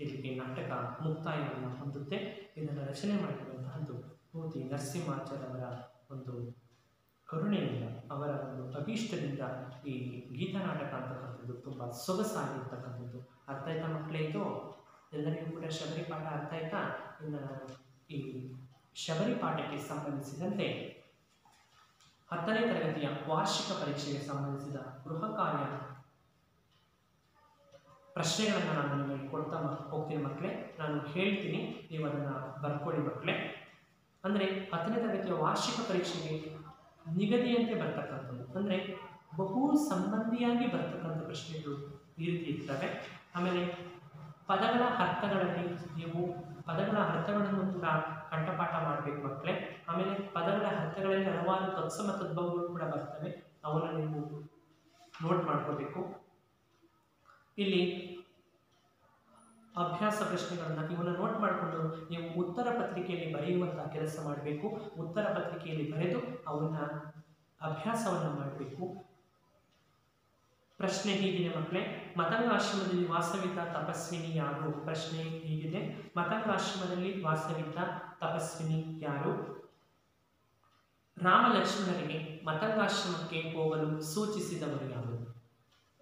ಇಲ್ಲಿಗೆ ನಾಟಕ ಮುಕ್ತಾಯವನ್ನು ಹೊಂದುತ್ತೆ. ಇದನ್ನು ರಚನೆ ಮಾಡಿರುವಂತಹದ್ದು ಪೂರ್ತಿ ನರಸಿಂಹಾಚಾರ್ಯವರ ಒಂದು ಕರುಣೆಯಿಂದ, ಅವರ ಒಂದು ಅಭೀಷ್ಟದಿಂದ ಈ ಗೀತಾ ನಾಟಕ ಅಂತಕ್ಕಂಥದ್ದು ತುಂಬ ಸೊಗಸಾಗಿರ್ತಕ್ಕಂಥದ್ದು. ಅರ್ಥ ಆಯ್ತಾ ಮಕ್ಕಳೇ? ಇದು ಎಲ್ಲರಿಗೂ ಕೂಡ ಶಬರಿ ಪಾಠ ಅರ್ಥ ಆಯ್ತಾ? ಇನ್ನು ಈ ಶಬರಿ ಪಾಠಕ್ಕೆ ಸಂಬಂಧಿಸಿದಂತೆ 10ನೇ ತರಗತಿಯ ವಾರ್ಷಿಕ ಪರೀಕ್ಷೆಗೆ ಸಂಬಂಧಿಸಿದ ಗೃಹ ಕಾರ್ಯ ಪ್ರಶ್ನೆಗಳನ್ನು ನಾನು ನಿಮಗೆ ಕೊಡ್ತಾ ಹೋಗ್ತೀನಿ ಮಕ್ಕಳೇ. ನಾನು ಹೇಳ್ತೀನಿ, ನೀವು ಅದನ್ನು ಬರ್ಕೊಳ್ಳಿ ಮಕ್ಕಳೇ. ಅಂದರೆ 10ನೇ ತರಗತಿಯ ವಾರ್ಷಿಕ ಪರೀಕ್ಷೆಗೆ ನಿಗದಿಯಂತೆ ಬರ್ತಕ್ಕಂಥದ್ದು, ಅಂದರೆ ಬಹು ಸಂಬಂಧಿಯಾಗಿ ಬರ್ತಕ್ಕಂಥ ಪ್ರಶ್ನೆಗಳು ಈ ರೀತಿ ಇರ್ತವೆ. ಆಮೇಲೆ ಪದಗಳ ಅರ್ಥಗಳಲ್ಲಿ ನೀವು ಪದಗಳ ಅರ್ಥಗಳನ್ನು ಕೂಡ ಕಂಠಪಾಠ ಮಾಡಬೇಕು ಮಕ್ಕಳೇ. ಆಮೇಲೆ ಪದಗಳ ಅರ್ಥಗಳಲ್ಲಿ ಹಲವಾರು ತತ್ಸಮ ತದ್ಭವಗಳು ಕೂಡ ಬರ್ತವೆ, ಅವನ್ನು ನೀವು ನೋಟ್ ಮಾಡ್ಕೋಬೇಕು. ಇಲ್ಲಿ ಅಭ್ಯಾಸ ಪ್ರಶ್ನೆಗಳನ್ನ ಇವನ್ನ ನೋಟ್ ಮಾಡಿಕೊಂಡು ನೀವು ಉತ್ತರ ಪತ್ರಿಕೆಯಲ್ಲಿ ಬರೆಯುವಂತಹ ಕೆಲಸ ಮಾಡಬೇಕು. ಉತ್ತರ ಪತ್ರಿಕೆಯಲ್ಲಿ ಬರೆದು ಅವನ್ನ ಅಭ್ಯಾಸವನ್ನ ಮಾಡಬೇಕು. ಪ್ರಶ್ನೆ ಹೀಗಿದೆ ಮಕ್ಕಳೇ, ಮತಂಗಾಶ್ರಮದಲ್ಲಿ ವಾಸವಿದ್ದ ತಪಸ್ವಿನಿ ಯಾರು? ಪ್ರಶ್ನೆ ಹೀಗಿದೆ, ಮತಂಗಾಶ್ರಮದಲ್ಲಿ ವಾಸವಿದ್ದ ತಪಸ್ವಿನಿ ಯಾರು? ರಾಮ ಲಕ್ಷ್ಮಣರಿಗೆ ಮತಂಗಾಶ್ರಮಕ್ಕೆ ಹೋಗಲು ಸೂಚಿಸಿದವರು ಯಾರು?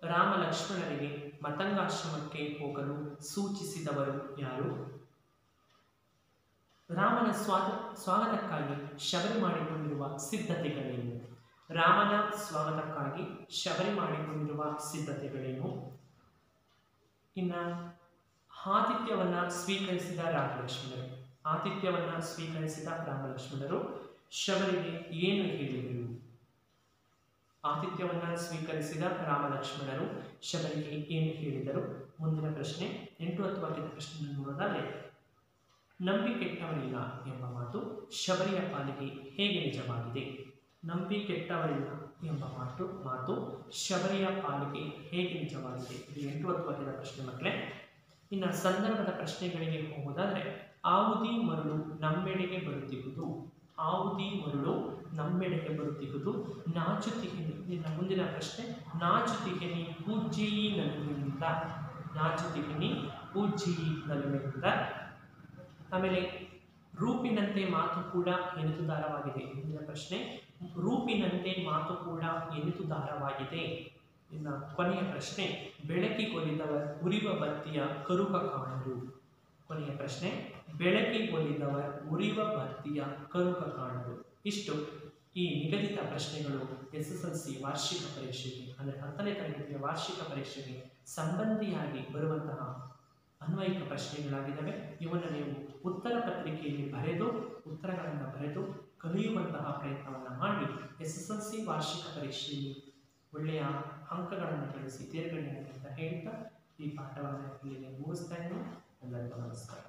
ರಾಮ ಲಕ್ಷ್ಮಣರಿಗೆ ಮತಂಗಾಶ್ರಮಕ್ಕೆ ಹೋಗಲು ಸೂಚಿಸಿದವರು ಯಾರು? ರಾಮನ ಸ್ವಾಗತಕ್ಕಾಗಿ ಶಬರಿ ಮಾಡಿಕೊಂಡಿರುವ ಸಿದ್ಧತೆಗಳೇನು? ರಾಮನ ಸ್ವಾಗತಕ್ಕಾಗಿ ಶಬರಿ ಮಾಡಿಕೊಂಡಿರುವ ಸಿದ್ಧತೆಗಳೇನು? ಇನ್ನು ಆತಿಥ್ಯವನ್ನ ಸ್ವೀಕರಿಸಿದ ರಾಮಲಕ್ಷ್ಮಣರು ಶಬರಿಗೆ ಏನು ಹೇಳಿದರು? ಆತಿಥ್ಯವನ್ನ ಸ್ವೀಕರಿಸಿದ ರಾಮಲಕ್ಷ್ಮಣರು ಶಬರಿಗೆ ಏನು ಹೇಳಿದರು? ಮುಂದಿನ ಪ್ರಶ್ನೆ 8-10 ವಾಕ್ಯದ ಪ್ರಶ್ನೆ ನೋಡೋದಾದ್ರೆ, ನಂಬಿ ಕೆಟ್ಟವರಿಲ್ಲ ಎಂಬ ಮಾತು ಶಬರಿಯ ಪಾಲಿಗೆ ಹೇಗೆ ನಿಜವಾಗಿದೆ? ನಂಬಿ ಕೆಟ್ಟವರಿಲ್ಲ ಎಂಬ ಮಾತು ಶಬರಿಯ ಪಾಲಿಗೆ ಹೇಗೆ ನಿಜವಾಗಿದೆ? ಇದು 8-10 ವಾಕ್ಯದ ಪ್ರಶ್ನೆ ಮಕ್ಕಳೇ. ಇನ್ನು ಸಂದರ್ಭದ ಪ್ರಶ್ನೆಗಳಿಗೆ ಹೋಗೋದಾದ್ರೆ, ಆವುದಿ ಮರುಳು ನಮ್ಮೆಡೆಗೆ ಬರುತ್ತಿರುವುದು, ಆವುದಿ ಮರುಳು ನಮ್ಮೆಡೆಗೆ ಬರುತ್ತಿರುವುದು ನಾಚುತಿಹೆನಿ. ಇನ್ನು ಮುಂದಿನ ಪ್ರಶ್ನೆ, ನಾಚುತಿಹೆನಿ ಪೂಜ್ಯಯಿ ನಲುವಿನಿಂದ, ನಾಚುತಿಹೆನಿ ಪೂಜ್ಯಯಿ ನಲುವಿನಿಂದ. ಆಮೇಲೆ ರೂಪಿನಂತೆ ಮಾತು ಕೂಡ ಎನಿಸುದಾರವಾಗಿದೆ. ಮುಂದಿನ ಪ್ರಶ್ನೆ, ರೂಪಿನಂತೆ ಮಾತು ಕೂಡ ಎನಿತುದಾರವಾಗಿದೆ. ಇನ್ನು ಕೊನೆಯ ಪ್ರಶ್ನೆ, ಬೆಳಕಿಗೊಲಿದವರ್ ಉರಿವ ಬತ್ತಿಯ ಕರುಕ ಕಾಣರು. ಕೊನೆಯ ಪ್ರಶ್ನೆ, ಬೆಳಕಿಗೊಲಿದವರ್ ಉರಿವ ಬತ್ತಿಯ ಕರುಕ ಕಾಣರು. ಇಷ್ಟು ಈ ನಿಗದಿತ ಪ್ರಶ್ನೆಗಳು SSLC ವಾರ್ಷಿಕ ಪರೀಕ್ಷೆಗೆ ಅಂದರೆ 10ನೇ ತರಗತಿಯ ವಾರ್ಷಿಕ ಪರೀಕ್ಷೆಗೆ ಸಂಬಂಧಿಯಾಗಿ ಬರುವಂತಹ ಅನ್ವಯಿಕ ಪ್ರಶ್ನೆಗಳಾಗಿದ್ದಾವೆ. ಇವನ್ನು ನೀವು ಉತ್ತರ ಪತ್ರಿಕೆಯಲ್ಲಿ ಬರೆದು ಉತ್ತರಗಳನ್ನು ಬರೆದು ಕಲಿಯುವಂತಹ ಪ್ರಯತ್ನವನ್ನು ಮಾಡಿ SSLC ವಾರ್ಷಿಕ ಪರೀಕ್ಷೆಯಲ್ಲಿ ಒಳ್ಳೆಯ ಅಂಕಗಳನ್ನು ಗಳಿಸಿ ತೇರ್ಗಡೆಯಾಗಿ ಅಂತ ಹೇಳ್ತಾ ಈ ಪಾಠವನ್ನು ಇಲ್ಲಿಗೆ ಮುಗಿಸ್ತಾ ಇದ್ದೀನಿ. ಎಲ್ಲರಿಗೂ ನಮಸ್ಕಾರ.